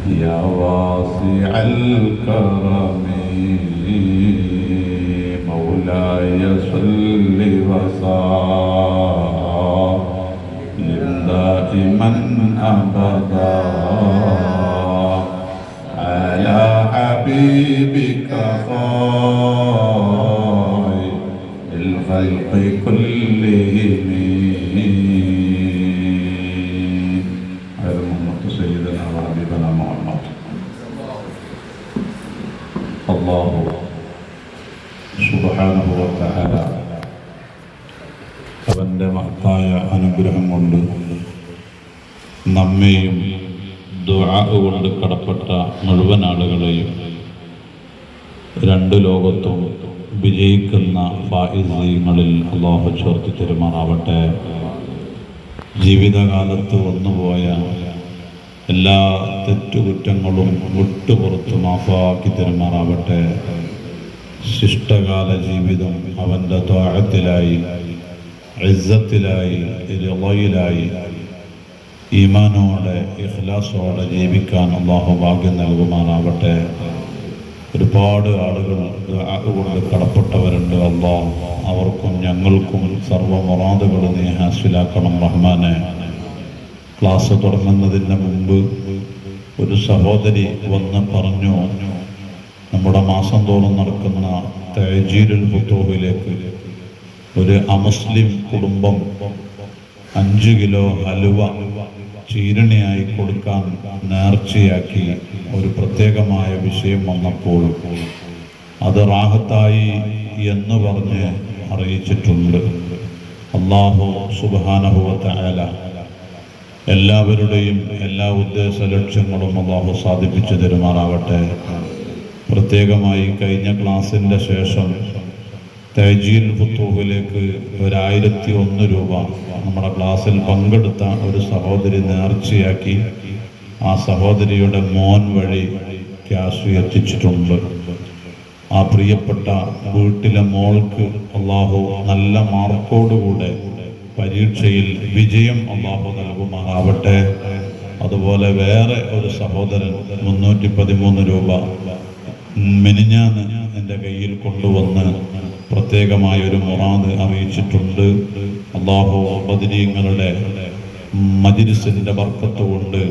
يا واسع الكرم مولاي صل وسلم دائما أبدا على حبيبك خير الخلق كلهم سيدنا وحبيبنا محمد. الله സുബ്ഹാനഹു വ തആല അവൻ്റെ മഹത്തായ അനുഗ്രഹം കൊണ്ട് നമ്മെയും ദുആ കൊണ്ട് കടപ്പെട്ട മുഴുവൻ ആളുകളെയും രണ്ട് ലോകത്തും വിജയിക്കുന്ന ഫായിസീങ്ങളിൽ അല്ലാഹു ചേർത്ത് തരുമാറാവട്ടെ. ജീവിതകാലത്ത് വന്നുപോയ എല്ലാ തെറ്റുകുറ്റങ്ങളും വിട്ടുപുറത്ത് മാഫാക്കി തരുമാറാവട്ടെ. ശിഷ്ടകാല ജീവിതം അവൻ്റെ ത്വാഅത്തിലായി, ഇസ്സത്തിലായി, റിളയിലായി, ഈമാനോടെ ഇഖ്ലാസോടെ ജീവിക്കാൻ അല്ലാഹു ഭാഗ്യം നൽകുമാറാവട്ടെ. ഒരുപാട് ആളുകൾ ദുആ കൊണ്ട് കടപ്പെട്ടവരുണ്ട്. അല്ലാഹ് അവർക്കും ഞങ്ങൾക്കും സർവ്വ മുറാദുകളും നീ ഹാസിലാക്കണം റഹ്മാനെ. ക്ലാസ് തുടങ്ങുന്നതിന് മുമ്പ് ഒരു സഹോദരി വന്ന് പറഞ്ഞു, നമ്മുടെ മാസം തോറും നടക്കുന്ന തഅജീലുൽ ഫുതൂഹിലേക്ക് ഒരു അമുസ്ലിം കുടുംബം 5 കിലോ ഹലുവ ചീരണിയായി കൊടുക്കാൻ നേർച്ചയാക്കി ഒരു പ്രത്യേകമായ വിഷയം വന്നപ്പോൾ അത് റാഹത്തായി എന്ന് പറഞ്ഞ് അറിയിച്ചിട്ടുണ്ട്. അല്ലാഹു സുബ്ഹാനഹു വ തആല എല്ലാവരുടെയും എല്ലാ ഉദ്ദേശ ലക്ഷ്യങ്ങളും അല്ലാഹു സാധിപ്പിച്ചു തരുമാറാവട്ടെ. പ്രത്യേകമായി കഴിഞ്ഞ ക്ലാസ്സിൻ്റെ ശേഷം തഅജീൽ ഫുതൂഹിലേക്ക് 1001 രൂപ നമ്മുടെ ക്ലാസ്സിൽ പങ്കെടുത്ത ഒരു സഹോദരി നേർച്ചയാക്കി. ആ സഹോദരിയുടെ മോൻ വഴി ക്യാഷ് എത്തിച്ചിട്ടുണ്ട്. ആ പ്രിയപ്പെട്ട വീട്ടിലെ മോൾക്ക് അല്ലാഹു നല്ല മാർക്കോടുകൂടെ പരീക്ഷയിൽ വിജയം അല്ലാഹു നൽകുമാറാവട്ടെ. അതുപോലെ വേറെ ഒരു സഹോദരൻ 313 രൂപ മിനിഞ്ഞാന്ന് എൻ്റെ കയ്യിൽ കൊണ്ടുവന്ന് പ്രത്യേകമായൊരു മുറാദ് അറിയിച്ചിട്ടുണ്ട്. അല്ലാഹു ബദരീങ്ങളുടെ മജ്‌ലിസിൻ്റെ ബർക്കത്ത് കൊണ്ട്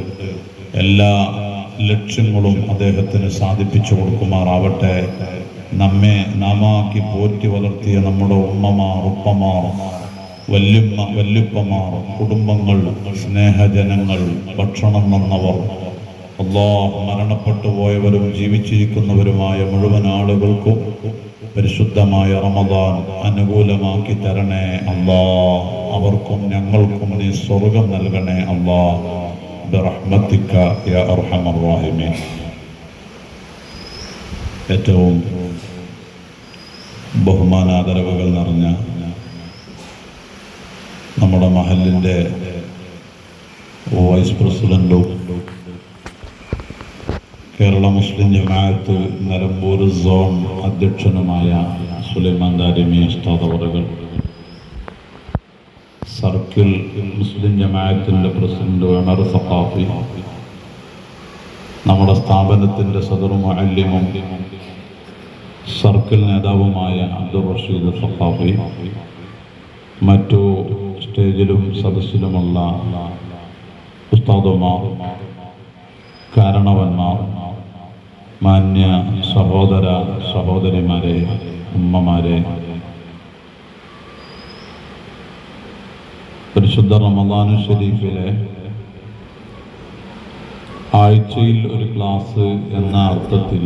എല്ലാ ലക്ഷ്യങ്ങളും അദ്ദേഹത്തിന് സാധിപ്പിച്ചു കൊടുക്കുമാറാവട്ടെ. നമ്മെ നാമാക്കി പോറ്റി വളർത്തിയ നമ്മുടെ ഉമ്മമാർ, ഉപ്പമാർ, വല്യുമ്മ, വല്യുപ്പമാർ, കുടുംബങ്ങൾ, സ്നേഹജനങ്ങൾ, ഭക്ഷണം തന്നവർ, അല്ലാഹ് മരണപ്പെട്ടു പോയവരും ജീവിച്ചിരിക്കുന്നവരുമായ മുഴുവൻ ആളുകൾക്കും പരിശുദ്ധമായ റമദാൻ അനുകൂലമാക്കി തരണേ അല്ലാഹ്. അവർക്കും ഞങ്ങൾക്കും നീ സ്വർഗം നൽകണേ അല്ലാഹ് ബിറഹ്മതിക യാ അർഹമർ റഹീമീൻ. ഏറ്റവും ബഹുമാനാദരവുകൾ നിറഞ്ഞ നമ്മുടെ മഹലിൻ്റെ വൈസ് പ്രസിഡന്റും കേരള മുസ്ലിം ജമാഅത്ത് നിലമ്പൂർ സോൺ അധ്യക്ഷനുമായ സുലൈമാൻ ദാരിമി ഉസ്താദ് അവറുകൾ, സർക്കിൾ മുസ്ലിം ജമാഅത്തിൻ്റെ പ്രസിഡന്റ് ഉമർ സഖാഫി, നമ്മുടെ സ്ഥാപനത്തിൻ്റെ സദർ മുഅല്ലിമും സർക്കിൾ നേതാവുമായ അബ്ദുർ റഷീദ് സഖാഫി, മറ്റു സ്റ്റേജിലും സദസ്സിലുമുള്ള ഉസ്താദുമാർ, കാരണവന്മാർ, മാന്യ സഹോദര സഹോദരിമാരെ, ഉമ്മമാരെ, പരിശുദ്ധ റമദാൻ ഷരീഫിലെ ആഴ്ചയിൽ ഒരു ക്ലാസ് എന്ന അർത്ഥത്തിൽ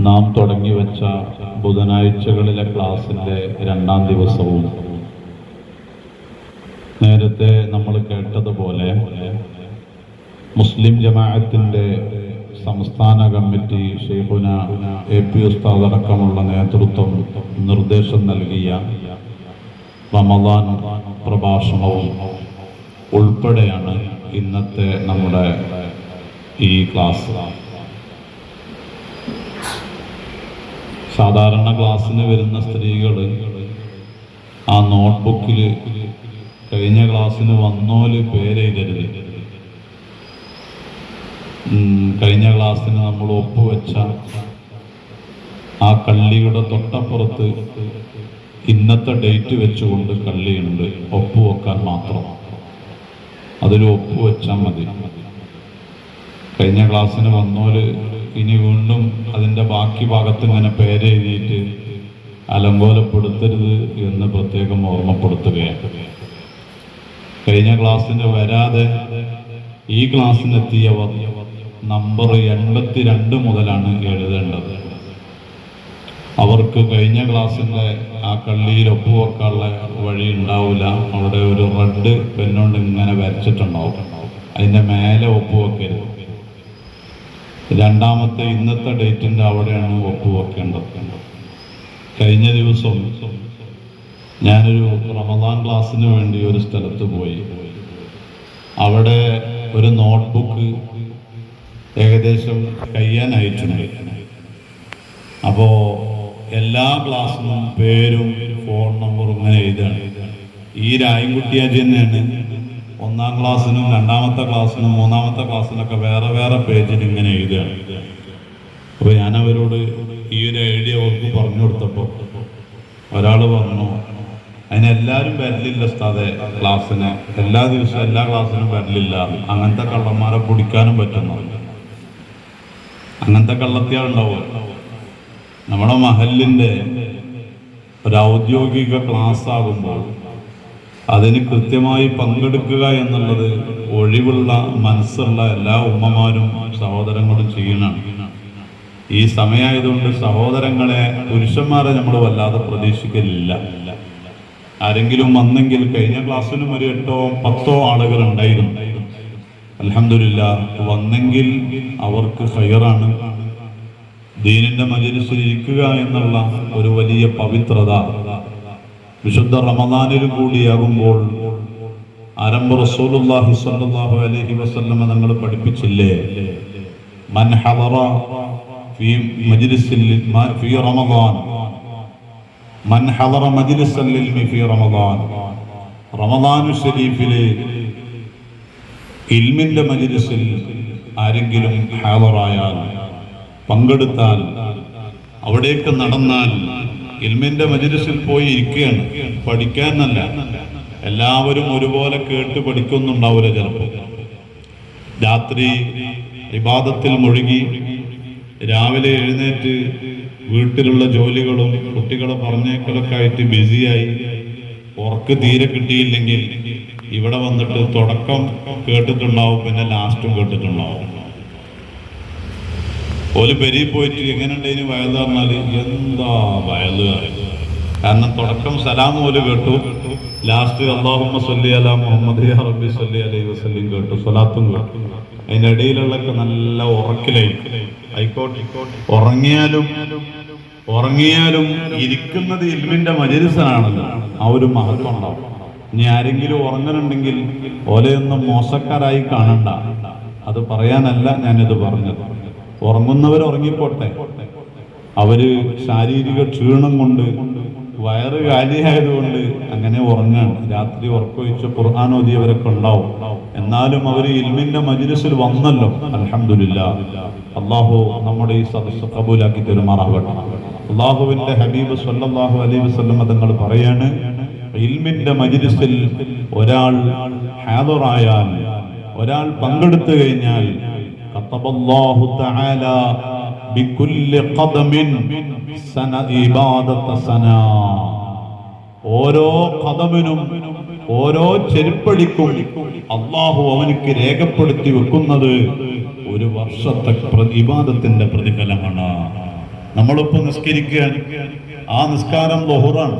നാം തുടങ്ങി വെച്ച ബുധനാഴ്ചകളിലെ ക്ലാസിൻ്റെ 2ാം ദിവസവും നേരത്തെ നമ്മൾ കേട്ടതുപോലെ മുസ്ലിം ജമാഅത്തിൻ്റെ സംസ്ഥാന കമ്മിറ്റി ശൈഖുന AP ഉസ്താദ് അടക്കമുള്ള നേതൃത്വം നിർദ്ദേശം നൽകിയ റമദാൻ പ്രഭാഷണവും ഉൾപ്പെടെയാണ് ഇന്നത്തെ നമ്മുടെ ഈ ക്ലാസ്. സാധാരണ ക്ലാസ്സിന് വരുന്ന സ്ത്രീകൾ ആ നോട്ട്ബുക്കിൽ കഴിഞ്ഞ ക്ലാസ്സിന് വന്നോല് പേരെഴുതരുത്. കഴിഞ്ഞ ക്ലാസ്സിന് നമ്മൾ ഒപ്പുവെച്ച ആ കള്ളിയുടെ തൊട്ടപ്പുറത്ത് ഇന്നത്തെ ഡേറ്റ് വെച്ചുകൊണ്ട് കള്ളിയുണ്ട്, ഒപ്പുവെക്കാൻ മാത്രം. അതിൽ ഒപ്പുവെച്ചാൽ മതി. കഴിഞ്ഞ ക്ലാസ്സിന് വന്നോല് ഇനി വീണ്ടും അതിൻ്റെ ബാക്കി ഭാഗത്ത് ഇങ്ങനെ പേരെഴുതിയിട്ട് അലങ്കോലപ്പെടുത്തരുത് എന്ന് പ്രത്യേകം ഓർമ്മപ്പെടുത്തുകയാണ്. കഴിഞ്ഞ ക്ലാസ്സിന് വരാതെ ഈ ക്ലാസ്സിനെത്തിയവർ നമ്പർ 82 മുതലാണ് എഴുതേണ്ടത്. അവർക്ക് കഴിഞ്ഞ ക്ലാസ്സിൻ്റെ ആ കള്ളിയിൽ ഒപ്പുവെക്കാനുള്ള വഴി ഉണ്ടാവില്ല. അവിടെ ഒരു റെഡ് പെണ്ണുകൊണ്ട് ഇങ്ങനെ വരച്ചിട്ടുണ്ടാവും, അതിൻ്റെ മേലെ ഒപ്പുവെക്കരുത്. രണ്ടാമത്തെ ഇന്നത്തെ ഡേറ്റിൻ്റെ അവിടെയാണ് ഒപ്പുവെക്കേണ്ടത്. കഴിഞ്ഞ ദിവസം ഞാനൊരു റമദാൻ ക്ലാസ്സിന് വേണ്ടി ഒരു സ്ഥലത്ത് പോയി. അവിടെ ഒരു നോട്ട്ബുക്ക് ഏകദേശം കഴിയാനായിട്ടുണ്ട്. അപ്പോൾ എല്ലാ ക്ലാസ്സിനും പേരും ഫോൺ നമ്പറും ഇങ്ങനെ എഴുതാണ്. ഈ രായൻകുട്ടിയാജി തന്നെയാണ് ഒന്നാം ക്ലാസ്സിനും രണ്ടാമത്തെ ക്ലാസ്സിനും മൂന്നാമത്തെ ക്ലാസ്സിനൊക്കെ വേറെ വേറെ പേജിൽ ഇങ്ങനെ എഴുതുകയാണ്. അപ്പോൾ ഞാനവരോട് ഈ ഒരു ഐഡിയ അവർക്ക് പറഞ്ഞു കൊടുത്തപ്പോൾ ഒരാൾ പറഞ്ഞു, അതിനെല്ലാവരും വരലില്ല ഉസ്താദേ ക്ലാസ്സിന്, എല്ലാ ദിവസവും എല്ലാ ക്ലാസ്സിനും വരലില്ല, അങ്ങനത്തെ കള്ളന്മാരെ പിടിക്കാനും പറ്റുന്നില്ല. അങ്ങനത്തെ കള്ളത്തിയാളുണ്ടാവും. നമ്മുടെ മഹലിൻ്റെ ഒരു ഔദ്യോഗിക ക്ലാസ് ആകുമ്പോൾ അതിന് കൃത്യമായി പങ്കെടുക്കുക എന്നുള്ളത് ഒഴിവുള്ള മനസ്സുള്ള എല്ലാ ഉമ്മമാരും സഹോദരങ്ങളും ചെയ്യണം. ഈ സമയമായതുകൊണ്ട് സഹോദരങ്ങളെ, പുരുഷന്മാരെ നമ്മൾ വല്ലാതെ പ്രതീക്ഷിക്കലില്ല. ആരെങ്കിലും വന്നെങ്കിൽ, കഴിഞ്ഞ ക്ലാസ്സിനും ഒരു 8-10 ആളുകൾ ഉണ്ടായിരുന്നു. അൽഹംദുലില്ലാഹ്, വന്നെങ്കിൽ അവർക്ക് ഖൈറാണ്. ദീനിന്റെ മജ്‌ലിസിൽ ഇരിക്കുക എന്നുള്ള ഒരു വലിയ പവിത്രത വിശുദ്ധ റമദാനിലും കൂടിയാകുമ്പോൾ ആരംഭ റസൂലുള്ളാഹി സ്വല്ലല്ലാഹു അലൈഹി വസല്ലം തങ്ങൾ പഠിപ്പിച്ചില്ലേ, മൻ ഹദറ ഫീ മജ്ലിസിൽ ഫീ റമദാൻ, മൻ ഹദറ മജ്ലിസൽ ഇൽമി ഫീ റമദാൻ, റമദാനു ശരീഫിലെ ഇൽമിന്റെ മജ്ലിസിൽ ആരെങ്കിലും ഹാദറായാൽ, പങ്കെടുത്താൽ, അവിടേക്ക് നടന്നാൽ, ഇൽമിന്റെ മജ്‌ലിസിൽ പോയി ഇരിക്കുകയാണ്, പഠിക്കാനല്ല. എല്ലാവരും ഒരുപോലെ കേട്ട് പഠിക്കുന്നുണ്ടാവില്ല. ചിലപ്പോൾ രാത്രി ഇബാദത്തിൽ മുഴുകി രാവിലെ എഴുന്നേറ്റ് വീട്ടിലുള്ള ജോലികളും കുട്ടികളെ പറഞ്ഞേക്കലൊക്കെ ആയിട്ട് ബിസിയായി ഉറക്ക് തീരെ കിട്ടിയില്ലെങ്കിൽ ഇവിടെ വന്നിട്ട് തുടക്കം കേട്ടിട്ടുണ്ടാവും, പിന്നെ ലാസ്റ്റും കേട്ടിട്ടുണ്ടാവും. ഒരു പെരി പോയിട്ട് എങ്ങനെയുണ്ടതിന് വയല് പറഞ്ഞാൽ എന്താ വയല്, കാരണം തുടക്കം സലാം പോലും കേട്ടു, ലാസ്റ്റ് അല്ലാഹുമ്മ സ്വല്ലി അലാ മുഹമ്മദ് യാ റബ്ബി സ്വല്ലി അലൈഹി വസല്ലം കേട്ടു, സ്വലാത്തും കേട്ടു. അതിൻ്റെ ഇടയിലുള്ളൊക്കെ നല്ല ഉറക്കിലായി ആയിക്കോട്ടെ. ഉറങ്ങിയാലും ഇരിക്കുന്നത് ഇൽമിന്റെ മജ്‌ലിസാണല്ലോ, ആ ഒരു മഹത്വം ഉണ്ടാവും. ഇനി ആരെങ്കിലും ഉറങ്ങുന്നുണ്ടെങ്കിൽ ഓലെയൊന്നും മോശക്കാരായി കാണണ്ട. അത് പറയാനല്ല ഞാനിത് പറഞ്ഞത്. ഉറങ്ങുന്നവർ ഉറങ്ങിപ്പോട്ടെ, അവര് ശാരീരിക ക്ഷീണം കൊണ്ട് വയറ് കാലിയായതുകൊണ്ട് അങ്ങനെ ഉറങ്ങാണ്. രാത്രി ഉറക്കൊഴിച്ച് ഖുർആൻ ഓതിയവരൊക്കെ ഉണ്ടാവും. എന്നാലും അവർ ഇൽമിന്റെ മജ്‌ലിസിൽ വന്നല്ലോ, അൽഹംദുലില്ലാഹ്. അല്ലാഹു നമ്മുടെ ഈ സദസ്സ് ഖബൂലാക്കി തരുമാറാകട്ടെ. അല്ലാഹുവിന്റെ ഹബീബ് സ്വല്ലല്ലാഹു അലൈഹി വസല്ലം തങ്ങൾ പറയാണ്, ഇൽമിന്റെ മജ്‌ലിസിൽ ഒരാൾ ഹാദറായാൽ, ഒരാൾ പങ്കെടുത്തു കഴിഞ്ഞാൽ, ഖതബല്ലാഹു തആല ബികുല്ലി ഖദമിൻ സന ഇബാദത സന, ഓരോ ഖദമിനും ഓരോ ചെരുപ്പടിക്കും അല്ലാഹു അവനിക്ക് രേഖപ്പെടുത്തി വെക്കുന്നത് ഒരു വർഷത്തെ ഇബാദത്തിന്റെ പ്രതിഫലമാണ്. നമ്മളിപ്പോൾ നിസ്കരിക്കാൻ, ആ നിസ്കാരം ളുഹറാണ്.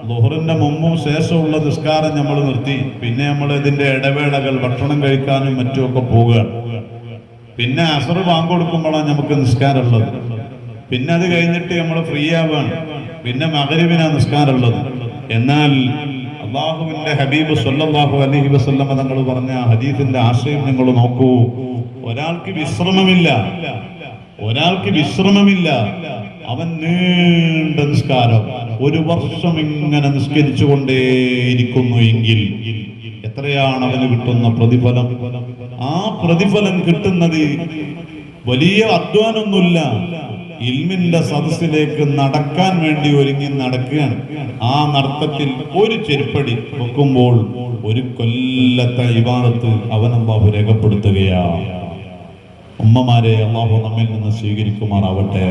ളുഹറിന്റെ മുമ്പും ശേഷമുള്ള നിസ്കാരം നമ്മൾ നിർത്തി. പിന്നെ നമ്മൾ ഇതിന്റെ ഇടവേളകൾ ഭക്ഷണം കഴിക്കാനും മറ്റുമൊക്കെ പോവുകയാണ്. പിന്നെ അസർ ബാങ്ക് കൊടുക്കുമ്പോഴാണ് നമുക്ക് നിസ്കാരമുള്ളത്. പിന്നെ അത് കഴിഞ്ഞിട്ട് നമ്മൾ ഫ്രീ ആവാണ്. പിന്നെ മഗ്‌രിബിനാണ് നിസ്കാരമുള്ളത്. എന്നാൽ അല്ലാഹുവിന്റെ ഹബീബ് സ്വല്ലല്ലാഹു അലൈഹി വസല്ലം തങ്ങൾ പറഞ്ഞ ഹദീസിന്റെ ആശയം നിങ്ങൾ നോക്കൂ. ഒരാൾക്ക് വിശ്രമമില്ല, അവൻ നീണ്ട നിസ്കാരം ഒരു വർഷം ഇങ്ങനെ നിസ്കരിച്ചു കൊണ്ടേയിരിക്കുന്നു എങ്കിൽ എത്രയാണ് അവന് കിട്ടുന്ന പ്രതിഫലം? ആ പ്രതിഫലം കിട്ടുന്നത് വലിയ അധ്വാനമൊന്നുമില്ല, ഇൽമിന്റെ സദസ്സിലേക്ക് നടക്കാൻ വേണ്ടി ഒരുങ്ങി നടക്കുകയാണ്. ആ നടത്തത്തിൽ ഒരു ചെരുപ്പടി വെക്കുമ്പോൾ ഒരു കൊല്ലത്തെ ഇബാദത്ത് അവൻ അല്ലാഹു രേഖപ്പെടുത്തുകയാണ്. ഉമ്മമാരെ അല്ലാഹു നമ്മിൽ നിന്ന് സ്വീകരിക്കുമാറാവട്ടെ.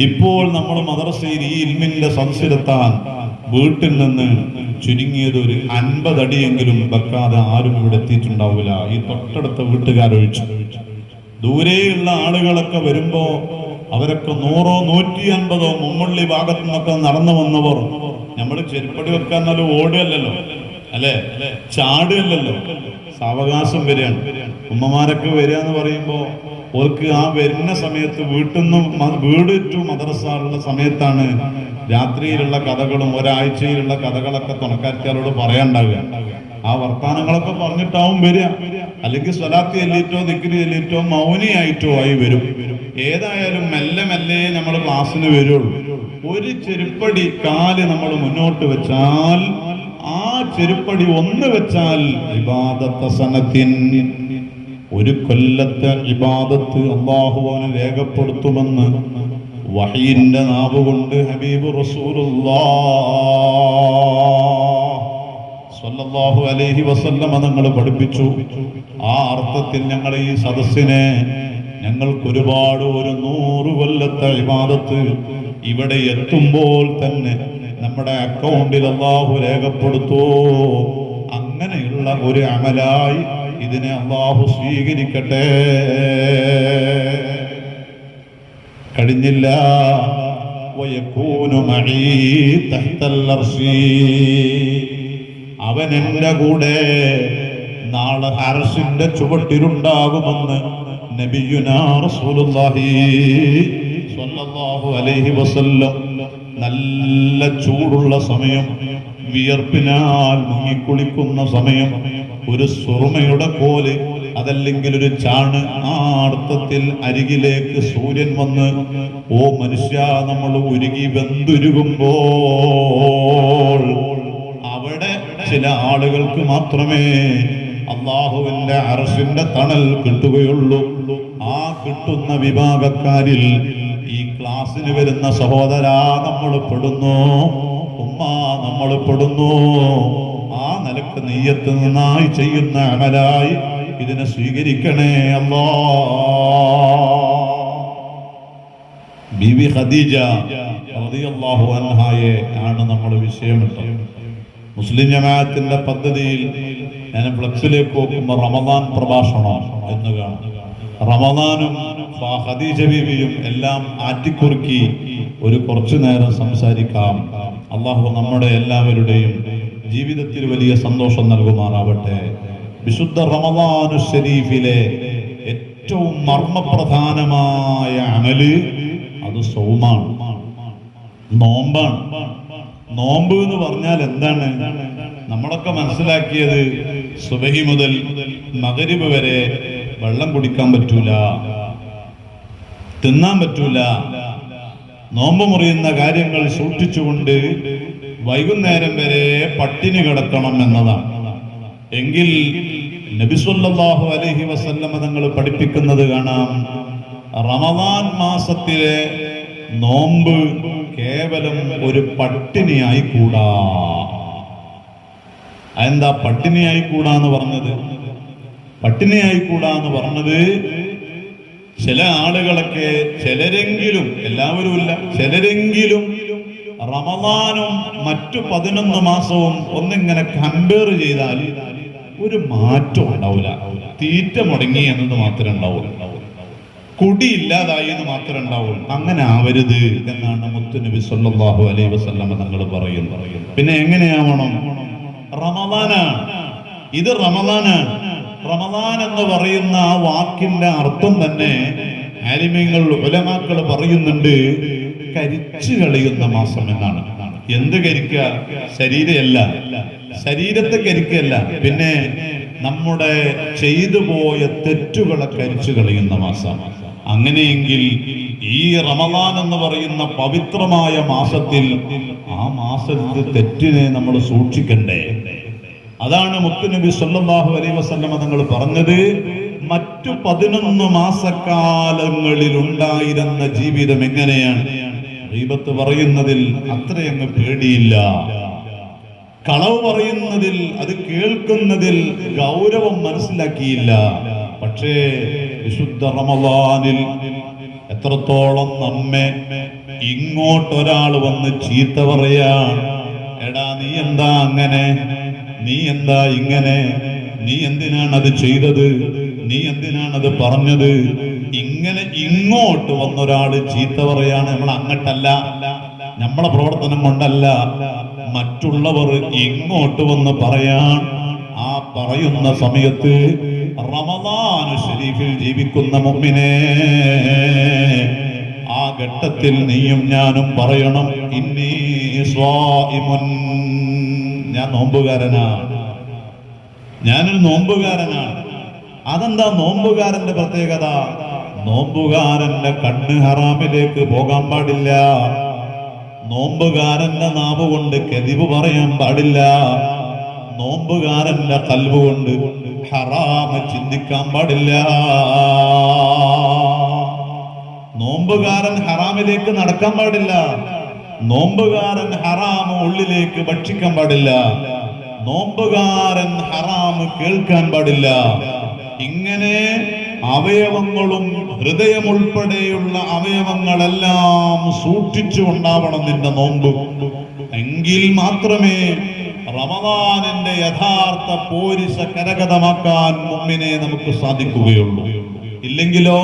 ഇപ്പോൾ നമ്മൾ മദ്രസയിൽ ഈ ഇൽമിന്റെ സദസ്സിലെത്താൻ വീട്ടിൽ നിന്ന് ചുരുങ്ങിയത് ഒരു 50 അടിയെങ്കിലും വെക്കാതെ ആരും ഇവിടെ എത്തിയിട്ടുണ്ടാവില്ല, ഈ തൊട്ടടുത്ത വീട്ടുകാരൊഴിച്ചു. ദൂരെയുള്ള ആളുകളൊക്കെ വരുമ്പോ അവരൊക്കെ 100, 150 മുമ്മള്ളി ഭാഗത്തു നിന്നൊക്കെ നടന്നു വന്നവർ. നമ്മൾ ചെരുപ്പടി വെക്കാൻ നല്ല ഓടുകയല്ലോ, അല്ലെ, ചാടുകയല്ലോ, സാവകാശം വരികയാണ്. ഉമ്മമാരൊക്കെ വരിക എന്ന് പറയുമ്പോ ഓർക്ക് ആ വരുന്ന സമയത്ത് വീട്ടിൽ നിന്ന് വീട് ടു മദ്രസ ഉള്ള സമയത്താണ് രാത്രിയിലുള്ള കഥകളും ഒരാഴ്ചയിലുള്ള കഥകളൊക്കെ തുണക്കാറ്റിയാലോട് പറയാനുണ്ടാവുക. ആ വർത്താനങ്ങളൊക്കെ പറഞ്ഞിട്ടാവും വരിക, അല്ലെങ്കിൽ സ്വലാത്തി എല്ലിറ്റോ ദിക്രി എല്ലിറ്റോ മൗനിയായിട്ടോ ആയി വരും. ഏതായാലും മെല്ലെ മെല്ലെ നമ്മൾ ക്ലാസ്സിന് വരുള്ളൂ. ഒരു ചെരുപ്പടി കാല് നമ്മൾ മുന്നോട്ട് വെച്ചാൽ, ആ ചെരുപ്പടി ഒന്ന് വെച്ചാൽ ഇബാദത്ത് സനത്തിൻ, ഒരു കൊല്ലത്തെ ഇബാദത്ത് അല്ലാഹു അവന് രേഖപ്പെടുത്തുമെന്ന് വഹീന്റെ നാവ് കൊണ്ട് ഹബീബ് റസൂലുള്ളാഹ് സ്വല്ലല്ലാഹു അലൈഹി വസല്ലമ തങ്ങൾ പഠിപ്പിച്ചു. ആ അർത്ഥത്തിൽ ഞങ്ങൾ ഈ സദസ്സിനെ ഞങ്ങൾക്ക് ഒരുപാട് ഒരു 100 കൊല്ലത്തെ ഇബാദത്ത് ഇവിടെ എത്തുമ്പോൾ തന്നെ നമ്മുടെ അക്കൗണ്ടിൽ അല്ലാഹു രേഖപ്പെടുത്തൂ. അങ്ങനെയുള്ള ഒരു അമലായി ഇതിനെ അല്ലാഹു സ്വീകരിക്കട്ടെ. കഴിഞ്ഞില്ല, വയകൂനു മഈ തഹ്തൽ അർശി, അവൻ എൻ്റെ കൂടെ നാളെ അർശിന്റെ ചുവട്ടിലുണ്ടാകുമെന്ന് നബിയുനാ റസൂലുള്ളാഹി സ്വല്ലല്ലാഹു അലൈഹി വസല്ലം. നല്ല ചൂടുള്ള സമയം, വിയർപ്പിനാൽ മുങ്ങിക്കുളിക്കുന്ന സമയം, ഒരു സുറുമയുടെ കോല് അതല്ലെങ്കിൽ ഒരു ചാണ്, ആ അർത്ഥത്തിൽ അരികിലേക്ക് സൂര്യൻ വന്ന്, ഓ മനുഷ്യ, നമ്മൾ ഉരുകി വെന്തുരുകുമ്പോൾ അവിടെ ചില ആളുകൾക്ക് മാത്രമേ അല്ലാഹുവിന്റെ അർശിന്റെ തണൽ കിട്ടുകയുള്ളൂ. ആ കിട്ടുന്ന വിഭാഗക്കാരിൽ ഈ ക്ലാസ്സിന് വരുന്ന സഹോദരാ നമ്മൾ പെടുന്നു, ഉമ്മ നമ്മൾ പെടുന്നു. ആ നിലക്ക് നെയ്യത്ത് നന്നായി ചെയ്യുന്ന അമലായി ഇതിനെ സ്വീകരിക്കണേ അല്ലാ. ബീവി ഖദീജ റളിയല്ലാഹു അൻഹായെ ആണ് നമ്മൾ വിഷയമിട്ടത്. മുസ്ലിം ജമാഅത്തിന്റെ പദ്ധതിയിൽ ഞാൻ ഫ്ലക്സിലേക്ക് നോക്കുമ്പോൾ റമദാൻ പ്രഭാഷണം എന്ന് കാണും. റമദാനും ഖദീജ ബീവിയും എല്ലാം ആറ്റിക്കുറുക്കി ഒരു കുറച്ചു നേരം സംസാരിക്കാം. അല്ലാഹു നമ്മുടെ എല്ലാവരുടെയും ജീവിതത്തിൽ വലിയ സന്തോഷം നൽകുമാറാവട്ടെ. വിശുദ്ധ റമദാനു ശരീഫിലെ ഏറ്റവും മർമ്മപ്രധാനമായ അമല് അത് സൗമാണ്, നോമ്പാണ്. നോമ്പ് എന്ന് പറഞ്ഞാൽ എന്താണ്? നമ്മളൊക്കെ മനസ്സിലാക്കിയത് സുബഹി മുതൽ മഗ്രിബ് വരെ വെള്ളം കുടിക്കാൻ പറ്റൂല, തിന്നാൻ പറ്റൂല, നോമ്പ് മുറിയുന്ന കാര്യങ്ങൾ സൂക്ഷിച്ചുകൊണ്ട് വൈകുന്നേരം വരെ പട്ടിണി കിടക്കണം എന്നതാണ്. എങ്കിൽ നബി സല്ലല്ലാഹു അലൈഹി വസല്ലമ തങ്ങൾ പഠിപ്പിക്കുന്നത് കാണാം, റമദാൻ മാസത്തിലെ നോമ്പ് കേവലം ഒരു പട്ടിണിയായി കൂടാ. എന്താ പട്ടിണിയായി കൂടാന്ന് പറഞ്ഞത്? പട്ടിണിയായി കൂടാന്ന് പറഞ്ഞത് ചില ആളുകളൊക്കെ, ചിലരെങ്കിലും, എല്ലാവരും ഇല്ല, ചിലരെങ്കിലും റമദാനും മറ്റു 11 മാസവും ഒന്നിങ്ങനെ കമ്പയർ ചെയ്താൽ ഒരു മാറ്റം ഉണ്ടാവില്ല. തീറ്റ മുടങ്ങി എന്നത് മാത്രമേ ഉണ്ടാവുള്ളൂ, കുടി ഇല്ലാതായി എന്ന് മാത്രമേ ഉണ്ടാവുള്ളൂ. അങ്ങനെ ആവരുത് എന്നാണ് മുത്തുനബി സല്ലല്ലാഹു അലൈഹി വസല്ലമ തങ്ങൾ പറയുന്നത്. പിന്നെ എങ്ങനെയാവണം? റമദാനാണ് ഇത്, റമദാനാണ്. റമദാൻ എന്ന് പറയുന്ന ആ വാക്കിന്റെ അർത്ഥം തന്നെ ആലിമീങ്ങൾ, ഉലമാക്കൾ പറയുന്നുണ്ട്, കരിച്ചു കളയുന്ന മാസം എന്നാണ്. എന്ത് കരിക്കുക? ശരീരമല്ല, ശരീരത്തെ കരിക്കല്ല, പിന്നെ നമ്മുടെ ചെയ്തു പോയ തെറ്റുകളെ കരിച്ചു കളയുന്ന മാസം. അങ്ങനെയെങ്കിൽ ഈ റമദാൻ എന്ന് പറയുന്ന പവിത്രമായ മാസത്തിൽ, ആ മാസത്തിൽ തെറ്റിനെ നമ്മൾ സൂക്ഷിക്കണ്ടേ? അതാണ് മുത്തുനബി സല്ലല്ലാഹു അലൈഹി വസല്ലമ തങ്ങൾ പറഞ്ഞത്, മറ്റു 11 മാസക്കാലങ്ങളിൽ ഉണ്ടായിരുന്ന ജീവിതം എങ്ങനെയാണ്? ഗീബത്ത് പറയുന്നതിൽ അത്രയങ്ങ് പേടിയില്ല, കളവ് പറയുന്നതിൽ, അത് കേൾക്കുന്നതിൽ ഗൗരവം മനസ്സിലാക്കിയില്ല. പക്ഷേ വിശുദ്ധ റമളാനിൽ എത്രത്തോളം നമ്മെ ഇങ്ങോട്ടൊരാൾ വന്ന് ചീത്ത പറയാൻ, എടാ നീ എന്താ അങ്ങനെ, നീ എന്താ ഇങ്ങനെ, നീ എന്തിനാണ് അത് ചെയ്തത്, നീ എന്തിനാണ് അത് പറഞ്ഞത്, ഇങ്ങനെ ഇങ്ങോട്ട് വന്നൊരാള് ചീത്ത പറയാണ്. നമ്മൾ അങ്ങട്ടല്ല, നമ്മളെ പ്രവർത്തനം കൊണ്ടല്ല, മറ്റുള്ളവർ ഇങ്ങോട്ട് വന്ന് പറയാൻ. ആ പറയുന്ന സമയത്ത് റമളാൻ ശരീഫിൽ ജീവിക്കുന്ന മുഅ്മിനേ, ആ ഘട്ടത്തിൽ നീയും ഞാനും പറയണം, ഇന്നി സ്വാഇമുൻ, ഞാൻ നോമ്പുകാരനാണ്, ഞാനൊരു നോമ്പുകാരനാണ്. അതെന്താ നോമ്പുകാരന്റെ പ്രത്യേകത? നോമ്പുകാരന്റെ കണ്ണ് ഹറാമിലേക്ക് പോകാൻ പാടില്ല, നോമ്പുകാരന്റെ നാവ് കൊണ്ട് കെദിബ് പറയാൻ പാടില്ല, നോമ്പുകാരന്റെ ഖൽബ് കൊണ്ട് ഹറാമ് ചിന്തിക്കാൻ പാടില്ല. നോമ്പുകാരൻ ഹറാമിലേക്ക് നടക്കാൻ പാടില്ല, നോമ്പുകാരൻ ഹറാമ് ഉള്ളിലേക്ക് ഭക്ഷിക്കാൻ പാടില്ല, നോമ്പുകാരൻ ഹറാമ് കേൾക്കാൻ പാടില്ല. ഇങ്ങനെ അവയവങ്ങളും ഹൃദയം ഉൾപ്പെടെയുള്ള അവയവങ്ങളെല്ലാം സൂക്ഷിച്ചുകൊണ്ടാവണം നിന്റെ നോമ്പ്. എങ്കിൽ മാത്രമേ റമളാനിന്റെ യഥാർത്ഥ പോരിശ കരഗതമാക്കാൻ മുഅ്മിനെ നമുക്ക് സാധിക്കുകയുള്ളൂ. ഇല്ലെങ്കിലോ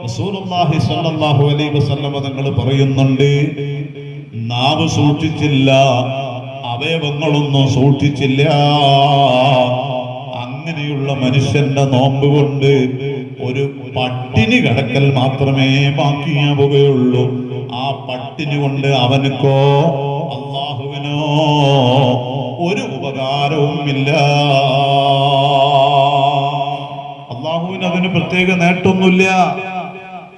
റസൂലുള്ളാഹി സ്വല്ലല്ലാഹു അലൈഹി വസല്ലം തങ്ങൾ പറയുന്നുണ്ട്, നാവ് സൂക്ഷിച്ചില്ല, അവയവങ്ങളൊന്നും സൂക്ഷിച്ചില്ല, അങ്ങനെയുള്ള മനുഷ്യന്റെ നോമ്പ് കൊണ്ട് ഒരു പട്ടിണി കിടക്കൽ മാത്രമേ ബാക്കിയാവുകയുള്ളൂ. ആ പട്ടിണി കൊണ്ട് അവനക്കോ അള്ളാഹുവിനോ ഒരു ഉപകാരവും ഇല്ല. അള്ളാഹുവിന് അതിന് പ്രത്യേക നേട്ടമൊന്നുമില്ല.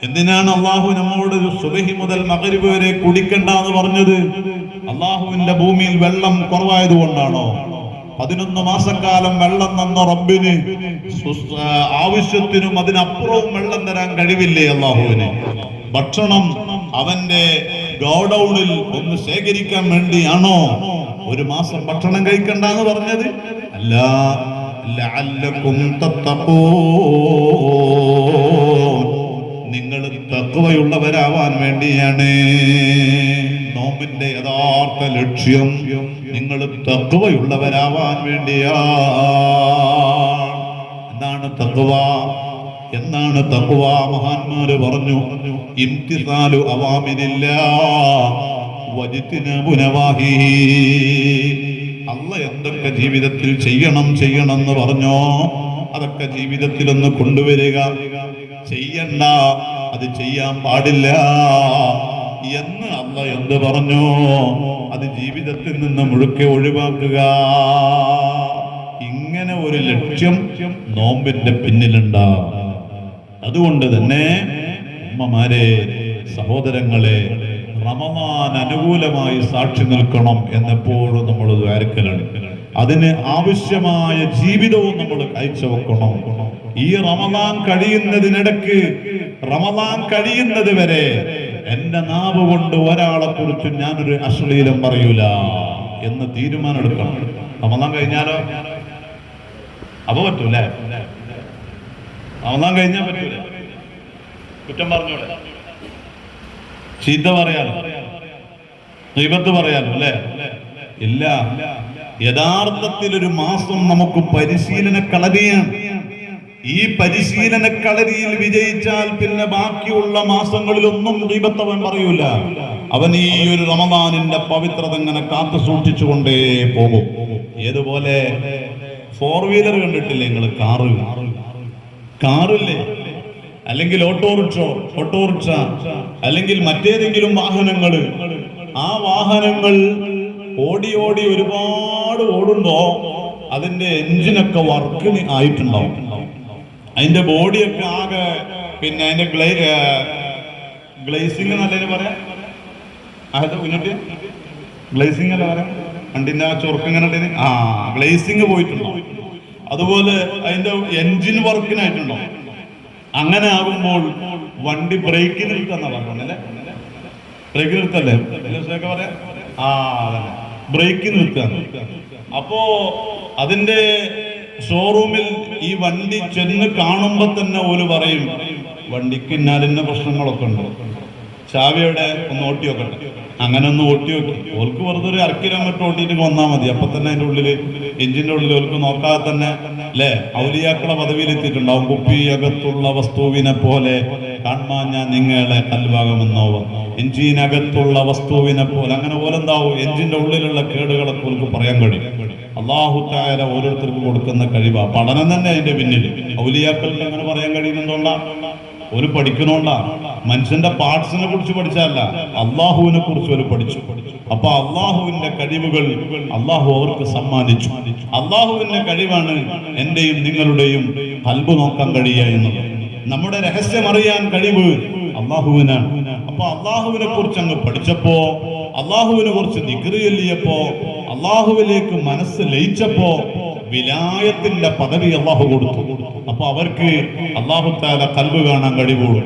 എന്തിനാണ് അള്ളാഹു നമ്മോട് സുബഹി മുതൽ മഗ്രിബ് വരെ കുടിക്കണ്ട എന്ന് പറഞ്ഞത്? അള്ളാഹുവിന്റെ ഭൂമിയിൽ വെള്ളം കുറവായതുകൊണ്ടാണോ? 11 മാസക്കാലം വെള്ളം തന്ന റബ്ബിന് ആവശ്യത്തിനും അതിനപ്പുറവും വെള്ളം തരാൻ കഴിവില്ലേ അള്ളാഹുവിന്? ഭക്ഷണം അവന്റെ ഗോഡൌണിൽ ഒന്ന് ശേഖരിക്കാൻ വേണ്ടിയാണോ 1 മാസം ഭക്ഷണം കഴിക്കണ്ട എന്ന് പറഞ്ഞത്? അല്ല, ലഅല്ലകും തത്തഖൂൻ, നിങ്ങൾ തഖ്വയുള്ളവരാവാൻ വേണ്ടിയാണ്. നോമ്പിന്റെ യഥാർത്ഥ ലക്ഷ്യം നിങ്ങൾ തഖ്വയുള്ളവരാവാൻ വേണ്ടിയാണ്. എന്താണ് തഖ്വ? എന്നാണ് തഖ്വ? മഹാന്മാര് പറഞ്ഞു, ഇംതിസാലു അവാമിരില്ലാഹ് വജ്തിനാബു നവാഹിഹി. അല്ലാഹ് എന്തൊക്കെ ജീവിതത്തിൽ ചെയ്യണം എന്ന് പറഞ്ഞോ അതൊക്കെ ജീവിതത്തിൽ ഒന്ന് കൊണ്ടുവരിക. ചെയ്യണ്ട, അത് ചെയ്യാൻ പാടില്ല എന്ന് അല്ലാഹ് എന്ത് പറഞ്ഞോ അത് ജീവിതത്തിൽ നിന്ന് മുഴുക്കെ ഒഴിവാക്കുക. ഇങ്ങനെ ഒരു ലക്ഷ്യം നോമ്പിന്റെ പിന്നിലുണ്ടാ. അതുകൊണ്ട് തന്നെ ഉമ്മമാരെ, സഹോദരങ്ങളെ, റമളാൻ അനുകൂലമായി സാക്ഷി നിൽക്കണം എന്നെപ്പോഴും നമ്മൾ ദ്വാരക്കലാണ്. അതിന് ആവശ്യമായ ജീവിതവും നമ്മൾ കാഴ്ചവെക്കണം. ഈ റമളാൻ കഴിയുന്നതിനിടക്ക്, റമളാൻ കഴിയുന്നത് വരെ എന്റെ നാവ് കൊണ്ട് ഒരാളെ കുറിച്ച് ഞാനൊരു അശ്ലീലം പറയൂല എന്ന് തീരുമാനം എടുക്കണം. റമളാൻ കഴിഞ്ഞാലോ അപ്പൊ പറ്റൂലേ? റമളാൻ കഴിഞ്ഞാൽ പറ്റൂല. കുറ്റം പറഞ്ഞോളെ, ചീത്ത പറയാലോ, ഗീബത്ത് പറയാലോ, അല്ലേ? ഇല്ല. യഥാർത്ഥത്തിൽ ഒരു മാസം നമുക്ക് പരിശീലന കളരിയാണ്. ഈ പരിശീലന കളരിയിൽ വിജയിച്ചാൽ പിന്നെ ബാക്കിയുള്ള മാസങ്ങളിലൊന്നും ഗീബത്തവൻ പറയൂല. അവൻ ഈ ഒരു റമളാനിന്റെ പവിത്രത ഇങ്ങനെ കാത്തു സൂക്ഷിച്ചുകൊണ്ടേ പോകും. ഏതുപോലെ 4 വീലർ കണ്ടിട്ടില്ലേ നിങ്ങൾ? കാറില്ലേ, അല്ലെങ്കിൽ ഓട്ടോറിക്ഷ, അല്ലെങ്കിൽ മറ്റേതെങ്കിലും വാഹനങ്ങള്. ആ വാഹനങ്ങൾ ഓടി ഒരുപാട് ഓടുമ്പോ അതിന്റെ എഞ്ചിനൊക്കെ വർക്കിന് ആയിട്ടുണ്ടാവും. അതിന്റെ ബോഡിയൊക്കെ ആകെ, പിന്നെ അതിന്റെ ഗ്ലേസിംഗ് നല്ലതിന് പറയാം. അത് മുന്നോട്ട് ഗ്ലേസിംഗ് അല്ല പറയാം. വണ്ടിന്റെ ആ ചൊറുക്ക് ഇങ്ങനെ ഗ്ലേസിംഗ് പോയിട്ടുണ്ടാവും. അതുപോലെ അതിന്റെ എൻജിൻ വർക്കിനായിട്ടുണ്ടോ. അങ്ങനെ ആകുമ്പോൾ വണ്ടി ബ്രേക്ക് നിൽക്കുന്ന പറഞ്ഞല്ലേ, ബ്രേക്ക് നിർത്തല്ലേ പറയാ, അതന്നെ ബ്രേക്ക് നിർത്തുക. അപ്പോ അതിന്റെ ഷോറൂമിൽ ഈ വണ്ടി ചെന്ന് കാണുമ്പോ തന്നെ ഓല് പറയും വണ്ടിക്ക് ഇന്നാലിന്ന പ്രശ്നങ്ങളൊക്കെ ഉണ്ട്, ചാവിയുടെ ഒന്ന് ഓട്ടി വെക്കട്ടെ. അങ്ങനെ ഒന്ന് ഓട്ടി വെക്കി ഓർക്ക് വെറുതെ ഒരു 1/2 കിലോമീറ്റർ ഓട്ടിയിട്ട് വന്നാൽ മതി. അപ്പൊ തന്നെ അതിന്റെ ഉള്ളില് എഞ്ചിന്റെ ഉള്ളിൽ ഓർക്ക് നോക്കാതെ തന്നെ അല്ലെ ഔലിയാക്കളെ പദവിയിൽ എത്തിയിട്ടുണ്ടാവും. കുപ്പിയകത്തുള്ള വസ്തുവിനെ പോലെ കാണാൻ ഞാൻ നിങ്ങളെ കൽഭാഗമെന്നോ, എഞ്ചിനകത്തുള്ള വസ്തുവിനെ പോലെ, അങ്ങനെ പോലെ എന്താവും എഞ്ചിന്റെ ഉള്ളിലുള്ള കേടുകളൊക്കെ ഓർക്ക് പറയാൻ കഴിയും. അല്ലാഹു തആല ഓരോരുത്തർക്കും കൊടുക്കുന്ന കഴിവാ. പഠനം തന്നെ അതിന്റെ പിന്നിൽ. ഔലിയാക്കൾക്ക് അങ്ങനെ പറയാൻ കഴിയുന്നതുകൊണ്ടാ, ഒരു പഠിക്കണോണ്ടാ. മനുഷ്യന്റെ പാർട്സിനെ കുറിച്ച് പഠിച്ചല്ല, അള്ളാഹുവിനെ കുറിച്ച് ഒരു പഠിച്ചു. അപ്പൊ അള്ളാഹുവിന്റെ കഴിവുകൾ അള്ളാഹു അവർക്ക് സമ്മാനിച്ചു. അള്ളാഹുവിന്റെ കഴിവാണ് എന്റെയും നിങ്ങളുടെയും ഖൽബ് നോക്കാൻ കഴിയുക എന്നത്. നമ്മുടെ രഹസ്യം അറിയാൻ കഴിവ് അള്ളാഹുവിനാണ്. അപ്പൊ അള്ളാഹുവിനെ കുറിച്ച് അങ്ങ് പഠിച്ചപ്പോ, അള്ളാഹുവിനെ കുറിച്ച് ദിക്റ് ചൊല്ലിയപ്പോ, അള്ളാഹുവിലേക്ക് മനസ്സ് ലയിച്ചപ്പോ വിലായത്തിന്റെ പദവി അള്ളാഹു കൊടുത്തു. അപ്പൊ അവർക്ക് അള്ളാഹു തആല ഖൽബ് കാണാൻ കഴിവുള്ളൂ.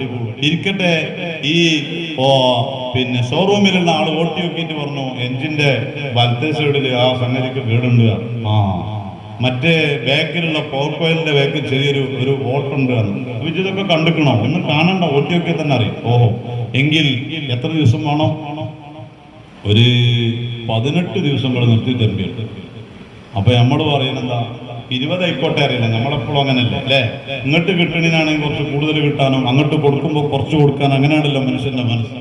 ഇരിക്കട്ടെ, ഈ പിന്നെ ഷോറൂമിലുള്ള ആള് ഓട്ടി നോക്കിയിട്ട് പറഞ്ഞു എഞ്ചിന്റെ വലത്തെ സൈഡിൽ ആ സംഗതിക്ക് കേടുണ്ട്, മറ്റേ ബാക്കിലുള്ള പവർ കോയിലിന്റെ ബാക്കിൽ ചെറിയൊരു ഓട്ടുണ്ട്. ഇതൊക്കെ കണ്ടിക്കണോ? ഒന്നും കാണണ്ട, ഓട്ടി നോക്കിയാൽ തന്നെ അറിയും. ഓഹോ, എങ്കിൽ എത്ര ദിവസം വേണം? ഒരു 18 ദിവസം കൂടെ നിർത്തി തരേണ്ടി. അപ്പൊ നമ്മൾ പറയുന്നത് 20 ആയിക്കോട്ടെ, അറിയില്ല, നമ്മളെപ്പോഴും അങ്ങനല്ലേ അല്ലേ? ഇങ്ങോട്ട് കിട്ടണിനാണെങ്കിൽ കുറച്ച് കൂടുതൽ കിട്ടാനും, അങ്ങോട്ട് കൊടുക്കുമ്പോൾ കുറച്ച് കൊടുക്കാനും, അങ്ങനെയാണല്ലോ മനുഷ്യന്റെ മനസ്സ്.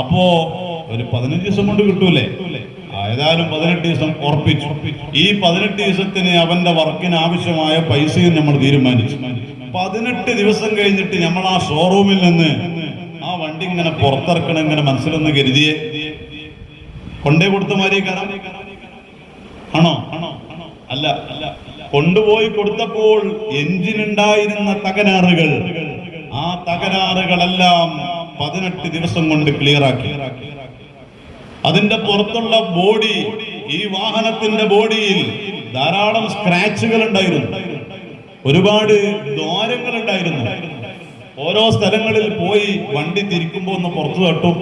അപ്പോ ഒരു 15 ദിവസം കൊണ്ട് കിട്ടൂലേ? ഏതായാലും 18 ദിവസം ഉറപ്പിച്ചു. ഈ 18 ദിവസത്തിന് അവന്റെ വർക്കിന് ആവശ്യമായ പൈസയും നമ്മൾ തീരുമാനിച്ചു. 18 ദിവസം കഴിഞ്ഞിട്ട് നമ്മൾ ആ ഷോറൂമിൽ നിന്ന് ആ വണ്ടി ഇങ്ങനെ പുറത്തിറക്കണം, ഇങ്ങനെ മനസ്സിലൊന്ന് കരുതിയേ കൊണ്ടേ കൊടുത്ത മാതിരി കാണാം. ആണോ? അല്ല. കൊണ്ടുപോയി കൊടുത്തപ്പോൾ എഞ്ചിനുണ്ടായിരുന്ന തകരാറുകൾ, ആ തകരാറുകളെല്ലാം 18 ദിവസം കൊണ്ട് ക്ലിയറാക്കി. അതിന്റെ പുറത്തുള്ള ബോഡി, ഈ വാഹനത്തിന്റെ ബോഡിയിൽ ധാരാളം സ്ക്രാച്ചുകൾ ഉണ്ടായിരുന്നു, ഒരുപാട് ദ്വാരങ്ങൾ ഉണ്ടായിരുന്നു. ഓരോ സ്ഥലങ്ങളിൽ പോയി വണ്ടി തിരിക്കുമ്പോ ഒന്ന് പുറത്തു തട്ടും,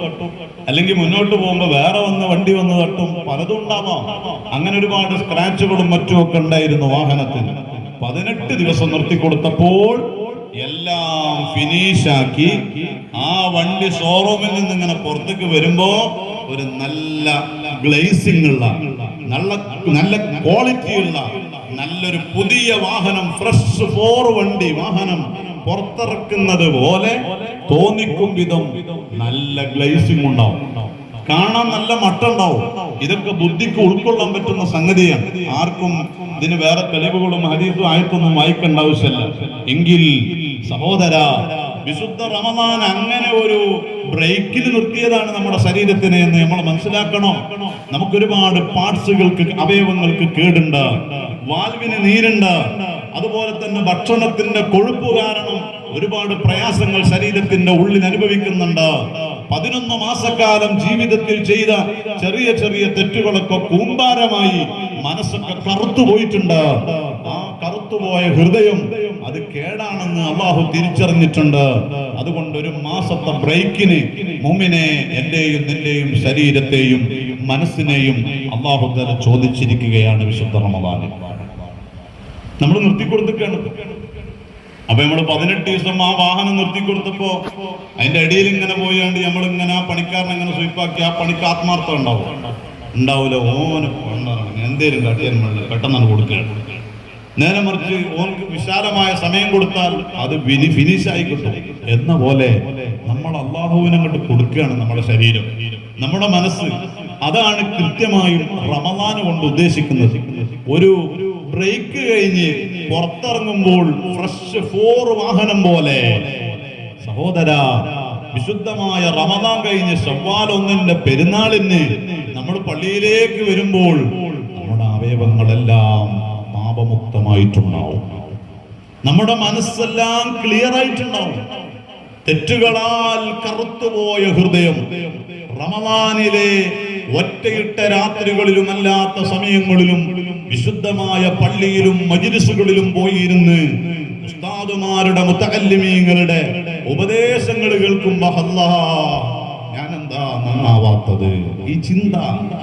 അല്ലെങ്കിൽ മുന്നോട്ട് പോകുമ്പോ വേറെ വണ്ടി വന്ന് തട്ടും, പലതും ഉണ്ടാവാം. അങ്ങനെ ഒരുപാട് സ്ക്രാച്ചുകളും മറ്റുമൊക്കെ ഉണ്ടായിരുന്നു വാഹനത്തിന്. 18 ദിവസം നിർത്തി കൊടുത്തപ്പോൾ എല്ലാം ഫിനിഷാക്കി ആ വണ്ടി ഷോറൂമിൽ നിന്ന് ഇങ്ങനെ പുറത്തേക്ക് വരുമ്പോ ഒരു നല്ല ഗ്ലേസിംഗ് ഉള്ള, നല്ല ക്വാളിറ്റിയുള്ള നല്ലൊരു പുതിയ വാഹനം, ഫ്രഷ് 4 വണ്ടി വാഹനം പുറത്തിറക്കുന്നത് പോലെ തോന്നിക്കും വിധം നല്ല ഗ്ലേസിംഗ് ഉണ്ടാവും, കാണാൻ നല്ല മട്ടുണ്ടാവും. ഇതൊക്കെ ബുദ്ധിക്ക് ഉൾക്കൊള്ളാൻ പറ്റുന്ന സംഗതിയാണ്. ആർക്കും ഇതിന് വേറെ തെളിവുകളും ഹദീസും ആയത്തൊന്നും വായിക്കേണ്ട ആവശ്യമില്ല. എങ്കിൽ സഹോദര, വിശുദ്ധ റമദാൻ അങ്ങനെ ഒരു ബ്രേക്കിൽ നിർത്തിയതാണ് നമ്മുടെ ശരീരത്തിന് എന്ന് നമ്മൾ മനസ്സിലാക്കണം. നമുക്കൊരുപാട് പാർട്സുകൾക്ക്, അവയവങ്ങൾക്ക് കേടുണ്ട്, വാൽവിന് നീരുണ്ട്. അതുപോലെ തന്നെ ഭക്ഷണത്തിന്റെ കൊഴുപ്പ് കാരണം ഒരുപാട് പ്രയാസങ്ങൾ ശരീരത്തിന്റെ ഉള്ളിൽ അനുഭവിക്കുന്നുണ്ട്. 11 മാസക്കാലം ജീവിതത്തിൽ ചെയ്ത ചെറിയ ചെറിയ തെറ്റുകളൊക്കെ കൂമ്പാരമായി മനസ്സൊക്കെ കറുത്തുപോയിട്ടുണ്ട്. ആ കറുത്തുപോയ ഹൃദയം അത് കേടാണെന്ന് അള്ളാഹു തിരിച്ചറിഞ്ഞിട്ടുണ്ട്. അതുകൊണ്ട് ഒരു മാസത്തെ ബ്രേക്കിന് മുഅ്മിനെ, എന്റെയും നിന്റെയും ശരീരത്തെയും മനസ്സിനെയും അള്ളാഹു തആല ചോദിച്ചിരിക്കുകയാണ് വിശുദ്ധ റമദാനിൽ. നമ്മൾ നിർത്തിക്കൊടുത്തിട്ടാണ്. അപ്പൊ നമ്മള് 18 ദിവസം ആ വാഹനം നിർത്തിക്കൊടുത്തപ്പോ അതിന്റെ അടിയിൽ ഇങ്ങനെ പോയാണ്ട് നമ്മളിങ്ങനെ ആ പണിക്കാരനെ ഇങ്ങനെ സ്വീപ്പാക്കി, ആ പണിക്ക് ആത്മാർത്ഥം ഉണ്ടാവൂല. ഓന് എന്തേലും കാട്ടിയാൽ പെട്ടെന്നാണ് കൊടുക്കുകയാണ്. നേരെ മറിച്ച് ഓർക്ക് വിശാലമായ സമയം കൊടുത്താൽ അത് ഫിനിഷായി കിട്ടും എന്ന പോലെ നമ്മൾ അള്ളാഹുവിനെ അങ്ങോട്ട് കൊടുക്കുകയാണ്. നമ്മുടെ ശരീരം, നമ്മുടെ മനസ്സ്, അതാണ് കൃത്യമായും റമദാൻ കൊണ്ട് ഉദ്ദേശിക്കുന്നത്. ഒരു ബ്രേക്ക് കഴിഞ്ഞ് പുറത്തിറങ്ങുമ്പോൾ ഫ്രഷ് 4 വാഹനം പോലെ. സഹോദര, വിശുദ്ധമായ റമദാൻ കഴിഞ്ഞ് ശവ്വാൽ 1 പെരുന്നാളിന് നമ്മൾ പള്ളിയിലേക്ക് വരുമ്പോൾ നമ്മുടെ അവയവങ്ങളെല്ലാം പാപമുക്തമായിട്ടുണ്ടാവും, നമ്മുടെ മനസ്സെല്ലാം ക്ലിയർ ആയിട്ടുണ്ടാവും. തെറ്റുകളാൽ കറുത്തുപോയ ഹൃദയം റമദാനിലെ ഒറ്റയിട്ട രാത്രികളിലും അല്ലാത്ത സമയങ്ങളിലും വിശുദ്ധമായ പള്ളിയിലും മജ്‌ലിസുകളിലും പോയിരുന്ന് ഉസ്താദുമാരുടെ മുതഅല്ലിമീങ്ങളുടെ ഉപദേശങ്ങൾ കേൾക്കുമ്പോ ഞാനെന്താ നന്നാവാത്തത്? ഈ ചിന്ത,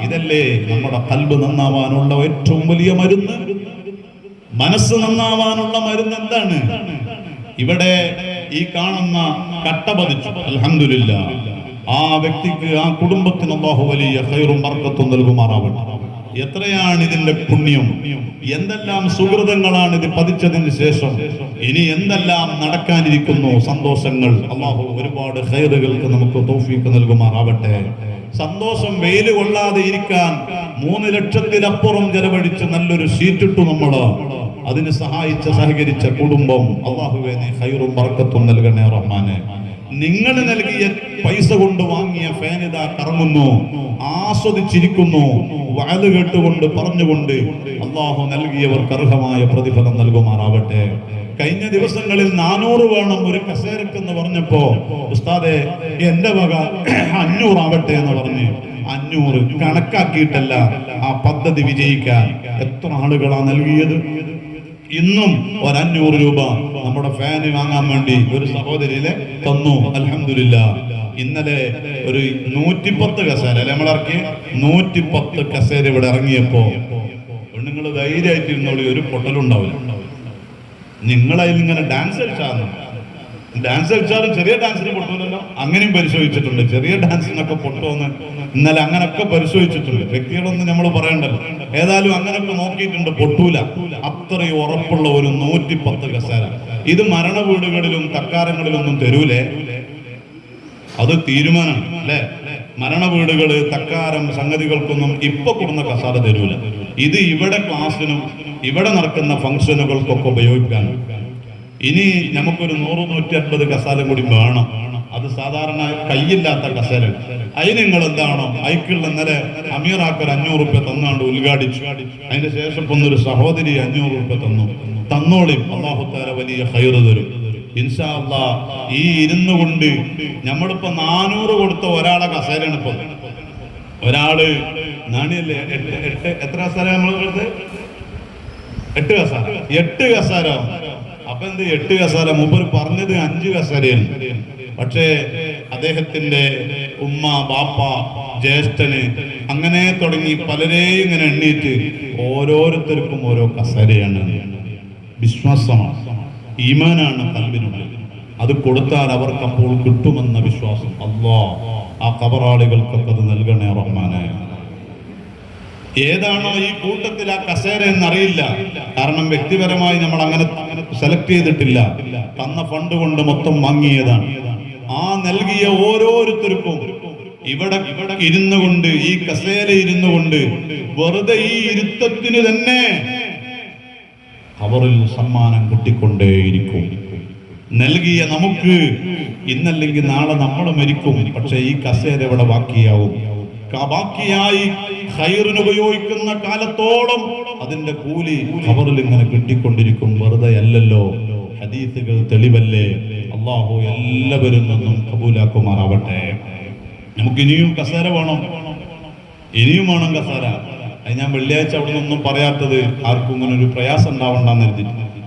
ഇതല്ലേ നമ്മുടെ ഖൽബ് നന്നാവാനുള്ള ഏറ്റവും വലിയ മരുന്ന്. മനസ്സ് നന്നാവാനുള്ള മരുന്ന് എന്താണ്? ഇവിടെ ഈ കാണുന്ന കട്ട പതിച്ചു, അൽഹംദുലില്ലാഹ്, ആ വ്യക്തിക്ക്, ആ കുടുംബത്തിന് അല്ലാഹു വലിയ ഖൈറും ബർക്കത്തും നൽകുമാറാവട്ടെ. എത്രയാണ് ഇതിന്റെ പുണ്യം, എന്തെല്ലാം സുഹൃതങ്ങളാണ് ഇത് പതിച്ചതിന് ശേഷം ഇനി എന്തെല്ലാം നടക്കാനിരിക്കുന്നു, സന്തോഷങ്ങൾ. അല്ലാഹു ഒരുപാട് ഖൈറുകൾക്ക് നമുക്ക് തൗഫീഖ് നൽകുമാറാവട്ടെ. സന്തോഷം വെയിൽ കൊള്ളാതെ ഇരിക്കാൻ 3 ലക്ഷത്തിലപ്പുറം ചെലവഴിച്ച് നല്ലൊരു ഷീറ്റിട്ടു നമ്മള്. അതിന് സഹകരിച്ച കുടുംബം, അല്ലാഹുവേ നീ ഖൈറും ബർക്കത്തും നൽകണേ റഹ്മാനെ. നിങ്ങൾ നൽകിയ പൈസ കൊണ്ട് വാങ്ങിയ ഫാനിത കറങ്ങുന്നു, ആസ്വദിച്ചിരിക്കുന്നു, വഅദ് കേട്ടുകൊണ്ട് പറഞ്ഞുകൊണ്ട്. അല്ലാഹു നൽകിയവർക്ക് അർഹമായ പ്രതിഫലം നൽകുമാറാവട്ടെ. കഴിഞ്ഞ ദിവസങ്ങളിൽ 400 വേണം ഒരു കസേരക്ക് എന്ന് പറഞ്ഞപ്പോ ഉസ്താദെ എന്റെ വക 500 ആവട്ടെ എന്ന് പറഞ്ഞ് 500 കണക്കാക്കിയിട്ടല്ല ആ പദ്ധതി വിജയിക്കാൻ. എത്ര ആളുകളാ നൽകിയത്? ഇന്നും 500 രൂപ നമ്മുടെ ഫാന് വാങ്ങാൻ വേണ്ടി ഒരു സഹോദരിയിലെ തന്നു, അൽഹംദുലില്ലാഹ്. ഇന്നലെ ഒരു 110 കസേര നമ്മളിറക്കി, 110 കസേര ഇവിടെ ഇറങ്ങിയപ്പോ പെണ്ണുങ്ങൾ ധൈര്യമായിട്ടിരുന്നോളി, ഒരു പൊട്ടലുണ്ടാവില്ല. നിങ്ങളതിൽ ഇങ്ങനെ ഡാൻസ് കളിച്ചാലും ചെറിയ ഡാൻസിന് പൊട്ടുമല്ലോ, അങ്ങനെയും പരിശോധിച്ചിട്ടുണ്ട്. ചെറിയ ഡാൻസിനൊക്കെ പൊട്ടുമെന്ന് ഇന്നലെ അങ്ങനൊക്കെ പരിശോധിച്ചിട്ടുണ്ട്. വ്യക്തികളൊന്നും നമ്മൾ പറയണ്ടല്ലോ. ഏതായാലും അങ്ങനൊക്കെ നോക്കിയിട്ടുണ്ട്, പൊട്ടൂല. അത്രയും ഉറപ്പുള്ള ഒരു 110 കസേര. ഇത് മരണ വീടുകളിലും തക്കാരങ്ങളിലൊന്നും തരൂലേ? അത് തീരുമാനമാണ് അല്ലെ? മരണ വീടുകള്, തക്കാരം സംഗതികൾക്കൊന്നും ഇപ്പൊ കൊടുന്ന കസാര തരൂല. ഇത് ഇവിടെ ക്ലാസ്സിനും ഇവിടെ നടക്കുന്ന ഫംഗ്ഷനുകൾക്കൊക്കെ ഉപയോഗിക്കാൻ. ഇനി നമുക്കൊരു 100-150 കസാരം കൂടി വേണം. അത് സാധാരണ കയ്യില്ലാത്ത കസേര. അതിന് നിങ്ങൾ എന്താണോ അയക്കുള്ള ഇന്നലെ അമീറാക്കൊരു 500 രൂപ തന്നാണ്ട് ഉദ്ഘാടിച്ചു. അതിന്റെ ശേഷം ഒന്നൊരു സഹോദരി 500 രൂപ തന്നോളി. അല്ലാഹു തആല വലിയ ഖൈർ തരും ഇൻഷാ അല്ലാഹ്. ഈ ഇരുന്നു കൊണ്ട് നമ്മളിപ്പോ 400 കൊടുത്ത ഒരാളെ കസേരയാണ് ഇപ്പൊ. ഒരാള് നാണിയല്ലേ എത്ര കസേര നമ്മൾ കൊടുത്ത്? 8 കസേര. 8 കസേര. അപ്പൊ എന്ത് 8 കസേര? മൂപ്പർ പറഞ്ഞത് 5 കസേരയാണ്. പക്ഷേ അദ്ദേഹത്തിന്റെ ഉമ്മ, ബാപ്പ, ജ്യേഷ്ഠന് അങ്ങനെ തുടങ്ങി പലരെയും ഇങ്ങനെ എണ്ണീറ്റ് ഓരോരുത്തർക്കും ഓരോ കസേരയാണ്. വിശ്വാസമാണ്, ഈമാനാണ് ഖൽബിനുള്ളിൽ. അത് കൊടുത്താൽ അവർക്ക് അപ്പോൾ കിട്ടുമെന്ന വിശ്വാസം. അല്ലാഹ് ആ ഖബറാളികൾക്കൊക്കെ അത് നൽകണേ റഹ്മാനെ. ഏതാണോ ഈ കൂട്ടത്തിൽ ആ കസേര എന്നറിയില്ല. കാരണം വ്യക്തിപരമായി നമ്മൾ അങ്ങനെ സെലക്ട് ചെയ്തിട്ടില്ല. തന്ന ഫണ്ട് കൊണ്ട് മൊത്തം വാങ്ങിയതാണ്. ആ നൽകിയ ഓരോരുത്തർക്കും ഇവിടെ ഇരുന്നു കൊണ്ട്, ഈ കസേര ഇരുന്നു കൊണ്ട്, വെറുതെ ഈ ഇരുത്തത്തിന് തന്നെ അവരിൽ സമ്മാനം കിട്ടിക്കൊണ്ടേയിരിക്കും. നൽകിയ നമുക്ക് ഇന്നല്ലെങ്കിൽ നാളെ നമ്മൾ മരിക്കും. പക്ഷെ ഈ കസേര ഇവിടെ ബാക്കിയാവും. ബാക്കിയായി ഖൈറിന് ഉപയോഗിക്കുന്ന കാലത്തോളം അതിന്റെ കൂലി ഖബറിൽ ഇങ്ങനെ കിട്ടിക്കൊണ്ടിരിക്കും. വെറുതെ അല്ലല്ലോ. ഹദീസുകൾ തെളിവല്ലേ. അല്ലാഹു എല്ലാവരും നിന്നും കബൂലാക്കുമാറാവട്ടെ. നമുക്ക് ഇനിയും കസേര വേണം, ഇനിയും വേണം കസേര. അത് ഞാൻ വെള്ളിയാഴ്ച അവിടെ നിന്നൊന്നും പറയാത്തത് ആർക്കും ഇങ്ങനെ ഒരു പ്രയാസം ഉണ്ടാവണ്ടെന്ന് കരുതി.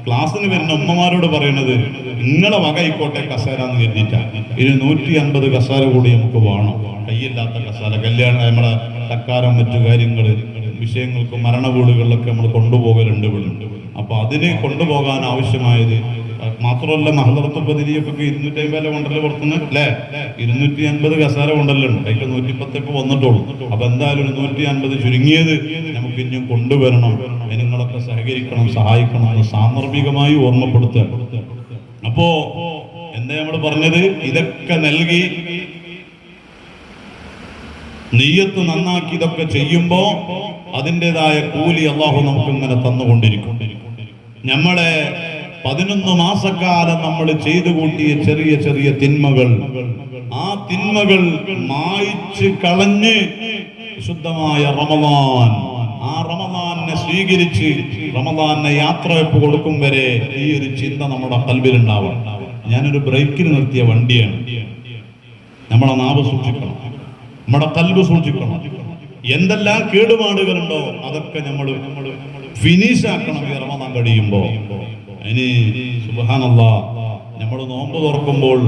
ക്ലാസ്സിന് വരുന്ന ഉമ്മമാരോട് പറയുന്നത് നിങ്ങളെ വകയിക്കോട്ടെ കസേര എന്ന് കരുതിയിട്ടാണ്. ഇനി 150 കസേര കൂടി നമുക്ക് വേണം. കയ്യില്ലാത്ത കസേര, കല്യാണം, നമ്മളെ തക്കാരം, മറ്റു കാര്യങ്ങൾ, വിഷയങ്ങൾക്ക് മരണ വീടുകളിലൊക്കെ നമ്മൾ കൊണ്ടുപോകലുണ്ട്. അപ്പൊ അതിന് കൊണ്ടുപോകാൻ ആവശ്യമായത് മാത്രമല്ല, മഹദറത്ത് ബദരിയൊക്കെ 250 കൊണ്ടല്ലേ പുറത്തുനിന്ന് അല്ലേ? 250 കസേര കൊണ്ടല്ലോ ഉണ്ട്. അതിൽ 110 വന്നിട്ടുള്ളൂ. അപ്പൊ എന്തായാലും 150 ചുരുങ്ങിയത് നമുക്ക് ഇനിയും കൊണ്ടുവരണം. നിങ്ങളൊക്കെ സഹകരിക്കണം, സഹായിക്കണം എന്ന് സാന്ദർഭികമായി ഓർമ്മപ്പെടുത്തുക. അപ്പോ എന്താ നമ്മൾ പറഞ്ഞത്? ഇതൊക്കെ നൽകി നിയ്യത്ത് നന്നാക്കി ഇതൊക്കെ ചെയ്യുമ്പോ അതിൻ്റെതായ കൂലി അല്ലാഹു നമുക്ക് ഇങ്ങനെ തന്നുകൊണ്ടിരിക്കും. നമ്മളെ 11 മാസക്കാലം നമ്മൾ ചെയ്തു കൂട്ടിയ ചെറിയ ചെറിയ തിന്മകൾ, ആ തിന്മകൾ മായ്ച്ച് കളഞ്ഞ് വിശുദ്ധമായ റമദാൻ, ആ റമദാനെ സ്വീകരിച്ച് റമദാനെ യാത്രയപ്പ് കൊടുക്കും വരെ ഈ ഒരു ചിന്ത നമ്മുടെ ഖൽബിലുണ്ടാവണം. ഞാനൊരു ബ്രേക്കിന് നിർത്തിയ വണ്ടിയാണ്. നമ്മളെ നാവ് സൂക്ഷിക്കണം, നമ്മുടെ ഖൽബ് സൂക്ഷിക്കണം. എന്തെല്ലാം കേടുപാടുകളുണ്ടോ അതൊക്കെ നമ്മൾ ഫിനിഷ് ആക്കണം ഈ റമദാൻ കഴിയുമ്പോ. ഇനി സുബ്ഹാനല്ലാഹ്, നമ്മൾ നോമ്പ് തുറക്കുമ്പോൾ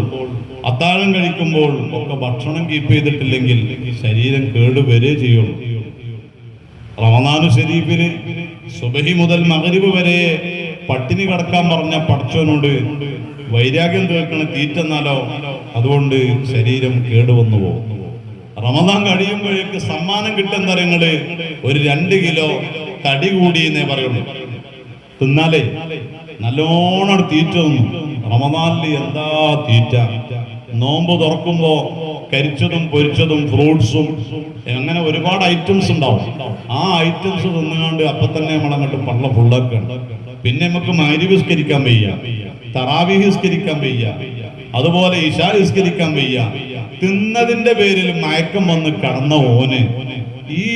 അത്താഴം കഴിക്കുമ്പോൾ ഒക്കെ ഭക്ഷണം കീപ്പ് ചെയ്തിട്ടില്ലെങ്കിൽ ശരീരം കേടുവരെ ചെയ്യുള്ളൂ. റമദാനു ശരീഫിന് സുബഹി മുതൽ മഗ്രിബ് വരെ പട്ടിണി കിടക്കാൻ പറഞ്ഞ പടച്ചവനോട് വൈരാഗ്യം തീർക്കണ തീറ്റെന്നാലോ, അതുകൊണ്ട് ശരീരം കേടുവന്നു പോകും. റമദാൻ കഴിയുമ്പോഴേക്ക് സമ്മാനം കിട്ടുന്ന നിങ്ങള് ഒരു 2 കിലോ തടി കൂടി എന്നേ പറയുള്ളൂ. തിന്നാലേ നല്ലോണം തീറ്റ തിന്നു. റമദാനിൽ എന്താ തീറ്റ! നോമ്പ് തുറക്കുമ്പോ കരിച്ചതും പൊരിച്ചതും ഫ്രൂട്ട്സും അങ്ങനെ ഒരുപാട് ഐറ്റംസ് ഉണ്ടാവും. ആ ഐറ്റംസ് തിന്നുകൊണ്ട് അപ്പൊ തന്നെ നമ്മളങ്ങോട്ട് പള്ള ഫുള്ളാക്കാണ്. പിന്നെ നമുക്ക് മഗ്‌രിബ് നിസ്കരിക്കാൻ വയ്യ, തറാവീഹ് നിസ്കരിക്കാൻ വയ്യ, അതുപോലെ ഇശാ നിസ്കരിക്കാൻ വയ്യ. തിന്നതിന്റെ പേരിൽ മയക്കം വന്ന് കടന്ന ഓന് ഈ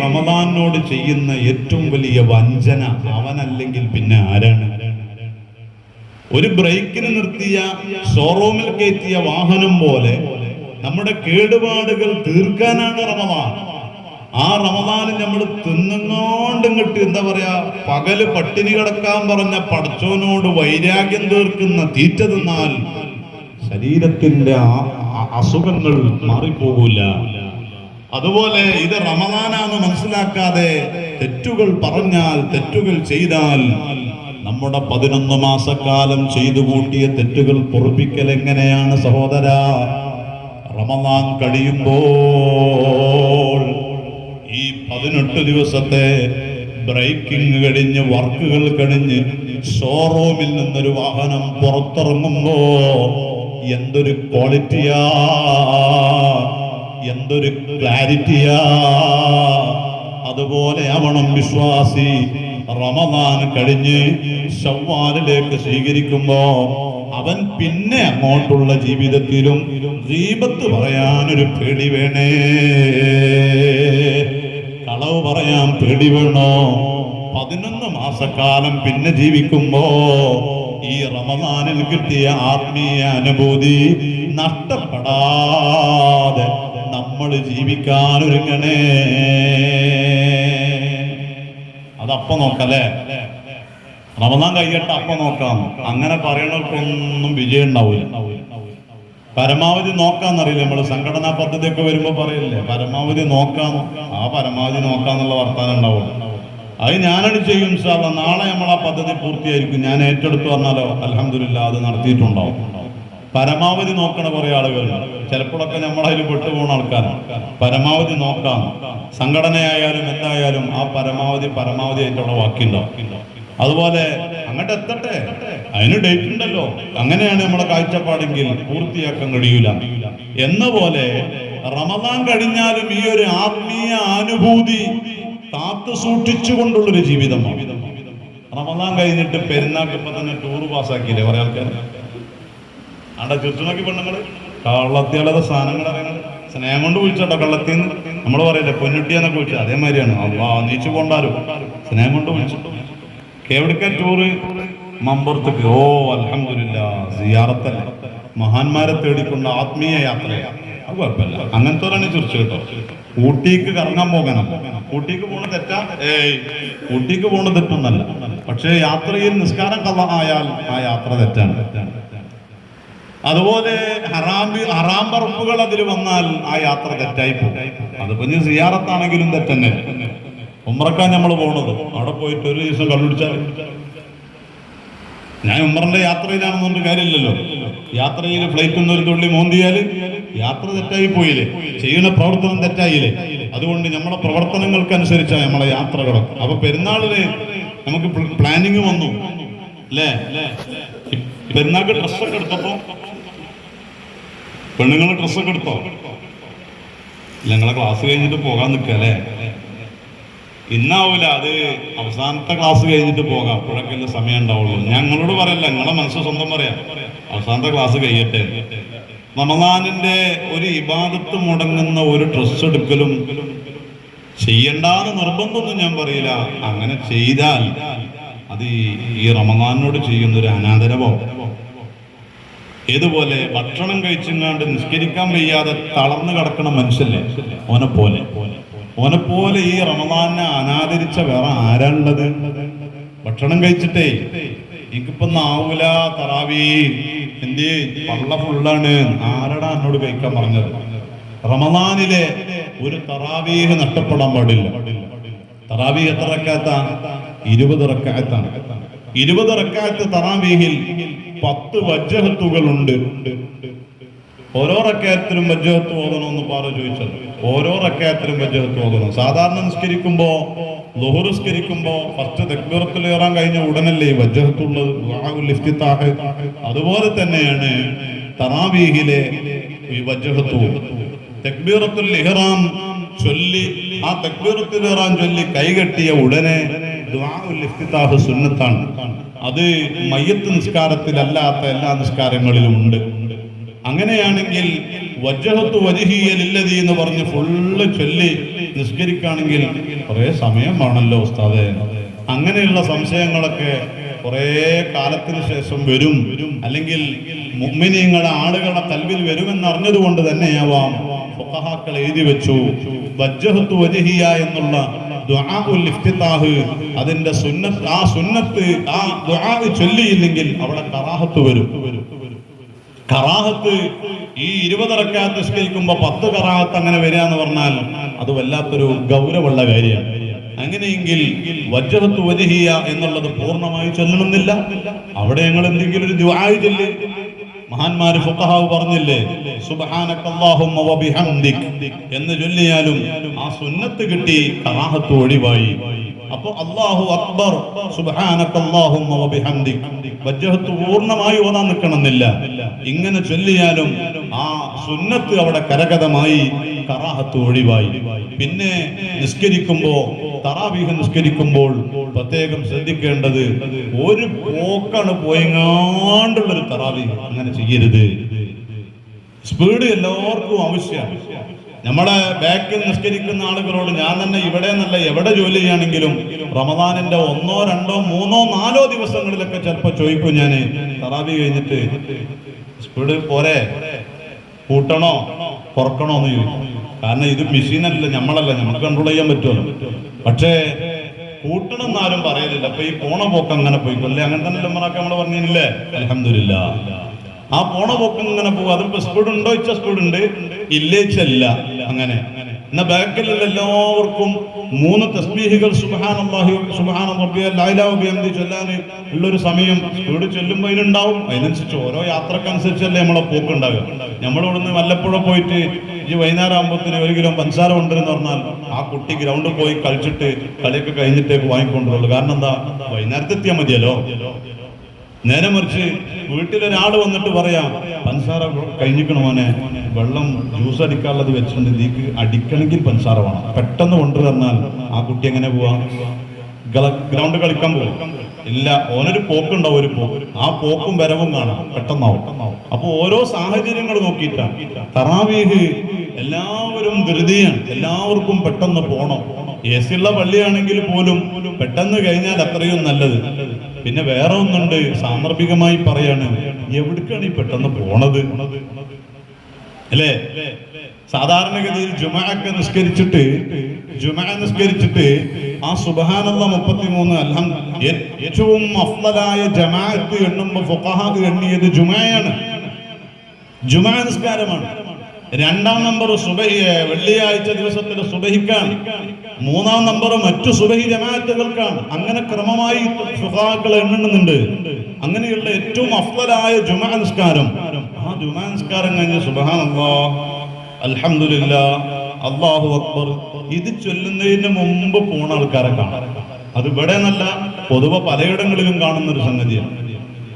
റമദാനോട് ചെയ്യുന്ന ഏറ്റവും വലിയ വഞ്ചന അവനല്ലെങ്കിൽ പിന്നെ ആരാണ്? ഒരു ബ്രേക്കിന് നിർത്തിയ ഷോറൂമിൽ കയറ്റിയ വാഹനം പോലെ നമ്മുടെ കേടുപാടുകൾ തീർക്കാനാണ് റമദാൻ. ആ റമദാനിൽ നമ്മൾ തിന്നുകൊണ്ട് ഇങ്ങോട്ട് എന്താ പറയാ, പകല് പട്ടിണി കിടക്കാൻ പറഞ്ഞ പടച്ചോനോട് വൈരാഗ്യം തീർക്കുന്ന തീറ്റ തിന്നാൽ ശരീരത്തിന്റെ അസുഖങ്ങൾ മാറിപ്പോകൂല. അതുപോലെ ഇത് റമദാനാന്ന് മനസ്സിലാക്കാതെ തെറ്റുകൾ പറഞ്ഞാൽ, തെറ്റുകൾ ചെയ്താൽ നമ്മുടെ 11 മാസക്കാലം ചെയ്തു കൂട്ടിയ തെറ്റുകൾ പൊറുപ്പിക്കൽ എങ്ങനെയാണ് സഹോദരാ? റമദാൻ കഴിയുമ്പോൾ ഈ 18 ദിവസത്തെ ബ്രേക്കിംഗ് കഴിഞ്ഞ്, വർക്കുകൾ കഴിഞ്ഞ് ഷോറൂമിൽ നിന്നൊരു വാഹനം പുറത്തിറങ്ങുമ്പോ എന്തൊരു ക്വാളിറ്റിയാ, എന്തൊരു ക്ലാരിറ്റിയാ! അതുപോലെ ആവണം വിശ്വാസി. റമദാൻ കഴിഞ്ഞ് ശവ്വാലിലേക്ക് സ്വീകരിക്കുമ്പോ അവൻ പിന്നെ അങ്ങോട്ടുള്ള ജീവിതത്തിലും ഗീബത്ത് പറയാനൊരു പേടി വേണേ, കളവ് പറയാൻ പേടി വേണോ? 11 മാസക്കാലം പിന്നെ ജീവിക്കുമ്പോ ഈ റമദാനിൽ കിട്ടിയ ആത്മീയ അനുഭൂതി നഷ്ടപ്പെടാതെ നമ്മൾ ജീവിക്കാനൊരുങ്ങണേ. അതപ്പം നോക്കല്ലേ, റമദാൻ കഴിയട്ടെ അപ്പം നോക്കാം. അങ്ങനെ പറയണവർക്കൊന്നും വിജയം ഉണ്ടാവില്ല. പരമാവധി നോക്കാന്നറിയില്ല. നമ്മള് സംഘടനാ പദ്ധതിയൊക്കെ വരുമ്പോ പറയില്ലേ, പരമാവധി നോക്കാം. ആ പരമാവധി നോക്കാന്നുള്ള വർത്താനം ഉണ്ടാവുള്ളൂ. അത് ഞാനത് ചെയ്യും ഇൻഷാ അല്ലാഹ്. നാളെ നമ്മൾ ആ പദ്ധതി പൂർത്തിയായിരിക്കും. ഞാൻ ഏറ്റെടുത്തു പറഞ്ഞാലോ അൽഹംദുലില്ലാഹ് അത് നടത്തിയിട്ടുണ്ടാവും. പരമാവധി നോക്കണ കുറെ ആളുകൾ, ചിലപ്പോഴൊക്കെ നമ്മളതിൽ പെട്ടുപോകുന്ന ആൾക്കാരാണ്. പരമാവധി നോക്കാം. സംഘടനയായാലും എന്തായാലും ആ പരമാവധി ആയിട്ട് അവിടെ ബാക്കിയുണ്ടാവും. അതുപോലെ അങ്ങോട്ട് എത്തട്ടെ, അതിന് ഡേറ്റ് ഉണ്ടല്ലോ. അങ്ങനെയാണ് നമ്മളെ കാഴ്ചപ്പാടെങ്കിൽ പൂർത്തിയാക്കാൻ കഴിയൂല എന്ന പോലെ റമദാൻ കഴിഞ്ഞാലും ഈ ഒരു ആത്മീയ അനുഭൂതി കാത്തു സൂക്ഷിച്ചുകൊണ്ടുള്ളൊരു ജീവിതമാണ്. റമദാൻ കഴിഞ്ഞിട്ട് പെരുന്നാൾക്കിപ്പോ തന്നെ ടൂർ പാസ്സാക്കിയില്ലേ കുറെ ആൾക്കാർ. അവിടെ ചുറ്റുനോക്കി പെണ്ണുങ്ങള് കള്ളത്തിയാളത് സാധനങ്ങൾ അറിയണത് സ്നേഹം കൊണ്ട് വിളിച്ചോട്ടോ. കള്ളത്തിന്ന് നമ്മൾ പറയില്ലേ പൊന്നുട്ടിയെന്നൊക്കെ വിളിച്ചത്, അതേമാതിരിയാണ്. നീച്ചു കൊണ്ടാലും സ്നേഹം കൊണ്ട് വിളിച്ചിട്ടു. എവിടേക്കാ ടൂറ്? മമ്പുറത്തേക്ക്. ഓ അൽഹംദുലില്ലാഹ്, സിയാറത്തല്ല, മഹാന്മാരെ തേടിക്കൊണ്ട് ആത്മീയ യാത്രയാണ്. അത് കുഴപ്പമില്ല, അങ്ങനത്തെ ചുരിച്ചു കേട്ടോ. ഊട്ടിക്ക് കറങ്ങാൻ പോകണം. ഊട്ടിക്ക് പോണ തെറ്റാ? ഊട്ടിക്ക് പോണ തെറ്റൊന്നല്ല. പക്ഷേ യാത്രയിൽ നിസ്കാരം കള്ളായാൽ ആ യാത്ര തെറ്റാണ്. അതുപോലെ ഹറാം പറപ്പുകൾ അതിൽ വന്നാൽ ആ യാത്ര തെറ്റായി പോകും. അതിപ്പോ ഇനി സിയാറത്താണെങ്കിലും തെറ്റന്നെ. ഉംറക്കാൻ നമ്മൾ പോണത്, അവിടെ പോയിട്ട് ഒരു ദിവസം കള്ളുടിച്ചാൽ, ഞാൻ ഉംറന്റെ യാത്രയിലാണെന്നുകൊണ്ട് കാര്യമില്ലല്ലോ. യാത്രയിൽ ഫ്ലൈറ്റിൽ നിന്ന് ഒരു തുള്ളി മോന്തിയാൽ യാത്ര തെറ്റായി പോയില്ലേ, ചെയ്യുന്ന പ്രവർത്തനം തെറ്റായില്ലേ. അതുകൊണ്ട് നമ്മളെ പ്രവർത്തനങ്ങൾക്കനുസരിച്ചാണ് നമ്മളെ യാത്രകളൊക്കെ. അപ്പൊ പെരുന്നാളിന് നമുക്ക് പ്ലാനിങ് വന്നു അല്ലേ? പെരുന്നാൾക്ക് ഡ്രസ്സൊക്കെ എടുത്തപ്പോ പെണ്ണുങ്ങൾ ഡ്രസ്സൊക്കെ എടുത്തോ? ഞങ്ങളെ ക്ലാസ് കഴിഞ്ഞിട്ട് പോകാൻ നിൽക്കുക അല്ലേ? ഇന്നാവൂല, അത് അവസാനത്തെ ക്ലാസ് കഴിഞ്ഞിട്ട് പോകാം, അപ്പോഴൊക്കെ സമയം ഉണ്ടാവുള്ളൂ. ഞങ്ങളോട് പറയല്ല, നിങ്ങളെ മനസ്സ് സ്വന്തം പറയാം, അവസാനത്തെ ക്ലാസ് കഴിയട്ടെ. റമദാനിന്റെ ഒരു ഇബാദത്ത് മുടങ്ങുന്ന ഒരു ഡ്രസ് എടുക്കലും ചെയ്യണ്ടെന്ന് നിർബന്ധമൊന്നും ഞാൻ പറയില്ല. അങ്ങനെ ചെയ്താൽ അത് ഈ റമദാനോട് ചെയ്യുന്നൊരു അനാദരവോ. ഏതുപോലെ ഭക്ഷണം കഴിച്ചെങ്ങാണ്ട് നിസ്കരിക്കാൻ വയ്യാതെ തളർന്നു കിടക്കണ മനുഷ്യല്ലേ, ഓനെ പോലെ ഓനെപ്പോലെ ഈ റമദാനെ അനാദരിച്ച വേറെ ആരാണുള്ളത്? ഭക്ഷണം കഴിച്ചിട്ടേ എനിക്കിപ്പം നാവൂല തറാവി എന്റെ പള്ള ഫുള്ളാണ്. ആരടാ എന്നോട് കഴിക്കാൻ പറഞ്ഞത്? റമദാനിലെ ഒരു തറാവീഹ് നഷ്ടപ്പെടാൻ പാടില്ല. തറാവീഹ് എത്ര റക്അത്താ? 20 റക്അത്താണ്. 20 റക്അത്ത് തറാവീഹിൽ 10 വജ്ഹത്തുകളുണ്ട്. ഓരോ റക്അത്തിലും വജ്ഹത്ത് ഓതണമെന്ന് പാറ ചോദിച്ചത്. ഓരോ റക്അത്തിലും വജ്ഹത്ത് ഓതണം. സാധാരണ നിസ്കരിക്കുമ്പോ ളുഹർ നിസ്കരിക്കുമ്പോ ഫസ്റ്റ് തക്ബീറത്തുൽ ഇഹ്റാം കഴിഞ്ഞ ഉടനല്ലേ വജ്ഹത്തുള്ളത്, ദുആഉൽ ഇഫ്തിതാഹ്. അതുപോലെ തന്നെയാണ് തറാവീഹിലെ ഈ വജ്ഹത്തു. തക്ബീറത്തുൽ ഇഹ്റാം ചൊല്ലി ആ തക്ബീറത്തുൽ ഇഹ്റാം ചൊല്ലി കൈകെട്ടിയ ഉടനെ ദുആഉൽ ഇഫ്തിതാഹ് സുന്നത്താണ്. അത് മയ്യത്ത് നിസ്കാരത്തിലല്ലാത്ത എല്ലാ നിസ്കാരങ്ങളിലും ഉണ്ട്. അങ്ങനെയാണെങ്കിൽ വജ്ഹത്തു വജ്ഹിയ ലില്ലദീ എന്ന് പറഞ്ഞ് ഫുള്ള് ചൊല്ലി നിസ്കരിക്കുകയാണെങ്കിൽ കുറെ സമയം വേണമല്ലോ ഉസ്താദേ. അങ്ങനെയുള്ള സംശയങ്ങളൊക്കെ കുറെ കാലത്തിന് ശേഷം വരും, അല്ലെങ്കിൽ മുഅ്മിനീങ്ങളെ ആളുകളെ കൽവിൽ വരുമെന്ന് അറിഞ്ഞതുകൊണ്ട് തന്നെയാവാം ഫുഖഹാക്കൾ എഴുതി വെച്ചു വജ്ഹത്തു വജ്ഹിയ എന്നുള്ള ദുആഉൽ ഇഫ്തിതാഹ് അതിന്റെ സുന്നത്ത്. ആ സുന്നത്ത് ആ ദുആ ചൊല്ലിയില്ലെങ്കിൽ അവിടെ കറാഹത്ത് വരും. കറാഹത്ത് ഈ 20 റക്അത്ത് നിസ്കരിക്കുമ്പോ 10 കറാഹത്ത് അങ്ങനെ വരിക എന്ന് പറഞ്ഞാൽ അത് വല്ലാത്തൊരു ഗൗരവമുള്ള കാര്യമാണ്. അങ്ങനെയെങ്കിൽ വജ്ഹത്തു വജ്ഹിയ എന്നുള്ളത് പൂർണ്ണമായി ചൊല്ലണമെന്നില്ല. അവിടെ ഞങ്ങൾ എന്തെങ്കിലും ഒരു ദുആ ചൊല്ലി, മഹാന്മാര് ഫുഖഹാവ് പറഞ്ഞില്ലേ സുബ്ഹാനക്കല്ലാഹുമ്മ വബിഹംദിക് എന്ന് ചൊല്ലിയാലും ആ സുന്നത്ത് കിട്ടി, കറാഹത്ത് ഒഴിവായി. അപ്പൊ അല്ലാഹു അക്ബർ സുബ്ഹാനക്കല്ലാഹുമ്മ വബിഹംദിക് വജ്ഹത്ത് പൂർണ്ണമായി ഓതാൻ നിൽക്കണമെന്നില്ല. ഇങ്ങനെ ചൊല്ലിയാലും ആ സുന്നത്ത് അവിടെ കരഗതമായി, കറാഹത്ത് ഒഴിവായി. പിന്നെ നിസ്കരിക്കുമ്പോ തറാവീഹ് നിസ്കരിക്കുമ്പോൾ പ്രത്യേകം ശ്രദ്ധിക്കേണ്ടത് ഒരു പോക്കാണ് പോയെങ്ങാണ്ടുള്ളൊരു തറാവീഹ് അങ്ങനെ ചെയ്യരുത്. സ്പീഡ് എല്ലാവർക്കും ആവശ്യമാണ്. നമ്മളെ ബാക്കിൽ നിസ്കരിക്കുന്ന ആളുകളോട് ഞാൻ തന്നെ ഇവിടെ നല്ല എവിടെ ജോലി ചെയ്യുകയാണെങ്കിലും റമദാനിന്റെ 1, 2, 3, 4 ദിവസങ്ങളിലൊക്കെ ചിലപ്പോ ചോദിക്കും ഞാൻ തറാവി കഴിഞ്ഞിട്ട് സ്പീഡ് പോരെ, കൂട്ടണോ കുറക്കണോ എന്ന് ചോദിക്കും. കാരണം ഇത് മെഷീനല്ല, നമ്മളല്ല, നമുക്ക് കൺട്രോൾ ചെയ്യാൻ പറ്റുമല്ലോ. പക്ഷേ കൂട്ടണം എന്നാരും പറയലില്ല. അപ്പൊ ഈ പോണ പോക്ക് അങ്ങനെ പോയിക്കൊല്ലേ, അങ്ങനെ തന്നെ നമ്മളൊക്കെ നമ്മൾ പറഞ്ഞില്ലേ അൽഹംദുലില്ലാഹ്. ആ പോണ പോക്ക് ഇങ്ങനെ പോകും. അതിപ്പോ സ്പീഡ് ഉണ്ടോ വെച്ചാൽ സ്പീഡ് ഉണ്ട്, ഇല്ലേച്ചല്ല. അങ്ങനെ എന്നാ ബാക്കിലുള്ള എല്ലാവർക്കും 3 തസ്ബീഹുകൾ സുബ്ഹാനല്ലാഹി സുബ്ഹാന റബ്ബിയൽ അഅ്ലാ വബിഹംദി ചൊല്ലാൻ ഉള്ളൊരു സമയം സ്പീഡ് ചൊല്ലുമ്പോൾ അതിനുണ്ടാവും. അതിനനുസരിച്ച് ഓരോ യാത്രക്കനുസരിച്ചല്ലേ നമ്മളെ പോക്ക് ഉണ്ടാകുക. നമ്മളിവിടുന്ന് വല്ലപ്പുഴ പോയിട്ട് ഈ വൈകുന്നേരം ആകുമ്പോഴത്തേന് 1 കിലോ പഞ്ചസാര കൊണ്ടുവരുന്ന പറഞ്ഞാൽ ആ കുട്ടി ഗ്രൗണ്ടിൽ പോയി കളിച്ചിട്ട് കളിയൊക്കെ കഴിഞ്ഞിട്ടേക്ക് വാങ്ങിക്കൊണ്ടുള്ളൂ. കാരണം എന്താ, വൈകുന്നേരത്തെത്തിയാൽ മതിയല്ലോ. നേരെ മറിച്ച് വീട്ടിലൊരാൾ വന്നിട്ട് പറയാം പഞ്ചസാര കഴിഞ്ഞിക്കണ മോനെ, വെള്ളം ജ്യൂസ് അടിക്കാനുള്ളത് വെച്ചിട്ടുണ്ട്, നീക്ക് അടിക്കണമെങ്കിൽ പഞ്ചസാര വേണം, പെട്ടെന്ന് കൊണ്ടുവന്നാൽ ആ കുട്ടി എങ്ങനെ പോവാ? ഗ്രൗണ്ട് കളിക്കാൻ പോകും? ഇല്ല, ഓനൊരു പോക്കുണ്ടാവും. ഒരു പോക്ക്, ആ പോക്കും വരവും കാണാം, പെട്ടെന്നാവും. അപ്പൊ ഓരോ സാഹചര്യങ്ങൾ നോക്കിയിട്ടാണ്. തറാവീഹ് എല്ലാവരും ധൃതിയാണ്, എല്ലാവർക്കും പെട്ടെന്ന് പോണം. AC ഉള്ള പള്ളിയാണെങ്കിൽ പോലും പെട്ടെന്ന് കഴിഞ്ഞാൽ അത്രയും നല്ലത്. പിന്നെ വേറെ ഒന്നുണ്ട്, സാന്ദർഭികമായി പറയാണ്, എവിടേക്കാണ് ഈ പെട്ടെന്ന് പോണത് അല്ലേ? സാധാരണഗതിയിൽ ജുമഅ നിസ്കരിച്ചിട്ട് ആ സുബ്ഹാനല്ലാഹ് 33 അൽഹംദുലില്ലാഹ് ഏറ്റവും അഫ്ളലായ ജമാഅത്ത് എണ്ണുമ്പോൾ ഫുഖഹാ എണ്ണിയത് ജുമഅയാണ്, ജുമഅ നിസ്കാരമാണ്. 2ാം നമ്പർ സുബഹി, വെള്ളിയാഴ്ച ദിവസത്തിലെ സുബഹിക്കാണ്. 3ാം നമ്പർ മറ്റു സുബഹി ജമാഅത്തുകൾക്കാണ്. അങ്ങനെ ക്രമമായി ഫുഖഹാക്കൾ എണ്ണുന്നുണ്ട്. അങ്ങനെയുള്ള ഏറ്റവും അഫ്ളലായ ജുമഅ നിസ്കാരം, ആ ജുമഅ നിസ്കാരം കഴിഞ്ഞ് സുബ്ഹാനല്ലാഹ് അൽഹംദുലില്ലാഹ് അല്ലാഹു അക്ബർ ഇത് ചൊല്ലുന്നതിന് മുമ്പ് പോണ ആൾക്കാരെ കാണാം. അത് ഇവിടെ നല്ല പൊതുവെ പലയിടങ്ങളിലും കാണുന്ന ഒരു സംഗതിയാണ്.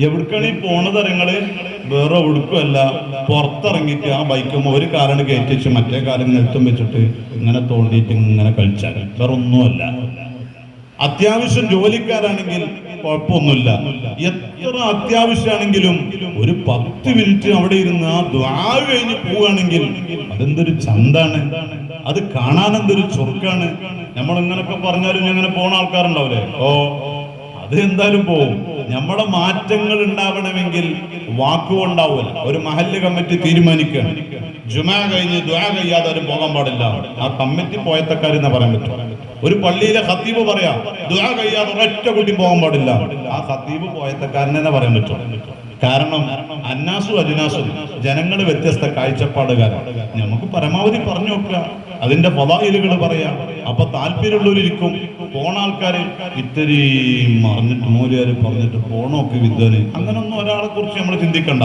എവിടേക്കാണ് ഈ പോണത്? നിങ്ങള് വേറെ എവിടേക്കുമല്ല, പുറത്തിറങ്ങിയിട്ട് ആ ബൈക്കുമ്പോൾ ഒരു കാലാണ് കയറ്റി വെച്ച് മറ്റേ കാലം നിലത്തും വെച്ചിട്ട് ഇങ്ങനെ തോണ്ടിയിട്ട് ഇങ്ങനെ കളിച്ചാൽ വേറെ ഒന്നുമല്ല. അത്യാവശ്യം ജോലിക്കാരാണെങ്കിൽ കുഴപ്പമൊന്നുമില്ല. എത്ര അത്യാവശ്യമാണെങ്കിലും ഒരു 10 മിനിറ്റ് അവിടെ ഇരുന്ന് ആ ദുആ കഴിഞ്ഞ് പോവുകയാണെങ്കിൽ അതെന്തൊരു ചന്താണ്, അത് കാണാൻ എന്തൊരു ചൊറുക്കാണ്. നമ്മൾ ഇങ്ങനൊക്കെ പറഞ്ഞാലും അങ്ങനെ പോണ ആൾക്കാരുണ്ടാവില്ലേ? അത് എന്തായാലും പോവും. നമ്മളെ മാറ്റങ്ങൾ ഉണ്ടാവണമെങ്കിൽ വാക്കുകൊണ്ടാവില്ല. ഒരു മഹല്ല് കമ്മിറ്റി തീരുമാനിക്കുകയാണ് ജുമാ കഴിഞ്ഞ് ദുആ കഴിയാതെ ആരും പോകാൻ പാടില്ല. ആ കമ്മിറ്റി പോയത്തക്കാരെന്ന് പറയാൻ പറ്റും. ഒരു പള്ളിയിലെ ഖത്തീബ് പറയാ ദുആ കഴിയാതെ ഒരൊറ്റ കുട്ടി പോകാൻ പാടില്ല, ആ ഖത്തീബ് പോയത്തക്കാരനെ പറയാൻ പറ്റും. കാരണം അന്നാസും അജ്നാസും ജനങ്ങൾ വ്യത്യസ്ത കാഴ്ചപ്പാടുകാരാണ്. നമുക്ക് പരമാവധി പറഞ്ഞു നോക്കുക, അതിന്റെ ഫളായിലുകൾ പറയാം. അപ്പൊ താല്പര്യമുള്ളവരിക്കും. പോണ ആൾക്കാര് ഇത്തിരി മറിഞ്ഞിട്ട് മൂലയാര് പറഞ്ഞിട്ട് പോണോക്ക് വിദ്വാന്, അങ്ങനൊന്നും ഒരാളെ കുറിച്ച് നമ്മൾ ചിന്തിക്കണ്ട.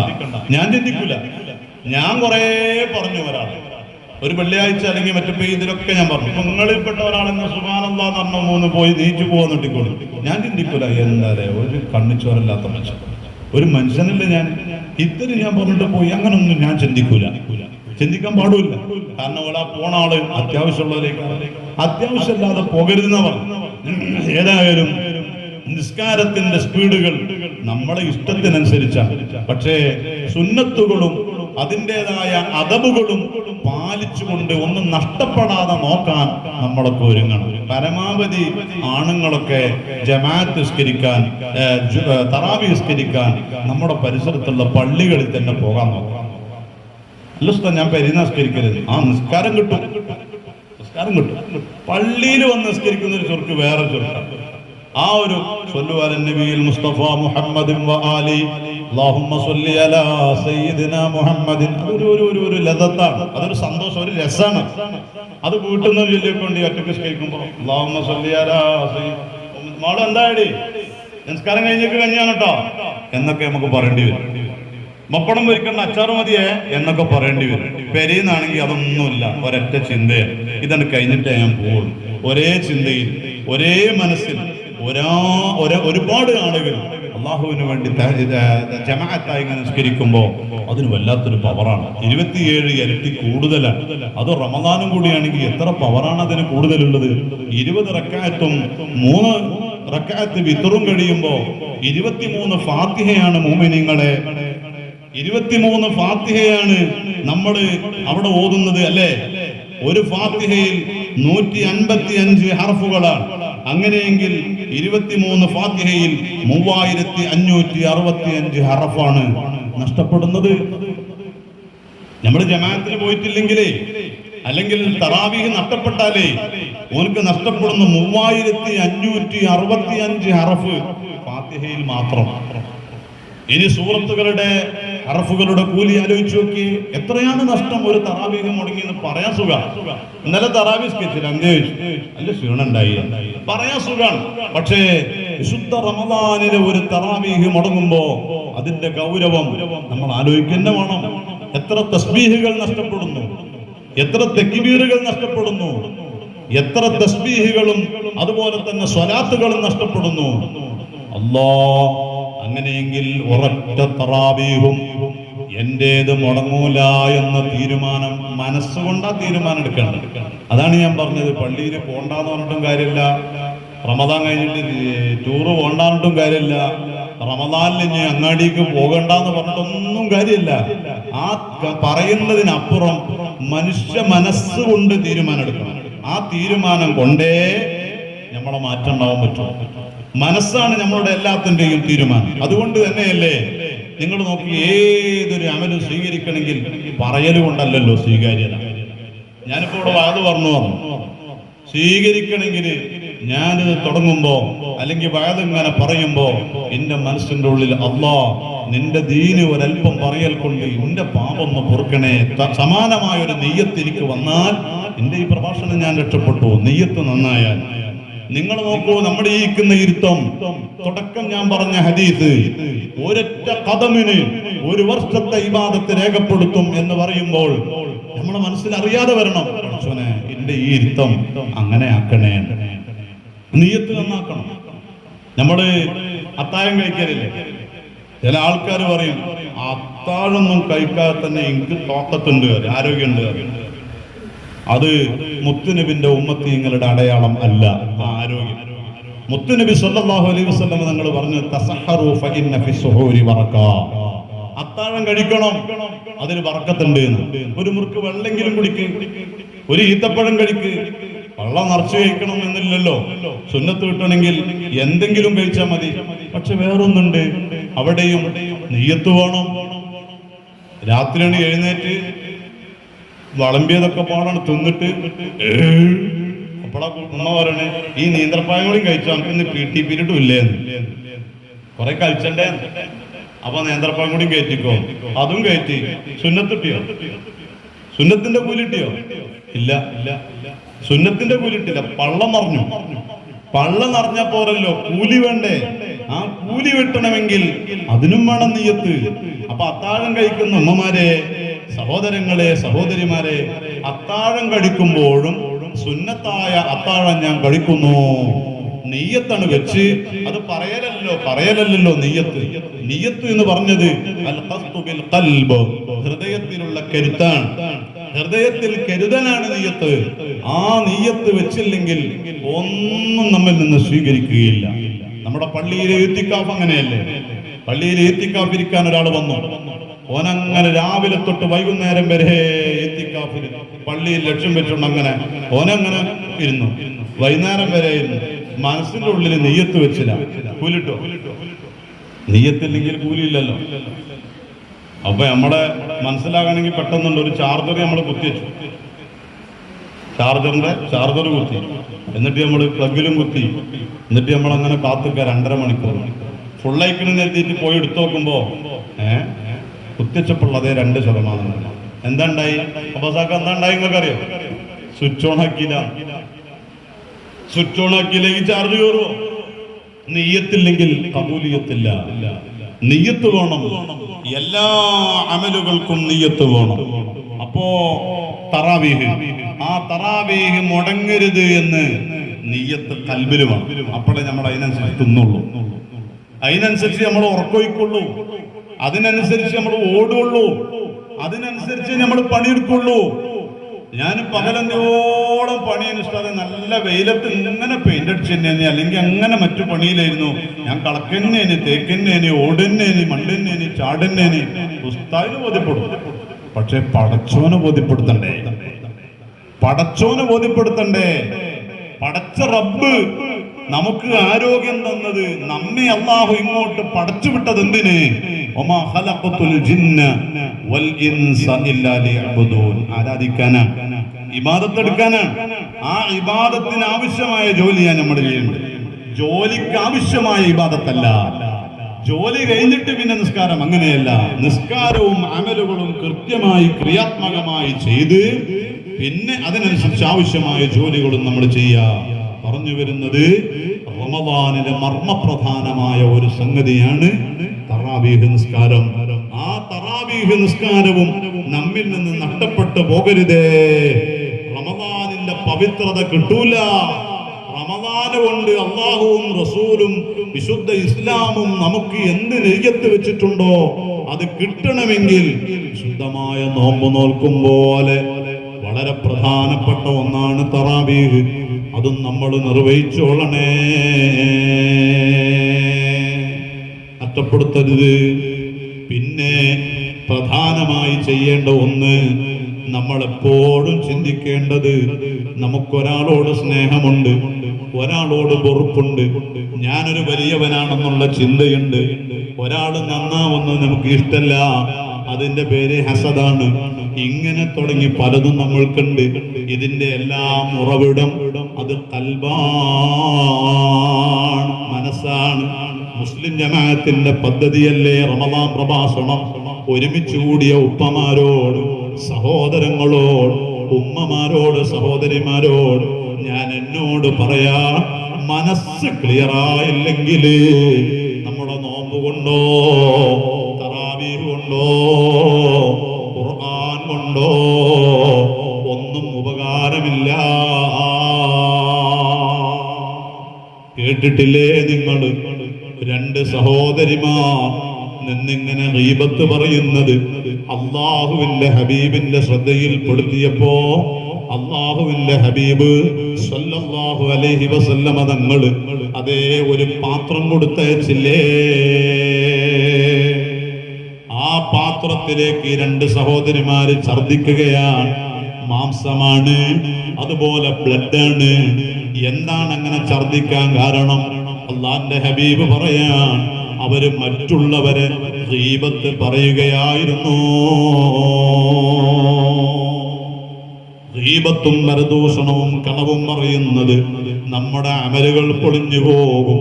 ഞാൻ ചിന്തിക്കൂല. ഞാൻ കുറെ പറഞ്ഞു ഒരാളെ ഒരു വെള്ളിയാഴ്ച അല്ലെങ്കിൽ മറ്റു ഇതിലൊക്കെ ഞാൻ പറഞ്ഞു. ഇപ്പൊ നിങ്ങളിൽപ്പെട്ട ഒരാളെന്ന് സുബ്ഹാനല്ലാഹ് എന്ന് പറഞ്ഞ മൂന്ന് പോയി നീച്ചു പോകാൻ ഇട്ടിക്കോളൂ. ഞാൻ ചിന്തിക്കൂല. എന്തായാലേ ഒരു കണ്ണിച്ചോരല്ലാത്ത മനുഷ്യൻ, ഒരു മനുഷ്യനല്ലേ ഞാൻ, ഇത്തിരി ഞാൻ പറഞ്ഞിട്ട് പോയി, അങ്ങനൊന്നും ഞാൻ ചിന്തിക്കാൻ പാടില്ല. കാരണം ഒരാ പോണ ആള് അത്യാവശ്യമുള്ളവരേക്കാണ്. അത്യാവശ്യമില്ലാതെ പോകരുതെന്ന് പറഞ്ഞു. ഏതായാലും നിസ്കാരത്തിന്റെ സ്പീഡുകൾ നമ്മളെ ഇഷ്ടത്തിനനുസരിച്ചാണ്. പക്ഷേ സുന്നത്തുകളും അതിൻ്റെതായ അദബുകളും പാലിച്ചുകൊണ്ട് ഒന്നും നഷ്ടപ്പെടാതെ നോക്കാൻ നമ്മളൊക്കെ ഒരുങ്ങണം. പരമാവധി ആണുങ്ങളൊക്കെ ജമാഅത്ത് നിസ്കരിക്കാൻ, തറാവി നിസ്കരിക്കാൻ നമ്മുടെ പരിസരത്തുള്ള പള്ളികളിൽ തന്നെ പോകാൻ നോക്കാം. അല്ല ഞാൻ പെരുന്നാസ്കരിക്കരുത്, ആ നിസ്കാരം കിട്ടും. പള്ളിയിൽ വന്ന് നിസ്കരിക്കുന്ന ഒരു ചുർക്ക് വേറെ ചുരുക്ക. ആ ഒരു സ്വല്ലു അല നബിയിൽ മുസ്തഫ മുഹമ്മദിൻ വ ആലി അല്ലാഹുമ്മ സ്വല്ലി അലാ സയ്യിദിനാ മുഹമ്മദിൻ. അതൊരു ലദത്താണ്, അതൊരു സന്തോഷം, ഒരു രസാണ്. അത് വീട്ടിൽ നിന്ന് ചൊല്ലിക്കൊണ്ട് ഒറ്റക്ക് നിസ്കരിക്കുമ്പോൾ അല്ലാഹുമ്മ സ്വല്ലി അലാ സയ്യിദ് മോളെ എന്താടി നിസ്കാരം കഴിഞ്ഞേക്ക് കഴിഞ്ഞാണ് കേട്ടോ എന്നൊക്കെ നമുക്ക് പറയേണ്ടി വരും. മപ്പടം പൊരിക്കേണ്ട അച്ചാറ് മതിയേ എന്നൊക്കെ പറയേണ്ടി വരും. പെരീന്നാണെങ്കിൽ അതൊന്നുമില്ല, ഒരൊറ്റ ചിന്തയാണ്, ഇതാണ് കഴിഞ്ഞിട്ടേ ഞാൻ പോകുള്ളൂ. ഒരേ ചിന്തയിൽ ഒരേ മനസ്സിൽ ഒരുപാട് ആളുകൾ അള്ളാഹുവിന് വേണ്ടി ജമാഅത്തായി നിസ്കരിക്കുമ്പോൾ അതിന് വല്ലാത്തൊരു പവറാണ്. 27 ഇരട്ടി കൂടുതലാണ്. അത് റമദാനും കൂടിയാണെങ്കിൽ എത്ര പവറാണ് അതിന് കൂടുതലുള്ളത്. 20 റക്അത്തും 3 റക്അത്ത് വിത്റും കഴിയുമ്പോൾ 23 ഫാത്തിഹയാണ് മുഅ്മിനീങ്ങളെ. 23 ഫാത്തിഹയാണ് നമ്മൾ അവിടെ ഓതുന്നത് അല്ലേ. ഒരു ഫാത്തിഹയിൽ 155 ഹർഫുകളാണ്. അങ്ങനെയെങ്കിൽ 23 ഫാത്തിഹയിൽ 3565 ഹർഫാണ് നഷ്ടപ്പെടുന്നത്. നമ്മൾ ജമാഅത്തിന് പോയിട്ടില്ലെങ്കിലേ, അല്ലെങ്കിൽ തറാവീഹ് നഷ്ടപ്പെട്ടാലേ ഓനക്ക് നഷ്ടപ്പെടുന്ന 3565 ഹർഫ് ഫാത്തിഹയിൽ മാത്രം. ഇനി സൂറത്തുകളുടെ ഹർഫുകളുടെ കൂലി ആലോചിച്ച് നോക്കി, എത്രയാണ് നഷ്ടം. ഒരു തറാവീഹ് മുടങ്ങി എന്ന് പറയാൻ സുഖം. ഇന്നലെ തറാവീഹ് സ്കെച്ചിൽ നല്ല ക്ഷീണുണ്ടായി പറയാൻ സുഖാണ്. പക്ഷേ വിശുദ്ധ റമദാനിലെ ഒരു തറാവീഹ് മുടങ്ങുമ്പോ അതിന്റെ ഗൗരവം നമ്മൾ ആലോചിക്കുന്ന വേണം. എത്ര തസ്ബീഹുകൾ നഷ്ടപ്പെടുന്നു, എത്ര തക്ബീറുകൾ നഷ്ടപ്പെടുന്നു, എത്ര തസ്ബീഹുകളും അതുപോലെ തന്നെ സ്വലാത്തുകളും നഷ്ടപ്പെടുന്നു. അല്ലാഹ് അങ്ങനെയെങ്കിൽ ഒരൊറ്റ തറാവീഹും എന്റേത് മുടങ്ങൂല എന്ന തീരുമാനം മനസ്സുകൊണ്ടാ തീരുമാനം എടുക്കേണ്ടത്. അതാണ് ഞാൻ പറഞ്ഞത്, പള്ളിയിൽ പോണ്ടാന്ന് പറഞ്ഞിട്ടും കാര്യമില്ല, റമദാൻ കഴിഞ്ഞിട്ട് ടൂറ് പോണ്ടാന്നിട്ടും കാര്യമില്ല, റമദാനിൽ ഇനി അങ്ങാടിക്ക് പോകണ്ടെന്ന് പറഞ്ഞിട്ടൊന്നും കാര്യമില്ല. ആ പറയുന്നതിനപ്പുറം മനുഷ്യ മനസ്സുകൊണ്ട് തീരുമാനം എടുക്കണം. ആ തീരുമാനം കൊണ്ടേ നമ്മളെ മാറ്റം ഉണ്ടാവാൻ പറ്റും. മനസ്സാണ് നമ്മളുടെ എല്ലാത്തിന്റെയും തീരുമാനം. അതുകൊണ്ട് തന്നെയല്ലേ നിങ്ങൾ നോക്കി, ഏതൊരു അമലും സ്വീകരിക്കണമെങ്കിൽ പറയലുകൊണ്ടല്ലോ സ്വീകാര്യത. ഞാനിപ്പോ ഇവിടെ വാത് പറഞ്ഞു സ്വീകരിക്കണമെങ്കിൽ ഞാനിത് തുടങ്ങുമ്പോ അല്ലെങ്കിൽ വാതിങ്ങനെ പറയുമ്പോ എന്റെ മനസ്സിന്റെ ഉള്ളിൽ അല്ലാഹ് നിന്റെ ദീന് ഒരല്പം പറയൽ കൊണ്ട് എന്റെ പാപം ഒന്ന് പൊറുക്കണേ, സമാനമായ ഒരു നെയ്യത്ത് എനിക്ക് വന്നാൽ എന്റെ ഈ പ്രഭാഷണം ഞാൻ രക്ഷപ്പെട്ടു. നെയ്യത്ത് നന്നായാൽ നിങ്ങൾ നോക്കൂ, നമ്മുടെ ഈ ഇരിക്കുന്ന ഇരുത്തം, തുടക്കം ഞാൻ പറഞ്ഞ ഹദീസ്, ഒരൊറ്റ ഖദമിന് 1 വർഷത്തെ ഇബാദത്ത് രേഖപ്പെടുത്തും എന്ന് പറയുമ്പോൾ നമ്മുടെ മനസ്സിൽ അറിയാതെ വരണം, എന്റെ ഈ ഇരുത്തം അങ്ങനെ ആക്കണേ, നിയ്യത്ത് നന്നാക്കണം. നമ്മള് അത്താഴം കഴിക്കലില്ലേ, ചില ആൾക്കാർ പറയും അത്താഴൊന്നും കഴിക്കാതെ തന്നെ എനിക്ക് തോക്കത്തുണ്ട്, ആരോഗ്യമുണ്ട്. അത് മുത്തുനബിന്റെ ഉമ്മത്തീങ്ങളുടെ അടയാളം അല്ല ആ ആരോഗ്യം. മുത്തുനബി സല്ലല്ലാഹു അലൈഹി വസല്ലം നിങ്ങൾ പറഞ്ഞു, തസഹറു ഫഇന്ന ഫി സുഹൂരി ബറക, അത്താഴം കഴിക്കണം, അതിന് ബറക്കത്തുണ്ട്. ഒരു മുറുക്ക് വെള്ളെങ്കിലും കുടിക്ക്, ഒരു ഈത്തപ്പഴം കഴിക്ക്. വെള്ളം നിറച്ചു കഴിക്കണം എന്നില്ലല്ലോ, സുന്നത്ത് കിട്ടണമെങ്കിൽ എന്തെങ്കിലും കഴിച്ചാൽ മതി. പക്ഷെ വേറൊന്നുണ്ട്, അവിടെയും നിയ്യത്ത് വേണം. രാത്രിയാണ് എഴുന്നേറ്റ് വിളമ്പിയതൊക്കെ പാടാണ് തിന്നിട്ട് അപ്പളാ ഉമ്മ പറയണേ ഈ നീന്തൽപ്പായം കൂടി കഴിച്ചു നമുക്ക് ഇന്ന് PT പീരീഡും ഇല്ലേന്ന്, കുറെ കഴിച്ചണ്ടേ. അപ്പൊ നേന്ത്രപ്പായം കൂടി കയറ്റിക്കോ. അതും കയറ്റി. സുന്നത്തിട്ടിയോ? സുന്നത്തിന്റെ കൂലിട്ടിയോ? ഇല്ല. സുന്നത്തിന്റെ കൂലിട്ടില്ല. പള്ളം നിറഞ്ഞു. പള്ളം നിറഞ്ഞ പോരല്ലോ, കൂലി വേണ്ടേ? ആ കൂലി വെട്ടണമെങ്കിൽ അതിനും വേണം നിയ്യത്ത്. അപ്പൊ അത്താഴം കഴിക്കുന്ന ഉമ്മമാരെ, സഹോദരങ്ങളെ, സഹോദരിമാരെ, അത്താഴം കഴിക്കുമ്പോഴും സുന്നത്തായ അത്താഴം ഞാൻ കഴിക്കുന്നു, നിയ്യത്താണ് വെച്ച്. അത് പറയലല്ലോ നിയ്യത്ത്. നിയ്യത്ത് എന്ന് പറഞ്ഞത് അൽ ഖസ്ദു ബിൽ ഖൽബ്, ഹൃദയത്തിലുള്ള കരുത്താണ്. ഹൃദയത്തിൽ കരുതലാണ് നിയ്യത്ത്. ആ നിയ്യത്ത് വെച്ചില്ലെങ്കിൽ ഒന്നും നമ്മിൽ നിന്ന് സ്വീകരിക്കുകയില്ല. നമ്മുടെ പള്ളിയിലെ ഇത്തിക്കാഫ് അങ്ങനെയല്ലേ? പള്ളിയിൽ ഇത്തിക്കാഫ് ഇരിക്കാൻ ഒരാൾ വന്നു. ഓനങ്ങനെ രാവിലെ തൊട്ട് വൈകുന്നേരം വരെ ഇത്തിക്കാഫിൽ പള്ളിയിൽ ലക്ഷ്യം വെച്ചുകൊണ്ട് അങ്ങനെ ഓനങ്ങനെ ഇരുന്നു. വൈകുന്നേരം വരെ ഇരുന്നു. മനസ്സിന്റെ ഉള്ളിൽ നെയ്യത്ത് വെച്ചില്ല. കൂലിട്ടോ? നെയ്യത്തില്ലെങ്കിൽ കൂലിയില്ലല്ലോ. അപ്പൊ നമ്മളെ മനസ്സിലാകണമെങ്കിൽ പെട്ടെന്നുണ്ട്, ഒരു ചാർജർ നമ്മൾ കുത്തിവെച്ചു. ചാർജർ കുത്തി, എന്നിട്ട് നമ്മൾ പ്ലഗിലും കുത്തി, എന്നിട്ട് നമ്മൾ അങ്ങനെ കാത്തുക 2.5 മണിക്കൂർ. ഫുള്ളൈക്കിന് നിർത്തിയിട്ട് പോയി എടുത്തു നോക്കുമ്പോ കുത്തിവെച്ചപ്പോൾ അതേ 2%. എന്താ ഉണ്ടായി? അബ്ബാസാക്ക എന്താ ഉണ്ടായി നിങ്ങൾക്കറിയോ? സ്വിച്ച് ഓൺ ആക്കിയില്ല. സ്വിച്ച് ഓൺ ആക്കിയില്ലെങ്കിൽ ചാർജ് കയറുമോ? നിയ്യത്തില്ലെങ്കിൽ കബൂലിയത്തില്ല. നിയ്യത്ത് വേണം. എല്ലാ അമലുകൾക്കും നിയ്യത്ത് വേണം. അപ്പോ തറാവീഹ്, ആ തറാവീഹ് മുടങ്ങരുത് എന്ന് നിയ്യത്ത് കൽബില് വേണം. അപ്പോഴേ നമ്മൾ അതിനനുസരിച്ച് തിന്നുള്ളൂ, അതിനനുസരിച്ച് നമ്മൾ ഉറക്കൊഴിക്കുള്ളൂ, അതിനനുസരിച്ച് നമ്മൾ ഓടുള്ളൂ, അതിനനുസരിച്ച് നമ്മൾ പണിയെടുക്കുള്ളൂ. ഞാൻ പകലന്തോളം പണിയനുഷ്ഠാതെ നല്ല വെയിലത്ത് ഇങ്ങനെ പെയിന്റ് അടിച്ചെന്നേനി, അല്ലെങ്കിൽ അങ്ങനെ മറ്റു പണിയിലായിരുന്നു. ഞാൻ കളക്കന്നേനി, തേക്കന്നേനി, ഓടന്നേനി, മണ്ടന്നേനി, ചാടന്നേനി. ഉസ്താദിന് ബോധ്യപ്പെടും, പക്ഷെ പടച്ചോനെ ബോധ്യപ്പെടുത്തണ്ടേ? പടച്ചോനെ ബോധ്യപ്പെടുത്തണ്ടേ? പടച്ച റബ്ബ് നമുക്ക് ആരോഗ്യം തന്നത്, നമ്മെ അല്ലാഹു ഇങ്ങോട്ട് പടച്ചു വിട്ടത് എന്തിന്? വമാ ഖലഖതുൽ ജിന്ന വൽ ഇൻസ ഇല്ലാ ലിയഅ്ബുദൂൻ, ആരാധിക്കാനാണ്, ഇബാദത്ത് എടുക്കാനാണ്. ആ ഇബാദത്തിന് ആവശ്യമായ ജോലിയാണ് നമ്മൾ ചെയ്യുന്നത്. ജോലിക്ക് ആവശ്യമായ ഇബാദത്തല്ല. ജോലി കഴിഞ്ഞിട്ട് പിന്നെ നിസ്കാരം, അങ്ങനെയല്ല. നിസ്കാരവും അമലുകളും കൃത്യമായി ക്രിയാത്മകമായി ചെയ്ത് പിന്നെ അതിനനുസരിച്ച് ആവശ്യമായ ജോലികളും നമ്മൾ ചെയ്യാം. പറഞ്ഞു വരുന്നത് റമദാനിലെ മർമ്മപ്രധാനമായ ഒരു സംഗതിയാണ് തറാവീഹ് നിസ്കാരം. ആ തറാവീഹ് നിസ്കാരവും നമ്മിൽ നിന്ന് നഷ്ടപ്പെട്ടു പോകരുതേ. റമദാനിന്റെ പവിത്രത കിട്ടൂല. റമദാന് കൊണ്ട് അള്ളാഹുവും റസൂലും വിശുദ്ധ ഇസ്ലാമും നമുക്ക് എന്ത് നിയ്യത്ത് വെച്ചിട്ടുണ്ടോ അത് കിട്ടണമെങ്കിൽ ശുദ്ധമായ നോമ്പ് നോൽക്കും പോലെ വളരെ പ്രധാനപ്പെട്ട ഒന്നാണ് തറാവീഹ്. അതും നമ്മൾ നിർവഹിച്ചോളണേ, നഷ്ടപ്പെടുത്തരുത്. പിന്നെ പ്രധാനമായി ചെയ്യേണ്ട ഒന്ന്, നമ്മളെപ്പോഴും ചിന്തിക്കേണ്ടത്, നമുക്കൊരാളോട് സ്നേഹമുണ്ട്, ഒരാളോട് വെറുപ്പുണ്ട്, ഞാനൊരു വലിയവനാണെന്നുള്ള ചിന്തയുണ്ട്, ഒരാൾ നന്നാവുന്നത് നമുക്ക് ഇഷ്ടമല്ല, അതിന്റെ പേര് ഹസദാണ്. ഇങ്ങനെ തുടങ്ങി പലതും നമ്മൾക്കുണ്ട്. ഇതിന്റെ എല്ലാം ഉറവിടം അത് ഖൽബാണ്, മനസ്സാണ്. മുസ്ലിം ജമാഅത്തിന്റെ പദ്ധതിയല്ലേ റമദാൻ പ്രഭാഷണം? ഒരുമിച്ച് കൂടിയ ഉപ്പമാരോട്, സഹോദരങ്ങളോട്, ഉമ്മമാരോട്, സഹോദരിമാരോട് ഞാൻ എന്നോട് പറയാ, മനസ്സ് ക്ലിയറായില്ലെങ്കിൽ നമ്മുടെ നോമ്പ് കൊണ്ടോ, തറാവീഹ് കൊണ്ടോ, ഖുർആൻ കൊണ്ടോ ഒന്നും ഉപകാരമില്ല. കേട്ടിട്ടില്ലേ നിങ്ങൾ 2 സഹോദരിമാർ നിന്നിങ്ങനെ ഗീബത്ത് പറയുന്നത്? അള്ളാഹുവിന്റെ ഹബീബിന്റെ ശ്രദ്ധയിൽപ്പെടുത്തിയപ്പോ അള്ളാഹുവിന്റെ ഹബീബ് സല്ലല്ലാഹു അലൈഹി വസല്ലമ തങ്ങൾ അതേ ഒരു പാത്രം കൊടുത്തയച്ചില്ലേ? ആ പാത്രത്തിലേക്ക് 2 സഹോദരിമാര് ഛർദിക്കുകയാണ്. മാംസമാണ്, അതുപോലെ ബ്ലഡാണ്. എന്താണ് അങ്ങനെ ഛർദിക്കാൻ കാരണം? അള്ളാന്റെ ഹബീബ് പറയാൻ, അവര് മറ്റുള്ളവരെ ഗീബത്ത് പറയുകയായിരുന്നു. ഗീബത്തും പരദൂഷണവും കളവും പറയുന്നത് നമ്മുടെ അമലുകൾ പൊളിഞ്ഞു പോകും.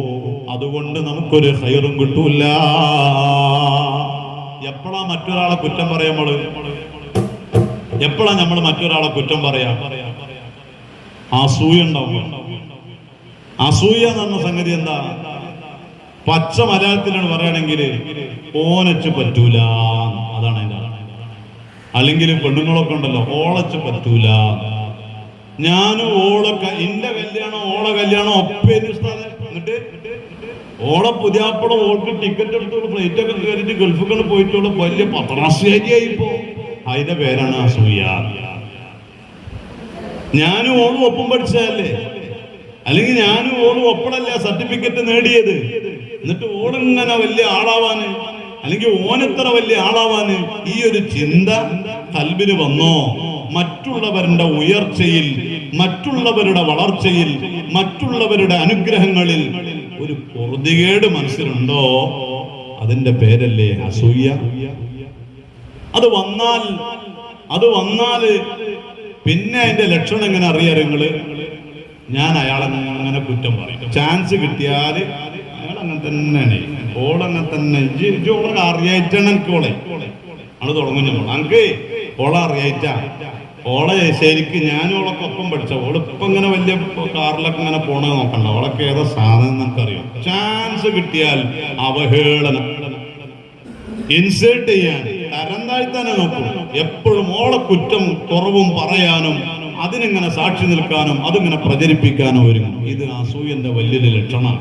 അതുകൊണ്ട് നമുക്കൊരു ഖൈറും കിട്ടൂല. എപ്പോഴാ മറ്റൊരാളെ കുറ്റം പറയുമ്പോൾ, എപ്പോഴാ നമ്മൾ മറ്റൊരാളെ കുറ്റം പറയാം? അസൂയ ഉണ്ടാവും. അസൂയ എന്ന് പറഞ്ഞ സംഗതി എന്താ? പച്ച മലയാളത്തിലാണ് പറയുകയാണെങ്കിൽ ഓനച്ച് പറ്റൂല, അതാണ് അതിന്റെ. അല്ലെങ്കിൽ പെണ്ണുങ്ങളൊക്കെ ഉണ്ടല്ലോ, ഓളച്ച് പറ്റൂല. ഞാനും ഓളൊക്കെ എന്റെ കല്യാണം ഓളെ കല്യാണം ഒപ്പേന് എന്നിട്ട് ഓളെ പുതിയാപ്പടം ഓൾക്ക് ടിക്കറ്റ് എടുത്തോളൂ, ഫ്ലൈറ്റ് ഒക്കെ കയറിയിട്ട് ഗൾഫിൽ പോയിട്ടുള്ള വലിയ പത്രാശേരിയായിപ്പോ. അതിന്റെ പേരാണ് അസൂയ. ഞാനും ഓളും ഒപ്പം പഠിച്ചതല്ലേ, അല്ലെങ്കിൽ ഞാനും ഓളും ഒപ്പടല്ല സർട്ടിഫിക്കറ്റ് നേടിയത്. എന്നിട്ട് ഓളിങ്ങനെ വലിയ ആളാവാന്, അല്ലെങ്കിൽ ഓനെത്ര വലിയ ആളാവാന് ഈ ഒരു ചിന്ത കൽബിന് വന്നോ? മറ്റുള്ളവരുടെ ഉയർച്ചയിൽ, മറ്റുള്ളവരുടെ വളർച്ചയിൽ, മറ്റുള്ളവരുടെ അനുഗ്രഹങ്ങളിൽ ഒരു പൊറുതികേട് മനസ്സിലുണ്ടോ? അതിന്റെ പേരല്ലേ അസൂയ. അത് വന്നാല് പിന്നെ അതിന്റെ ലക്ഷണം എങ്ങനെ അറിയാം നിങ്ങള്? ഞാൻ അയാളെ അങ്ങനെ കുറ്റം പറയും. ചാൻസ് കിട്ടിയാല് അയാൾ അങ്ങനെ തന്നെയാണ്, ഓളങ്ങനെ തന്നെ. ഓളെ അറിയായിട്ടാണ് എനിക്ക് ഓളെ അത് തുടങ്ങുന്നു. എനിക്ക് ഓളെ അറിയായിട്ടാ, ഓളെ ശരിക്ക് ഞാനോളൊക്കെ ഒപ്പം പഠിച്ച ഓളിപ്പം ഇങ്ങനെ വലിയ കാറിലൊക്കെ ഇങ്ങനെ പോണത് നോക്കണ്ട. ഓളൊക്കെ ഏതോ സാധനം നമുക്കറിയാം. ചാൻസ് കിട്ടിയാൽ അവഹേളന, ഇൻസേർട്ട് ചെയ്യാൻ, തരം താഴ്ത്താനേ നോക്കും. എപ്പോഴും ഓളെ കുറ്റം കുറവും പറയാനും അതിനിങ്ങനെ സാക്ഷി നിൽക്കാനും അതിങ്ങനെ പ്രചരിപ്പിക്കാനും ഒരുങ്ങും. ഇത് അസൂയന്റെ വലിയൊരു ലക്ഷണമാണ്.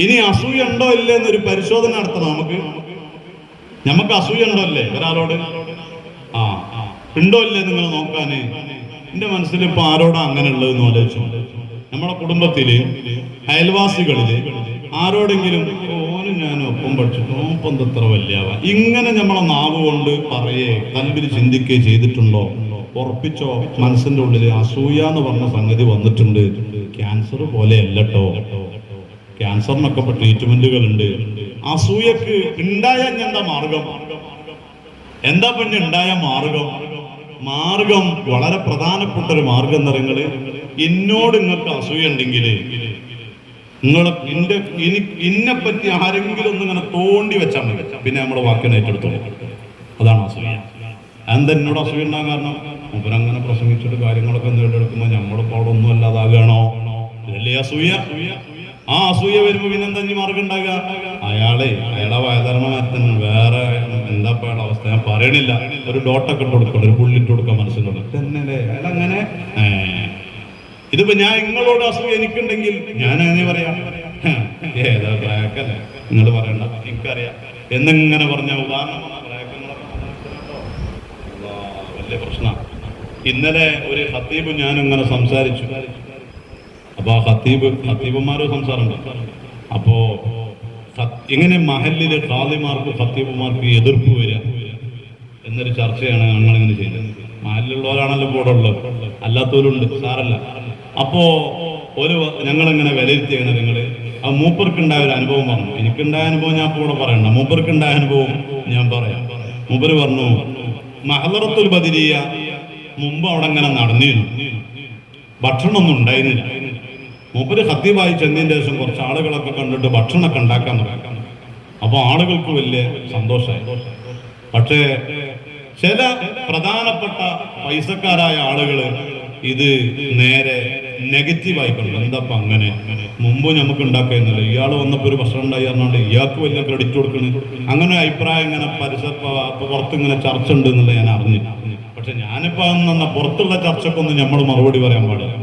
ഇനി അസൂയ ഉണ്ടോ ഇല്ലേ എന്നൊരു പരിശോധന നടത്തണം. നമുക്ക് അസൂയ ഉണ്ടോ അല്ലേ ഒരാളോട്? ഉണ്ടോ ഇല്ലേ നിങ്ങൾ നോക്കാന്. എന്റെ മനസ്സിൽ ഇപ്പൊ ആരോടാ അങ്ങനെ ഉള്ളതെന്ന് ആലോചിച്ചു. നമ്മുടെ കുടുംബത്തില്, അയൽവാസികളില് ആരോടെങ്കിലും ഓന് ഞാൻ ഒപ്പം പഠിച്ചു, ഓപ്പം എത്ര വലിയവ, ഇങ്ങനെ നമ്മളെ നാവ് കൊണ്ട് പറയേ കൽബിൽ ചിന്തിക്കുകയോ ചെയ്തിട്ടുണ്ടോ? ഉറപ്പിച്ചോ, മനസ്സിന്റെ ഉള്ളില് അസൂയ എന്ന് പറഞ്ഞ സംഗതി വന്നിട്ടുണ്ട്. ക്യാൻസർ പോലെ അല്ലട്ടോ, ക്യാൻസറിനൊക്കെ ഇപ്പൊ ട്രീറ്റ്മെന്റുകൾ ഉണ്ട്. അസൂയക്ക് ഉണ്ടായ എന്താ മാർഗം? എന്താ പിന്നെ ഉണ്ടായ മാർഗം വളരെ പ്രധാനപ്പെട്ട ഒരു മാർഗം എന്ന് പറയുന്നത്, എന്നോട് നിങ്ങൾക്ക് അസൂയ ഉണ്ടെങ്കിൽ ഇന്നെ പറ്റി ആരെങ്കിലും ഒന്ന് ഇങ്ങനെ തോണ്ടി വെച്ചാൽ മതി, പിന്നെ നമ്മുടെ വാക്കിനെ ഏറ്റെടുത്തോളൂ. അതാണ് അസൂയ. എന്താ എന്നോട് അസൂയ ഉണ്ടാകാൻ കാരണം? അവരങ്ങനെ പ്രസംഗിച്ചിട്ട് കാര്യങ്ങളൊക്കെ നേടിയെടുക്കുമ്പോൾ നമ്മളിപ്പോ അവിടെ ഒന്നും അല്ലാതാകണോ? ഇതല്ലേ അസൂയ. ആ അസൂയ വരുമ്പോ പിന്നെന്താ മാർഗം ഉണ്ടാകുക? അയാളെ വയധാരണമായിരുന്നു, വേറെ എന്താ അയാളുടെ അവസ്ഥ ഞാൻ പറയണില്ല. ഒരു ഡോട്ടൊക്കെ ഇട്ട് കൊടുക്കണം, ഒരു പുള്ളിട്ട് കൊടുക്കാൻ മനസ്സിലുണ്ട് തന്നെയല്ലേ അയാളങ്ങനെ. ഇതിപ്പോ ഞാൻ നിങ്ങളോട് അസൂയ എനിക്കുണ്ടെങ്കിൽ ഞാൻ അങ്ങനെ പറയാം, ഏതാ ബ്രാക്കല്ലേ നിങ്ങൾ പറയണ്ട, എനിക്കറിയാം എന്നിങ്ങനെ പറഞ്ഞ ഉദാഹരണം വലിയ പ്രശ്നമാണ്. ഇന്നലെ ഒരു ഖത്തീബ് ഞാനിങ്ങനെ സംസാരിച്ചു. അപ്പൊ ആ ഖത്തീബുമാരോ സംസാരമുണ്ട്. അപ്പോ എങ്ങനെ മഹല്ലില് ഖാദിമാർക്ക് ഖത്തീബുമാർക്ക് എതിർപ്പ് വരിക എന്നൊരു ചർച്ചയാണ് ഞങ്ങളിങ്ങനെ ചെയ്തത്. മഹല്ലിലുള്ളവരാണല്ലോ കൂടെ ഉള്ളത്, അല്ലാത്തവരുണ്ട്, സാരല്ല. അപ്പോ ഞങ്ങളിങ്ങനെ വിലയിരുത്തിയ നിങ്ങള് ആ മൂപ്പർക്കുണ്ടായ ഒരു അനുഭവം പറഞ്ഞു. എനിക്കുണ്ടായ അനുഭവം ഞാൻ കൂടെ പറയണ്ട, മൂപ്പർക്കുണ്ടായ അനുഭവം ഞാൻ പറയാം. മൂപ്പര് പറഞ്ഞു, മഹ്ലറത്തുൽ ബദരിയ മുമ്പ് അവിടെ ഇങ്ങനെ നടന്നിരുന്നു, ഭക്ഷണമൊന്നും ഉണ്ടായിരുന്നില്ല. മൂപ്പര് ഖത്തീബായി ചെന്നതിന് ശേഷം കുറച്ച് ആളുകളൊക്കെ കണ്ടിട്ട് ഭക്ഷണമൊക്കെ ഉണ്ടാക്കാൻ തുടങ്ങി. അപ്പൊ ആളുകൾക്ക് വലിയ സന്തോഷമായി. പക്ഷേ ചില പ്രധാനപ്പെട്ട പൈസക്കാരായ ആളുകൾ ഇത് നേരെ നെഗറ്റീവായി കണ്ടു. എന്താ അങ്ങനെ, മുമ്പ് നമുക്ക് ഉണ്ടാക്കുന്നില്ല, ഇയാൾ വന്നപ്പോൾ ഒരു ഭക്ഷണം ഉണ്ടായി പറഞ്ഞാണ്ട് ഇയാൾക്ക് വലിയ ക്രെഡിറ്റ് കൊടുക്കണം, അങ്ങനെ അഭിപ്രായം ഇങ്ങനെ പുറത്ത് ഇങ്ങനെ ചർച്ച ഉണ്ട് എന്നുള്ളത് ഞാൻ അറിഞ്ഞു. പക്ഷെ ഞാനിപ്പോ പുറത്തുള്ള ചർച്ചക്കൊന്നും നമ്മൾ മറുപടി പറയാൻ പാടില്ല.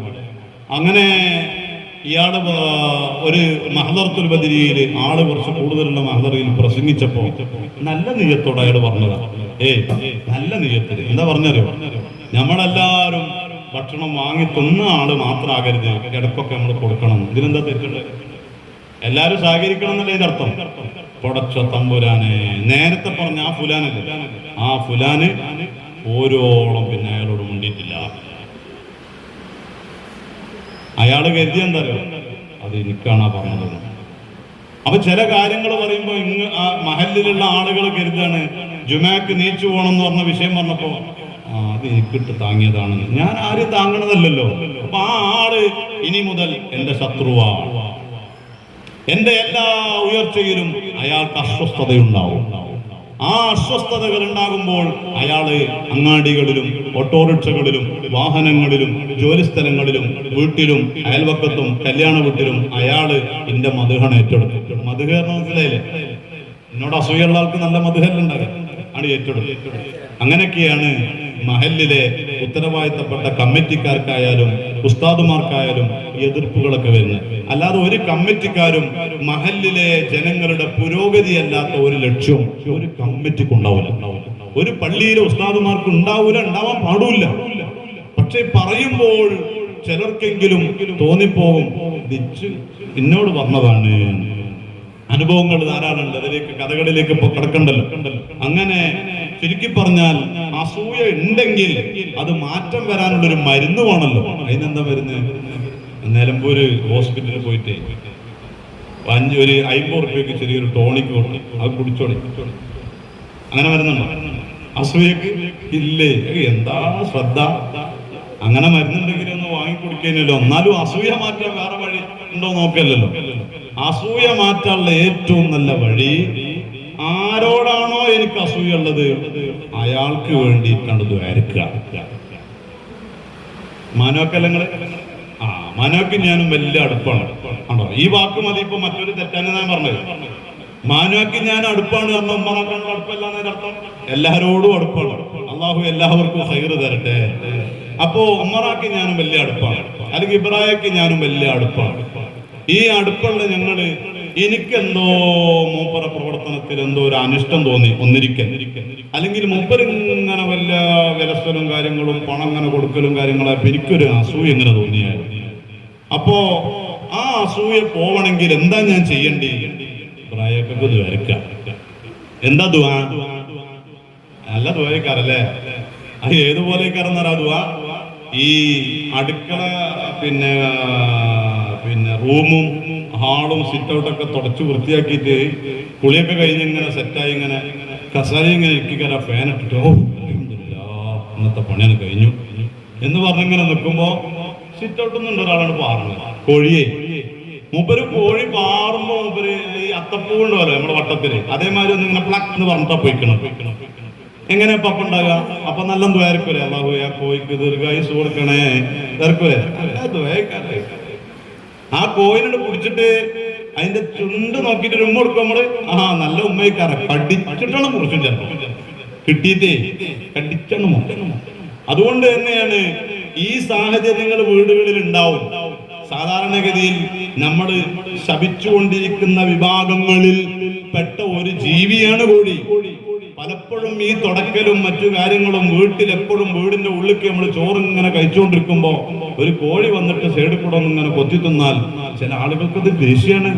അങ്ങനെ ഇയാള് ഒരു മഹ്ദറത്തുൽ ബദരിയിൽ ആള് കുറച്ച് കൂടുതലുള്ള മഹ്ദറിൽ പ്രസംഗിച്ചപ്പോ നല്ല നിയ്യത്തോടെ അയാൾ പറഞ്ഞതാ. നല്ല നിയ്യത്തിൽ എന്താ പറഞ്ഞറിയോ, നമ്മളെല്ലാരും ഭക്ഷണം വാങ്ങി തിന്ന ആള് മാത്രമാകരുത്, ഇടക്കൊക്കെ നമ്മൾ കൊടുക്കണം. ഇതിലെന്താ തെറ്റുണ്ട്? എല്ലാരും സഹകരിക്കണം എന്നല്ലേ ഇതിന്റെ അർത്ഥം. പൊടച്ച തമ്പുരാനെ, നേരത്തെ പറഞ്ഞ ആ ഫുലാനല്ലേ, ആ ഫുലാന് ഓരോളം പിന്നെ അയാളോട് മുണ്ടിയിട്ടില്ല. അയാള് കരുതി എന്താ അത് എനിക്കാണാ പറഞ്ഞത്. അപ്പൊ ചില കാര്യങ്ങൾ പറയുമ്പോ ആ മഹല്ലിലുള്ള ആളുകൾ കരുതാണ് ജുമാക്ക് നീച്ചു പോകണം എന്ന് പറഞ്ഞ വിഷയം പറഞ്ഞപ്പോ അത് എനിക്കിട്ട് താങ്ങിയതാണ്. ഞാൻ ആരും താങ്ങണതല്ലോ. അപ്പൊ ആ ആള് ഇനി മുതൽ എന്റെ ശത്രുവാണ്. എന്റെ എല്ലാ ഉയർച്ചയിലും അയാൾക്ക് അസ്വസ്ഥതയുണ്ടാവും. ആ അസ്വസ്ഥതകൾ ഉണ്ടാകുമ്പോൾ അയാള് അങ്ങാടികളിലും ഓട്ടോറിക്ഷകളിലും വാഹനങ്ങളിലും ജോലിസ്ഥലങ്ങളിലും വീട്ടിലും അയൽവക്കത്തും കല്യാണ വീട്ടിലും അയാള് എന്റെ മധുഹണ ഏറ്റെടുക്കും. മധുഹരണ മനസ്സിലായില്ലേ? എന്നോട് അസൂയുള്ള ആൾക്ക് നല്ല മധുഹല്ലുണ്ടാകും, ആണ് ഏറ്റെടുക്കും. അങ്ങനെയൊക്കെയാണ് മഹല്ലിലെ ഉത്തരവാദിത്തപ്പെട്ട കമ്മിറ്റിക്കാർക്കായാലും ഉസ്താദുമാർക്കായാലും എതിർപ്പുകളൊക്കെ വരുന്നത്. അല്ലാതെ ഒരു കമ്മിറ്റിക്കാരും മഹല്ലിലെ ജനങ്ങളുടെ പുരോഗതിയല്ലാത്ത ഒരു ലക്ഷ്യം ഒരു കമ്മിറ്റിക്ക് ഉണ്ടാവില്ല. ഒരു പള്ളിയിലെ ഉസ്താദുമാർക്ക് ഉണ്ടാവാൻ പാടില്ല. പക്ഷെ പറയുമ്പോൾ ചിലർക്കെങ്കിലും തോന്നിപ്പോകും എന്നോട് പറഞ്ഞതാണ്. അനുഭവങ്ങൾ ധാരാളമുണ്ട്, അതിലേക്ക് കഥകളിലേക്ക് ഇപ്പൊ കിടക്കണ്ടല്ലോ. അങ്ങനെ ചുരുക്കി പറഞ്ഞാൽ അസൂയ ഉണ്ടെങ്കിൽ അത് മാറ്റം വരാനുള്ളൊരു മരുന്ന് വേണമല്ലോ. അതിനെന്താ മരുന്ന്? നിലമ്പൂര് ഹോസ്പിറ്റലിൽ പോയിട്ട് ഒരു 50 റുപ്യക്ക് ചെറിയൊരു ടോണിക് കൊണ്ട് അത് കുടിച്ചോളി. അങ്ങനെ മരുന്നുണ്ടോ അസൂയക്ക്? ഇല്ലേ. എന്താ ശ്രദ്ധ? അങ്ങനെ മരുന്നുണ്ടെങ്കിൽ ഒന്ന് വാങ്ങിക്കുടിക്കാനല്ലോ. എന്നാലും അസൂയ മാറ്റാൻ വേറെ വഴി ഉണ്ടോ നോക്കല്ലോ. അസൂയ മാറ്റാനുള്ള ഏറ്റവും നല്ല വഴി ആരോടാണോ എനിക്ക് അസൂയുള്ളത് അയാൾക്ക് വേണ്ടി കണ്ടത് ആയിരിക്കുക. മനോക്കലങ്ങള് മനോക്ക് ഞാനും വലിയ അടുപ്പാണ് ആണോ? ഈ വാക്ക് മതി. ഇപ്പൊ മറ്റൊരു തെറ്റാണ് ഞാൻ പറഞ്ഞത്. മാനുവാക്കി ഞാൻ അടുപ്പാണ് പറഞ്ഞ ഉമ്മറാക്കാനുള്ള അടുപ്പല്ലാന്ന് അർത്ഥം. എല്ലാരോടും അടുപ്പാണ്. അള്ളാഹു എല്ലാവർക്കും ഹൈറ് തരട്ടെ. അപ്പോ ഉമ്മറാക്കി ഞാനും വലിയ അടുപ്പാണ്, അല്ലെങ്കിൽ ഇബ്രാഹിക്ക് ഞാനും വലിയ അടുപ്പാണ്. ഈ അടുപ്പുള്ള ഞങ്ങള് എനിക്കെന്തോ മൂപ്പറ പ്രവർത്തനത്തിൽ എന്തോ ഒരു അനിഷ്ടം തോന്നി ഒന്നിരിക്കൽ, അല്ലെങ്കിൽ മൂപ്പരിങ്ങനെ വല്ല വിലസ്ഥലും കാര്യങ്ങളും പണം ഇങ്ങനെ കൊടുക്കലും കാര്യങ്ങളായപ്പോ എനിക്കൊരു അസൂയ ഇങ്ങനെ തോന്നിയായിരുന്നു. അപ്പോ ആ അസൂയ പോവണമെങ്കിൽ എന്താ ഞാൻ ചെയ്യേണ്ടി? ഇബ്രാഹിക്കൊക്കെ ദ്വാരക്കാം. എന്താ ദുആ? നല്ല ദ്വാരക്കാരല്ലേ? അത് ഏതുപോലെക്കാരെന്നാ ദുആ? ഈ അടുക്കള പിന്നെ റൂമും ഹാളും സിറ്റൗട്ടൊക്കെ തുടച്ച് വൃത്തിയാക്കിയിട്ട് കുളിയൊക്കെ കഴിഞ്ഞ് ഇങ്ങനെ സെറ്റായി ഇങ്ങനെ കസാര ഇങ്ങനെ ഇരിക്കാര ഫാൻ ഇട്ടിട്ട് ഇന്നത്തെ പണിയാണ് കഴിഞ്ഞു എന്ന് പറഞ്ഞിങ്ങനെ നിൽക്കുമ്പോ സിറ്റൗട്ടൊന്നുണ്ട് ഒരാളാണ് പാറുന്നത്. കോഴിയെ മൂപ്പര് കോഴി പാറുമ്പോ മൂപ്പര് ഈ അത്തപ്പൂ ഉണ്ടല്ലോ നമ്മുടെ വട്ടത്തില്, അതേമാതിരി ഒന്ന് ഇങ്ങനെ പ്ലക്ക് എന്ന് പറഞ്ഞിട്ടാ പോയിക്കണം. എങ്ങനെ പപ്പ ഉണ്ടാകുക? അപ്പൊ നല്ല ദ്വാരക്കൂലേ? അള്ളാഹു ആ കോഴിക്ക് ദീർഘായുസ് കൊടുക്കണേ ദർക്കൂലേ? ആ കോയിനോട് പിടിച്ചിട്ട് അതിന്റെ ചുണ്ട് നോക്കിയിട്ട് ഉമ്മ കൊടുക്കും നമ്മള്. നല്ല ഉമ്മയ്ക്കാറ കടിച്ചിട്ടാണ് മുറിച്ചും ചിലപ്പോ കിട്ടിയിട്ടേ കടിച്ചാണ് മുറിക്കണം. അതുകൊണ്ട് തന്നെയാണ് ഈ സാഹചര്യങ്ങൾ വീടുകളിൽ ഉണ്ടാവും. സാധാരണഗതിയിൽ നമ്മൾ ശപിച്ചുകൊണ്ടിരിക്കുന്ന വിഭാഗങ്ങളിൽ പെട്ട ഒരു ജീവിയാണ് കോഴി. പലപ്പോഴും ഈ തുടക്കലും മറ്റു കാര്യങ്ങളും വീട്ടിലെപ്പോഴും വീടിന്റെ ഉള്ളിലേക്ക് നമ്മൾ ചോറിങ്ങനെ കഴിച്ചുകൊണ്ടിരിക്കുമ്പോ ഒരു കോഴി വന്നിട്ട് സൈഡിൽ കൂടെ ഇങ്ങനെ കൊത്തി തിന്നാൽ ചില ആളുകൾക്ക് അത് ദേഷ്യമാണ്.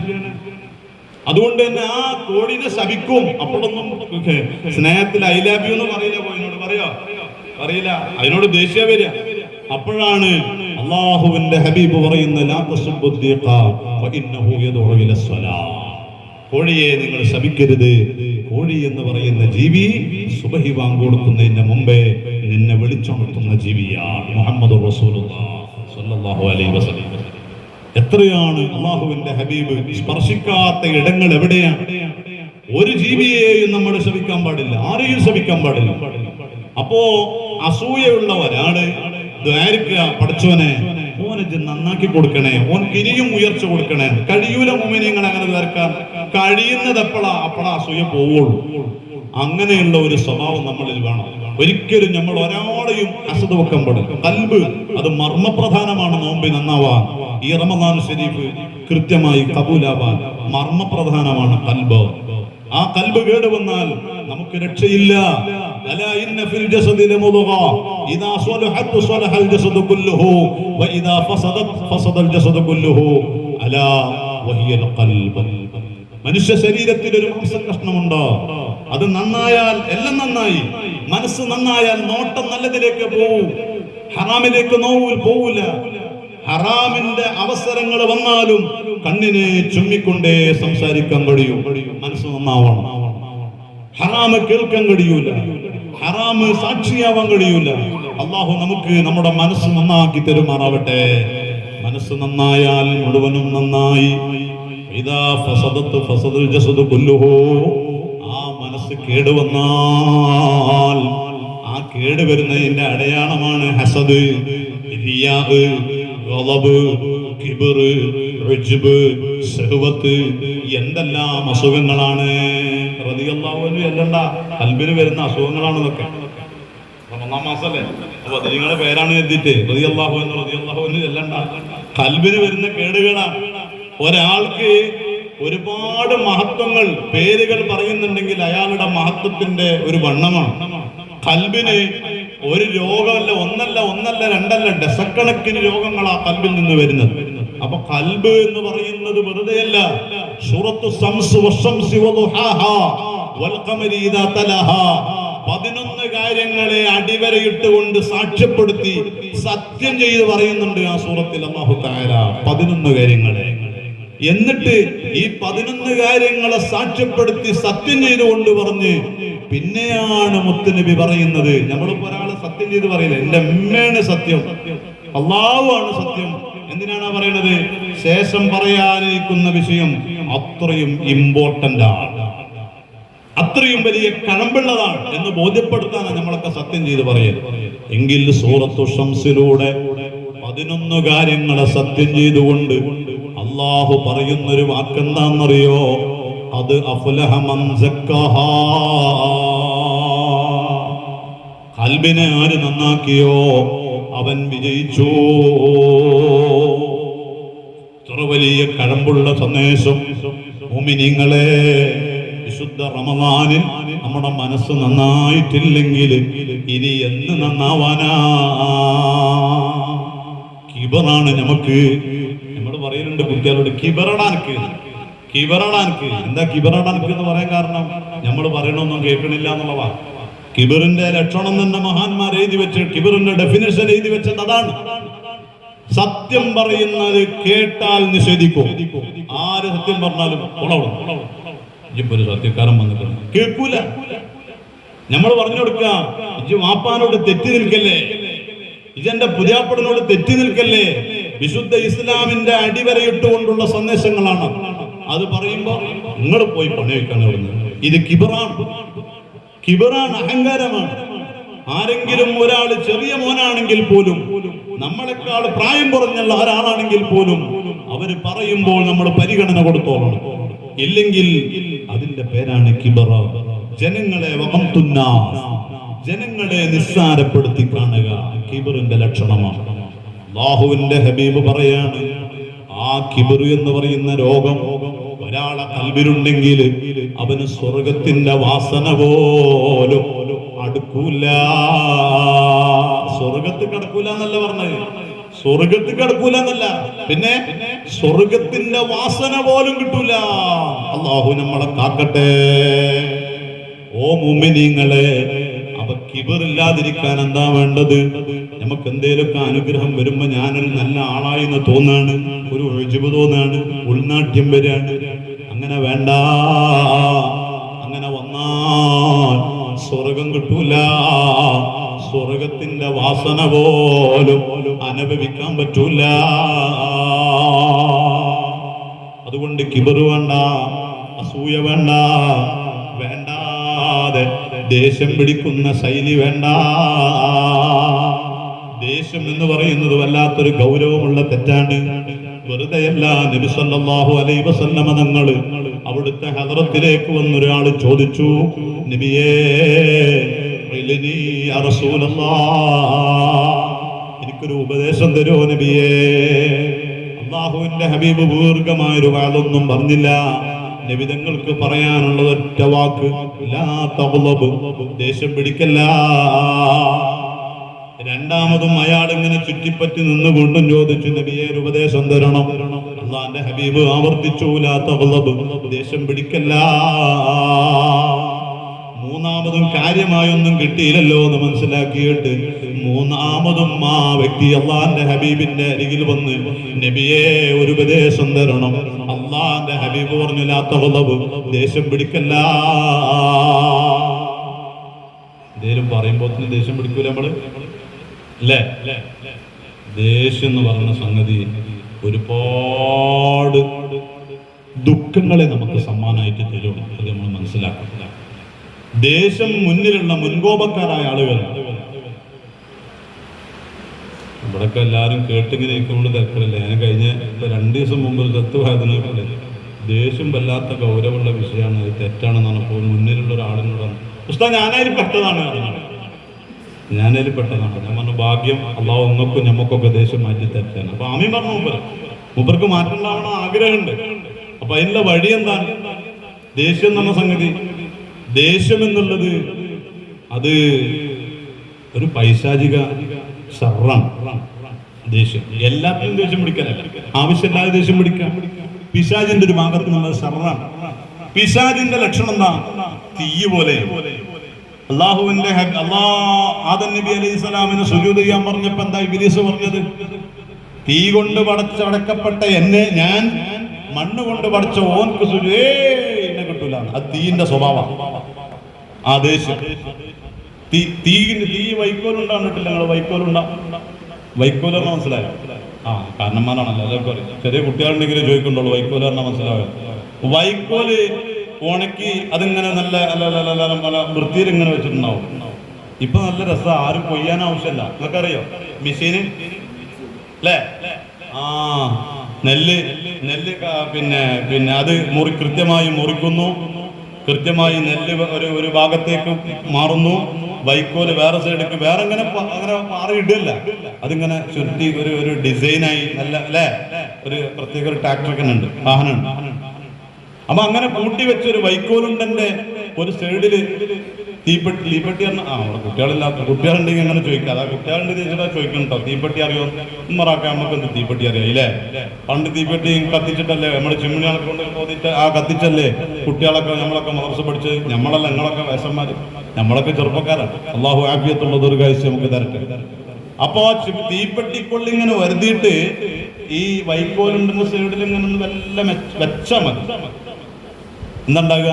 അതുകൊണ്ട് തന്നെ ആ കോഴിനെ ശപിക്കും. അപ്പോഴൊന്നും സ്നേഹത്തിൽ ഐ ലവ് യു എന്ന് പറയില്ല, കോഴിനോട് പറയില്ല, അതിനോട് ദേഷ്യ വരിക. അപ്പോഴാണ് അള്ളാഹുവിന്റെ ഹബീബ് പറയുന്ന ലാ തസുബ്ബുദ്ദീഖ ഫഇന്നഹു യദ്ഉ ഇലസ്സലാ. കോഴിയെ നിങ്ങൾ ശപിക്കരുത്. കോഴി എന്ന് പറയുന്ന ജീവി സുബഹി ബാങ്ക് കൊടുക്കുന്നതിന് മുമ്പേ നിന്നെ വിളിച്ചുണർത്തുന്ന ജീവിയാണ് മുഹമ്മദ് റസൂലുള്ളാഹി സ്വല്ലല്ലാഹു അലൈഹി വസല്ലം. എത്രയാണ് അള്ളാഹുവിന്റെ ഹബീബ് സ്പർശിക്കാത്ത ഇടങ്ങൾ എവിടെയാണ്? ഒരു ജീവിയെയും നമ്മൾ ശപിക്കാൻ പാടില്ല, ആരെയും ശപിക്കാൻ പാടില്ല. അപ്പോ അസൂയുള്ള ഒരാള് ദ്വാരിക്കുക, പഠിച്ചവനെ ഓനെ നന്നാക്കി കൊടുക്കണേ, ഓൻ ഇനിയും ഉയർച്ച കൊടുക്കണേ. കഴിയൂല മുഅ്മിനീങ്ങൾ അങ്ങനെ ദ്വാരക്കാൻ. കഴിയുന്നത് അപ്പോഴാ അസൂയ പോവുള്ളൂ. അങ്ങനെയുള്ള ഒരു സ്വഭാവം നമ്മളിൽ വേണം. ഒരിക്കലും നമ്മൾ ഒരാളെയും ഹസദ് വെക്കാൻ പാടില്ല. ഖൽബ് അത് മർമ്മപ്രധാനമാണ്. നോമ്പി നന്നാവാൻ, ഈ റമദാൻ ശരീഫ് കൃത്യമായി കബൂലാവാൻ മർമ്മപ്രധാനമാണ് ഖൽബ്. ആ ഖൽബ് കേടുവന്നാൽ നമുക്ക് രക്ഷയില്ല. അലാ ഇന്ന ഫിൽ ജസദി ലമുദ്ഗ ഇദാ സ്വലഹത് സ്വലഹൽ ജസദു കുല്ലുഹു വഇദാ ഫസദത് ഫസദൽ ജസദു കുല്ലുഹു അലാ വഹിയൽ ഖൽബ്. മനുഷ്യ ശരീരത്തിൽ ഒരു മാംസകഷ്ണമുണ്ട്. അത് നന്നായാൽ എല്ലാം നന്നായി. മനസ്സ് നന്നായാൽ നോട്ടം നല്ലതിലേക്ക് പോവും, ഹറാമിലേക്ക് പോവില്ല. ഹറാമിന്റെ അവസരങ്ങൾ വന്നാലും കണ്ണിനെ ചുമ്മിക്കൊണ്ടേ സംസാരിക്കാൻ കഴിയും. മനസ്സ് നന്നാവണം. ഹറാമ് കേൾക്കാൻ കഴിയൂല. ഹറാമ് സാക്ഷിയാവാൻ കഴിയൂല. അള്ളാഹു നമുക്ക് നമ്മുടെ മനസ്സ് നന്നാക്കി തരുമാറാവട്ടെ. മനസ്സ് നന്നായാൽ മുഴുവനും നന്നായി. ഇദാ ഫസദത്ത് ഫസദുൽ ജസദു കുല്ലുഹു. ആ മനസ്സ് കേടുവന്നാൽ ആ കേട് വരുന്നതിന്റെ അടയാളമാണ് ഹസദ്, റിയാ, ഗളബ്, കിബ്റ്, ഉജ്ബ്, ശഹ്വത്ത്, എന്തെല്ലാം അസുഖങ്ങളാണ്. റളിയല്ലാഹു അൻഹു അല്ലണ്ട, ഖൽബിന് വരുന്ന അസുഖങ്ങളാണ് ഇതൊക്കെ. റമദാൻ മാസല്ലേ, അപ്പൊ നിങ്ങളുടെ പേരാണ് എഴുതിയിട്ട് റളിയല്ലാഹു അൻഹു അല്ലണ്ട, ഖൽബിന് വരുന്ന കേടുകളാണ്. ഒരാൾക്ക് ഒരുപാട് മഹത്വങ്ങൾ, പേരുകൾ പറയുന്നുണ്ടെങ്കിൽ അയാളുടെ മഹത്വത്തിന്റെ ഒരു വണ്ണമാണ്. ഖൽബിന് ഒരു രോഗമല്ല, ഒന്നല്ല രണ്ടല്ല, ഡസക്കണക്കിന് രോഗങ്ങളാ ഖൽബിൽ നിന്ന് വരുന്നത്. അപ്പൊ ഖൽബ് എന്ന് പറയുന്നത് വെറുതെയല്ല. സൂറത്തു ശംസ് വശംസി വദുഹാഹാ വൽ ഖമരി ഇദാ തലഹാ 11 കാര്യങ്ങളെ അടിവരയിട്ടുകൊണ്ട് സാക്ഷ്യപ്പെടുത്തി സത്യം ചെയ്ത് പറയുന്നുണ്ട് ആ സൂറത്തിൽ അല്ലാഹു തആല. 11 കാര്യങ്ങളെ. എന്നിട്ട് ഈ 11 കാര്യങ്ങളെ സാക്ഷ്യപ്പെടുത്തി സത്യം ചെയ്തുകൊണ്ട് പറഞ്ഞ് പിന്നെയാണ് മുത്തുനബി പറയുന്നത്. നമ്മളിപ്പോ ഒരാള് സത്യം ചെയ്ത് പറയില്ല, എന്റെ അമ്മയാണ് സത്യം, അല്ലാഹു ആണ് സത്യം. എന്തിനാണ് പറയുന്നത്? ശേഷം പറയാനിരിക്കുന്ന വിഷയം അത്രയും ഇമ്പോർട്ടന്റ് ആണ്, അത്രയും വലിയ കഴമ്പുള്ളതാണ് എന്ന് ബോധ്യപ്പെടുത്താനാണ് നമ്മളൊക്കെ സത്യം ചെയ്ത് പറയുന്നത്. എങ്കിൽ സൂറത്തു ശംസിലൂടെ 11 കാര്യങ്ങളെ സത്യം ചെയ്തുകൊണ്ട് അള്ളാഹു പറയുന്നൊരു വാക്കെന്താണെന്നറിയോ? അത് അഫ്ലഹ മൻ സക്കഹാ. ഖൽബിനെ ആര് നന്നാക്കിയോ അവൻ വിജയിച്ചു. ഇത്ര വലിയ കഴമ്പുള്ള സന്ദേശം മുഅ്മിനീങ്ങളെ. വിശുദ്ധ റമദാനിൽ നമ്മുടെ മനസ്സ് നന്നായിട്ടില്ലെങ്കിൽ ഇനി എന്ന് നന്നാവാനാ? കിബറാണ് നമുക്ക്. നമ്മൾ പറയുന്നുണ്ട് കുട്ടികളോട്, കിബറടാനക്ക്. എന്താ കിബറടാനക്ക് എന്ന് പറയാൻ കാരണം? നമ്മൾ പറയണൊന്നും കേൾക്കണില്ല എന്നുള്ളതാ. കിബറിന്റെ ലക്ഷണം തന്നെ മഹാന്മാർ എഴുതി വെച്ച്, കിബറിന്റെ ഡെഫിനിഷൻ എഴുതി വെച്ചത് അതാണ്. സത്യം പറയുന്നത് കേട്ടാൽ നിഷേധിക്കും. ആര് സത്യം പറഞ്ഞാലും ഒരു സത്യക്കാരൻ വന്നിട്ടുണ്ട്, കേൾക്കൂല. നമ്മൾ പറഞ്ഞു കൊടുക്കാം, ഇജ്ജ് വാപ്പാനോട് തെറ്റി നിൽക്കല്ലേ, ഇജന്റെ പുതിയാപ്പടനോട് തെറ്റി നിൽക്കല്ലേ. വിശുദ്ധ ഇസ്ലാമിന്റെ അടിവരയിട്ടുകൊണ്ടുള്ള സന്ദേശങ്ങളാണ്. അത് പറയുമ്പോ നിങ്ങൾ പോയി പണി വെക്കാൻ ഇവിടുന്ന്. ഇത് കിബറാണ്, അഹങ്കാരമാണ്. ആരെങ്കിലും ഒരാൾ ചെറിയ മോനാണെങ്കിൽ പോലും, നമ്മളെക്കാൾ പ്രായം കുറഞ്ഞുള്ള ഒരാളാണെങ്കിൽ പോലും അവര് പറയുമ്പോൾ നമ്മൾ പരിഗണന കൊടുത്തോളണം. ഇല്ലെങ്കിൽ അതിന്റെ പേരാണ് കിബറ. ജനങ്ങളെ വഖംതുന്നാസ്, ജനങ്ങളെ നിസ്സാരപ്പെടുത്തി കാണുക കിബറിന്റെ ലക്ഷണമാണ്. അല്ലാഹുവിന്റെ ഹബീബ് പറയാണ്, ആ കിബർ എന്ന് പറയുന്ന രോഗം ഒരാളെ ഖൽബിലുണ്ടെങ്കിൽ അവന് സ്വർഗത്തിന്റെ വാസന പോലും അടുക്കൂല. സ്വർഗത്തിൽ കടക്കൂല എന്നല്ല പറഞ്ഞത്, സ്വർഗത്തിൽ കടക്കൂല എന്നല്ല, പിന്നെ സ്വർഗത്തിന്റെ വാസന പോലും കിട്ടൂല. അല്ലാഹു നമ്മളെ കാക്കട്ടെ. ഓ മുഅ്മിനീങ്ങളെ, അപ്പൊ കിബറില്ലാതിരിക്കാൻ എന്താ വേണ്ടത്? നമുക്ക് എന്തേലൊക്കെ അനുഗ്രഹം വരുമ്പോ ഞാനൊരു നല്ല ആളായി എന്ന് തോന്നാണ്, ഒരു ഉജ്ബ് തോന്നാണ്, ഉൾനാട്യം വരാണ്. അങ്ങനെ വേണ്ട. അങ്ങനെ വന്നാൽ സ്വർഗം കിട്ടൂല. സ്വർഗത്തിന്റെ വാസന പോലും അനുഭവിക്കാൻ പറ്റൂല. അതുകൊണ്ട് കിബർ വേണ്ട, അസൂയ വേണ്ട, വേണ്ടാതെ ദേഷ്യം പിടിക്കുന്ന ശൈലി വേണ്ട. ദേഷ്യം എന്ന് പറയുന്നത് വല്ലാത്തൊരു ഗൗരവമുള്ള തെറ്റാണ്. വെറുതെയല്ല. നബി സല്ലല്ലാഹു അലൈഹി വസല്ലമ തങ്ങൾ അവിടുത്തെ ഹദ്റത്തിലേക്ക് വന്നൊരാൾ ചോദിച്ചു, നബിയേ യാ റസൂലല്ലാഹ്, എനിക്കൊരു ഉപദേശം തരുമോ നബിയേ? അല്ലാഹുവിന്റെ ഹബീബ് ദീർഘമായൊരു വാളൊന്നും പറഞ്ഞില്ല. നബി തങ്ങൾക്ക് പറയാനുള്ള ഒറ്റ വാക്ക്, ലാ തഗ്ളബ്, ദേഷ്യം പിടിക്കല്ല. രണ്ടാമതും അയാൾ ഇങ്ങനെ ചുറ്റിപ്പറ്റി നിന്നുകൊണ്ടും ചോദിച്ചു, നബിയെ ഒരു ഉപദേശം തരണം. അല്ലാഹുവിന്റെ ഹബീബ് ആവർത്തിച്ചു, ലാ തഗ്ളബ്, ദേഷ്യം പിടിക്കല്ല. മൂന്നാമതും കാര്യമായൊന്നും കിട്ടിയില്ലല്ലോ എന്ന് മനസ്സിലാക്കിയിട്ട് മൂന്നാമതും ആ വ്യക്തി അള്ളാന്റെ ഹബീബിന്റെ അരികിൽ വന്ന്, നബിയെ ഒരു ഉപദേശം തരണം. അള്ളാന്റെ ഹബീബ് പറഞ്ഞു, ലാ തഗ്ളബ്, ദേഷ്യം പിടിക്കല്ല. എന്തേലും പറയുമ്പോൾ ദേഷ്യം പിടിക്കൂല നമ്മള്, അല്ലേ? ദേഷ്യം എന്ന് പറയുന്ന സംഗതി ഒരുപാട് ദുഃഖങ്ങളെ നമുക്ക് സമ്മാനമായിട്ട് തരും. അത് നമ്മൾ മനസ്സിലാക്കുക. ദേഷ്യം മുന്നിലുള്ള മുൻകോപക്കാരായ ആളുകൾ ഇവിടൊക്കെ എല്ലാവരും കേട്ടിങ്ങനെ ഇരിക്കുമ്പോൾ തിരക്കില്ല. ഞാൻ കഴിഞ്ഞ 2 ദിവസം മുമ്പ് ഒരു തത്വവാദനൊക്കെ ദേഷ്യം വല്ലാത്ത ഗൗരവമുള്ള വിഷയമാണ്, അത് തെറ്റാണെന്നാണ് അപ്പോൾ മുന്നിലുള്ള ഒരാളിനോട് ഉസ്താദ് ഞാനതിൽ പെട്ടതാണ്. ഞാൻ പറഞ്ഞു ഭാഗ്യം അള്ളാഹു നിങ്ങൾക്കും ഞമ്മക്കൊക്കെ ദേഷ്യം മാറ്റി തെറ്റാണ്. അപ്പൊ ആമീൻ പറഞ്ഞു. മൂപ്പർക്ക് മാറ്റം ഉണ്ടാവണം ആഗ്രഹമുണ്ട്. അപ്പൊ അതിനുള്ള വഴി എന്താണ്? ദേഷ്യം എന്ന സംഗതി, ദേഷ്യം എന്നുള്ളത് അത് ഒരു പൈശാചിക ഷർറാണ്. ദേഷ്യം എല്ലാത്തിനും ദേഷ്യം പിടിക്കാനല്ല, ആവശ്യമില്ലാതെ ദേഷ്യം പിടിക്കാം. പിശാചിന്റെ ഒരു ഭാഗത്ത് നിന്നുള്ള ഷർറാണ്. പിശാചിന്റെ ലക്ഷണം എന്താ? തീ പോലെ. അള്ളാഹുവിന്റെ ആദം നബി അലൈഹി സ്വലാമിന് സുജൂദ് ചെയ്യാൻ പറഞ്ഞപ്പോ എന്താ ഇബ്ലീസ് പറഞ്ഞത്? തീ കൊണ്ട് പടച്ചടക്കപ്പെട്ട എന്നെ ഞാൻ മണ്ണ് കൊണ്ട് പടച്ച ഓൻക്ക് എന്നെ കിട്ടൂല. അത് തീന്റെ സ്വഭാവം. ആ ദേഷ്യം തീ വൈക്കോലുണ്ടാണ്ടിട്ടില്ല. നിങ്ങൾ വൈക്കോലെന്ന് മനസ്സിലായോ? കാരണന്മാരാണല്ലോ അതൊക്കെ പറയും. ചെറിയ കുട്ടികളുണ്ടെങ്കിലും ചോദിക്കുന്നുള്ളൂ വൈക്കോല് പറഞ്ഞാൽ മനസ്സിലാവുക. വൈക്കോല് ഉണക്കി അതിങ്ങനെ നല്ല വൃത്തിയിൽ ഇങ്ങനെ വെച്ചിട്ടുണ്ടാവും. ഇപ്പൊ നല്ല രസം, ആരും കൊയ്യാൻ ആവശ്യമില്ല. നിങ്ങൾക്കറിയോ മെഷീന് അല്ലേ? നെല്ല് പിന്നെ അത് കൃത്യമായി മുറിക്കുന്നു, കൃത്യമായി നെല്ല് ഒരു ഭാഗത്തേക്ക് മാറുന്നു, വൈക്കോല് വേറെ സൈഡിലേക്ക് വേറെ അങ്ങനെ മാറിയിടില്ല. അതിങ്ങനെ ചുരുട്ടി ഒരു ഡിസൈനായി നല്ല അല്ലേ, ഒരു പ്രത്യേക ഒരു ട്രാക്ടറൊക്കെ ഉണ്ട്, വാഹനമുണ്ട്. അപ്പൊ അങ്ങനെ കൂട്ടി വെച്ചൊരു വൈക്കോലുണ്ടന്റെ ഒരു സൈഡില് തീപ്പെട്ടി പറഞ്ഞ അവിടെ കുട്ടികളുണ്ടെങ്കിൽ അങ്ങനെ ചോദിക്കാം. അതാ കുട്ടികളുണ്ട് ചോദിച്ചാൽ ചോദിക്കണ്ടോ തീപ്പെട്ടി അറിയോ മറാക്കാൻ? നമുക്ക് എന്ത് തീപ്പെട്ടി അറിയാം ഇല്ലേ? പണ്ട് തീപ്പെട്ടി കത്തിച്ചിട്ടല്ലേ നമ്മുടെ ചിമ്മിണികളൊക്കെ കൊണ്ട് തോന്നിട്ട് കത്തിച്ചല്ലേ കുട്ടികളൊക്കെ നമ്മളൊക്കെ മദ്രസ പഠിച്ച്. നമ്മളല്ല, ഞങ്ങളൊക്കെ വയസ്സന്മാര്, നമ്മളൊക്കെ ചെറുപ്പക്കാരാണ്. അള്ളാഹു ആഫിയത്തുള്ളത് ഒരു കാഴ്ച നമുക്ക് തരട്ടെ. അപ്പൊ തീപ്പെട്ടിക്കൊള്ളിങ്ങനെ വരുത്തിയിട്ട് ഈ വൈക്കോലുണ്ടെന്ന സൈഡിൽ ഇങ്ങനെ വല്ല വെച്ചാൽ മതി. എന്തുണ്ടാകുക?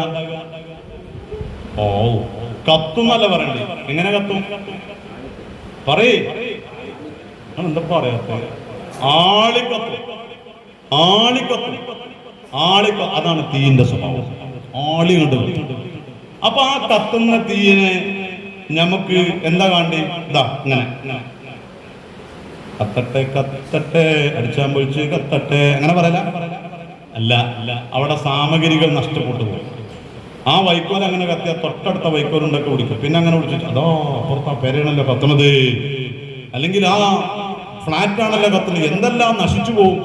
കത്തുന്നല്ല പറയണ്ടേ? എങ്ങനെ കത്തും? പറയേ, എന്താ പറയാത്ത? ആളിക്കത്തും. അതാണ് തീയിന്റെ സ്വഭാവം. ആളി കണ്ടു. അപ്പൊ ആ കത്തുന്ന തീയിനെ നമുക്ക് എന്താ കാണ്ടി? ഇതാ ഇങ്ങനെ കത്തട്ടെ അടിച്ചാൻ പൊളിച്ച് കത്തട്ടെ അങ്ങനെ പറയല. അല്ല, അവിടെ സാമഗ്രികൾ നഷ്ടപ്പെട്ടു പോകും. ആ വൈക്കോൽ അങ്ങനെ കത്തിയ തൊട്ടടുത്ത വൈക്കോലുണ്ടൊക്കെ പിടിക്കും. പിന്നെ അങ്ങനെ വിളിച്ചിട്ട് അതോ അപ്പുറത്താ പെരയാണല്ലോ കത്തുന്നത്, അല്ലെങ്കിൽ ആ ഫ്ലാറ്റാണല്ലോ കത്തുന്നത്, എന്തെല്ലാം നശിച്ചു പോകും.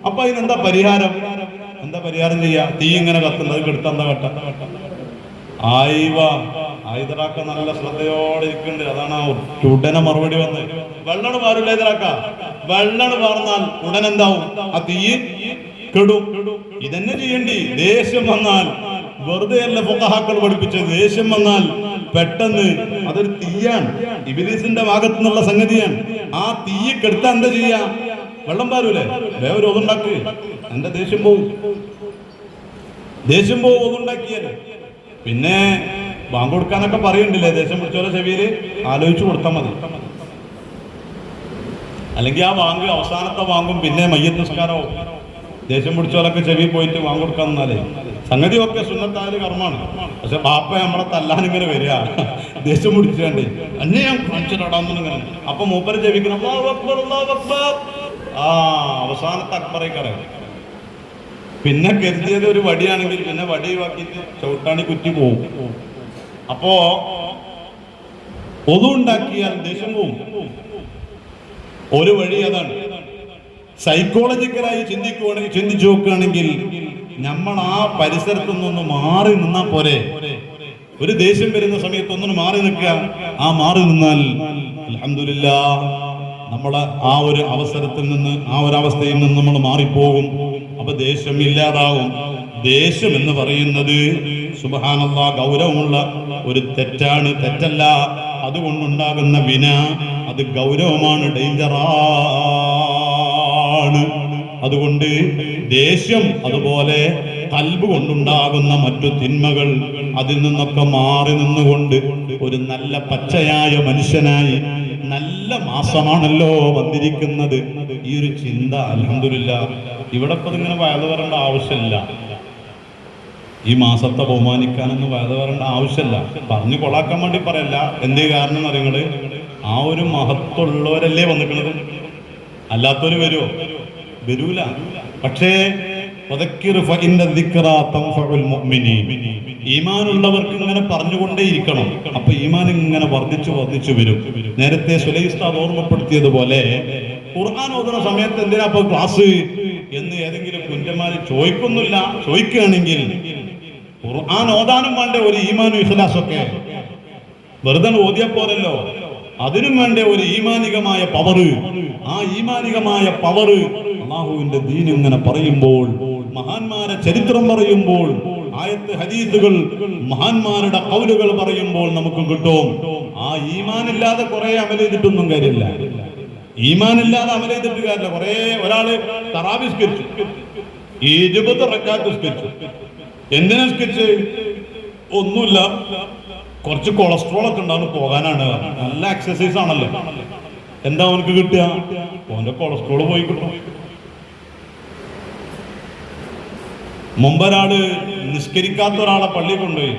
അപ്പൊ അതിനെന്താ പരിഹാരം? ചെയ്യാ? തീ ഇങ്ങനെ കത്തുന്നത് കെടുത്ത എന്താ കട്ട? ആയിതറാക്ക നല്ല ശ്രദ്ധയോടെ ഇരിക്കുന്നുണ്ട്. അതാണ് ഉടനെ മറുപടി വന്നത്. വെള്ളണ് മാറില്ല ഇതറാക്ക. വെള്ളണ് മാറുന്നാൽ ഉടനെന്താവും? ആ തീ കെടും. ഇതന്നെ ചെയ്യണ്ടി. ദേഷ്യം വന്നാൽ വെറുതെ അല്ല ഫുഖഹാക്കൾ പഠിപ്പിച്ചത്. ദേഷ്യം വന്നാൽ പെട്ടെന്ന് അതൊരു തീയാണ്, ഇബ്ലീസിന്റെ ഭാഗത്തു നിന്നുള്ള സംഗതിയാണ്. ആ തീ കെടുത്താൻ എന്താ ചെയ്യാ? വെള്ളം പാരൂലേ? വേറെ ഒതുണ്ടാക്ക്, എന്റെ ദേഷ്യം പോവും. ഒതുണ്ടാക്കിയാല് പിന്നെ ബാങ്ക് കൊടുക്കാനൊക്കെ പറയുന്നില്ലേ? ദേഷ്യം പിടിച്ചോലെ ചെവിയില് ആലോചിച്ചു കൊടുത്താൽ മതി. അല്ലെങ്കിൽ ആ ബാങ്ക് അവസാനത്തെ ബാങ്കും പിന്നെ മയ്യത്ത് നിസ്കാരവും. ദേഷ്യം പിടിച്ചോലൊക്കെ ചെവി പോയിട്ട് ബാങ്ക് കൊടുക്കാൻ നിന്നാലേ സംഗതി ഒക്കെ സുന്നത്തായ കർമ്മമാണ്. പക്ഷെ ബാപ്പ നമ്മളെ തല്ലാനിങ്ങനെ വരിക, ദേഷ്യം പിടിച്ചേണ്ടേ അന്നെ ഞാൻ കാണിച്ചിടാന്നിങ്ങനെ. അപ്പൊ മൂപ്പര് ചെവിക്കണം അവസാനത്തെ അക്ബറേക്കറ. പിന്നെ കരുതിയത് ഒരു വടിയാണെങ്കിൽ പിന്നെ വടി വാക്കിയിട്ട് ചവിട്ടാണി കുറ്റി പോവും. അപ്പോ ഒതുണ്ടാക്കിയാൽ ദേഷ്യം പോവും. ഒരു വഴി അതാണ്. സൈക്കോളജിക്കലായി ചിന്തിച്ചു നോക്കുകയാണെങ്കിൽ നമ്മൾ ആ പരിസരത്തു നിന്നൊന്ന് മാറി നിന്നാൽ പോരെ. ഒരു ദേഷ്യം വരുന്ന സമയത്ത് ഒന്നും മാറി നിൽക്കുക. ആ മാറി നിന്നാൽ അൽഹംദുലില്ലാഹ് നമ്മളെ ആ ഒരു അവസരത്തിൽ നിന്ന്, ആ ഒരു അവസ്ഥയിൽ നിന്ന് നമ്മൾ മാറിപ്പോകും. അപ്പൊ ദേഷ്യം ഇല്ലാതാവും. ദേഷ്യം എന്ന് പറയുന്നത് സുബ്ഹാനല്ലാഹ് ഗൗരവമുള്ള ഒരു തെറ്റല്ല. അതുകൊണ്ടുണ്ടാകുന്ന വിന അത് ഗൗരവമാണ്, ഡേഞ്ചറാണ്. അതുകൊണ്ട് ദേഷ്യം അതുപോലെ ഖൽബ് കൊണ്ടുണ്ടാകുന്ന മറ്റു തിന്മകൾ, അതിൽ നിന്നൊക്കെ മാറി നിന്നുകൊണ്ട് ഒരു നല്ല പച്ചയായ മനുഷ്യനായി നല്ല മാസമാണല്ലോ വന്നിരിക്കുന്നത്. ഈ ഒരു ചിന്ത അൽഹംദുലില്ലാഹ് ഇവിടെ ഇപ്പൊ ഇങ്ങനെ വയത് വരേണ്ട ആവശ്യമില്ല. ഈ മാസത്തെ ബഹുമാനിക്കാനൊന്നും വയത് വരേണ്ട ആവശ്യമില്ല. പറഞ്ഞു കൊളാക്കാൻ വേണ്ടി പറയല്ല. എന്തേ കാരണം എന്ന് അറിയങ്ങള്, ആ ഒരു മഹത്വമുള്ളവരല്ലേ വന്നിക്കുന്നത്. അല്ലാത്തവര് വരുമോ? വരൂല. പക്ഷേ ഈമാനുള്ളവർക്ക് ഇങ്ങനെ പറഞ്ഞുകൊണ്ടേയിരിക്കണം. അപ്പൊ ഈമാൻ ഇങ്ങനെ വർദ്ധിച്ചു വരും. നേരത്തെ സുലൈഹ് ഉസ്താദ് ഓർമ്മപ്പെടുത്തിയതുപോലെ ഖുർആൻ ഓതുന്ന സമയത്ത് എന്തിനാ ഇപ്പൊ ക്ലാസ് എന്ന് ഏതെങ്കിലും കുഞ്ഞന്മാര് ചോദിക്കുന്നില്ല. ചോദിക്കുകയാണെങ്കിൽ ഖുർആൻ ഓതാനും വേണ്ട ഒരു ഈമാനും ഇഖ്ലാസൊക്കെ. വെറുതെ ഓതിയ പോരല്ലോ, അതിനും വേണ്ട ഒരു ഈമാനികമായ പവറ്. ആ ഈമാനികമായ പവറ് അല്ലാഹുവിന്റെ ദീൻ ഇങ്ങനെ പറയുമ്പോൾ, മഹാന്മാരെ ചരിത്രം പറയുമ്പോൾ, ആയത്ത് ഹദീസുകൾ മഹാന്മാരുടെ ഖൗലുകൾ പറയുമ്പോൾ നമുക്ക് കിട്ടും. ആ ഈമാനില്ലാതെ കുറെ അമൽ ചെയ്തിട്ടൊന്നും കാര്യമില്ല. ഈമാനില്ലാതെ അമൽ ചെയ്തിട്ട് കാര്യമില്ല. കുറെ ഒരാള് തറാവീഹ് നിസ്കരിച്ചു, 20 റക്അത്ത് നിസ്കരിച്ചു. എന്തിനാ നിസ്കരിച്ച്? ഒന്നുമില്ല, കുറച്ച് കൊളസ്ട്രോൾ ഒക്കെ ഉണ്ടാവും, പോകാനാണ്. നല്ല എക്സസൈസ് ആണല്ലോ. എന്താ അവനക്ക് കിട്ടുക? ഓന്റെ കൊളസ്ട്രോൾ പോയി കിട്ടും. മുമ്പൊരാള് നിസ്കരിക്കാത്ത ഒരാളെ പള്ളി കൊണ്ടുപോയി.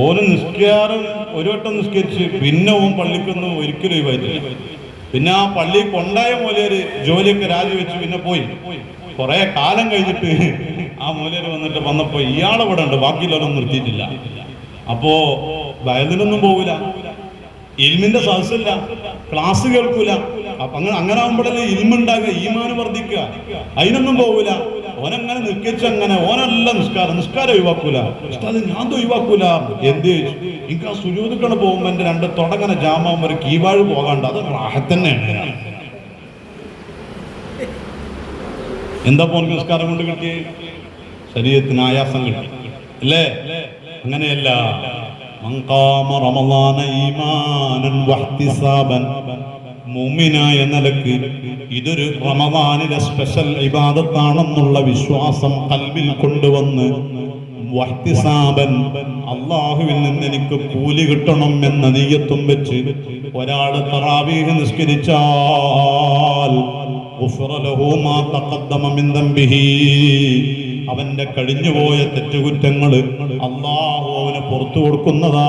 ഓന് നിസ്കാരം ഒരു വട്ടം നിസ്കരിച്ച് പിന്നെ ഓൻ പള്ളിക്കൊന്നും ഒരിക്കലും ഒഴിവായിട്ടില്ല. പിന്നെ ആ പള്ളി കൊണ്ടായ മൂലര് ജോലിയൊക്കെ രാജിവെച്ച് പിന്നെ പോയി. കുറെ കാലം കഴിഞ്ഞിട്ട് ആ മൂലര് വന്നപ്പോ ഇയാളെവിടെ ഉണ്ട്, ബാക്കിയുള്ളവരൊന്നും നിർത്തിയിട്ടില്ല. അപ്പോ വയലിനൊന്നും പോകില്ല, ഇൽമിന്റെ സദസ്സില്ല, ക്ലാസ് കേൾക്കൂല. അപ്പൊ അങ്ങനെ ആകുമ്പോഴല്ലേ ഇൽമുണ്ടാകുക, ഈമാന് വർദ്ധിക്കുക. അതിനൊന്നും പോകൂല. ഓനങ്ങനെ നിൽക്കിച്ചങ്ങനെ ഓനല്ല നിസ്കാരം ഒഴിവാക്കൂല. ഉസ്താദ് ഞാൻ ഒഴിവാക്കൂല. എന്ത്? എനിക്ക് ആ സുജൂദുക്കള് പോകുമ്പോ എന്റെ 2 തുടങ്ങനെ ജാമാകുമ്പോ ഒരു കീവാഴ് പോകാണ്ട്, അത് റാഹത്തന്നെയാണ്. എന്താ പോനക്ക് നിസ്കാരം കൊണ്ട് കിട്ടി? ശരീരത്തിന് ആയാസം കിട്ടി അല്ലേ? അങ്ങനെയല്ല. മുഅ്മിനായ നിലക്ക് ഇതൊരു റമദാനിലെ സ്പെഷ്യൽ ഇബാദത്താണെന്നുള്ള വിശ്വാസം ഖൽബിൽ കൊണ്ടുവന്ന് വഹ്തിസാബൻ, അല്ലാഹുവിൽ നിന്ന് എനിക്ക് കൂലി കിട്ടണം എന്ന നിയ്യത്തും വെച്ച് ഒരാൾ തറാവീഹ് നിസ്കരിച്ചാൽ ഗുഫറ ലഹു മാ തഖദ്ദമ മിൻ ദംബിഹി, അവന്റെ കഴിഞ്ഞുപോയ തെറ്റുകുറ്റങ്ങൾ അല്ലാഹു അവന് പുറത്തു കൊടുക്കുന്നതാ.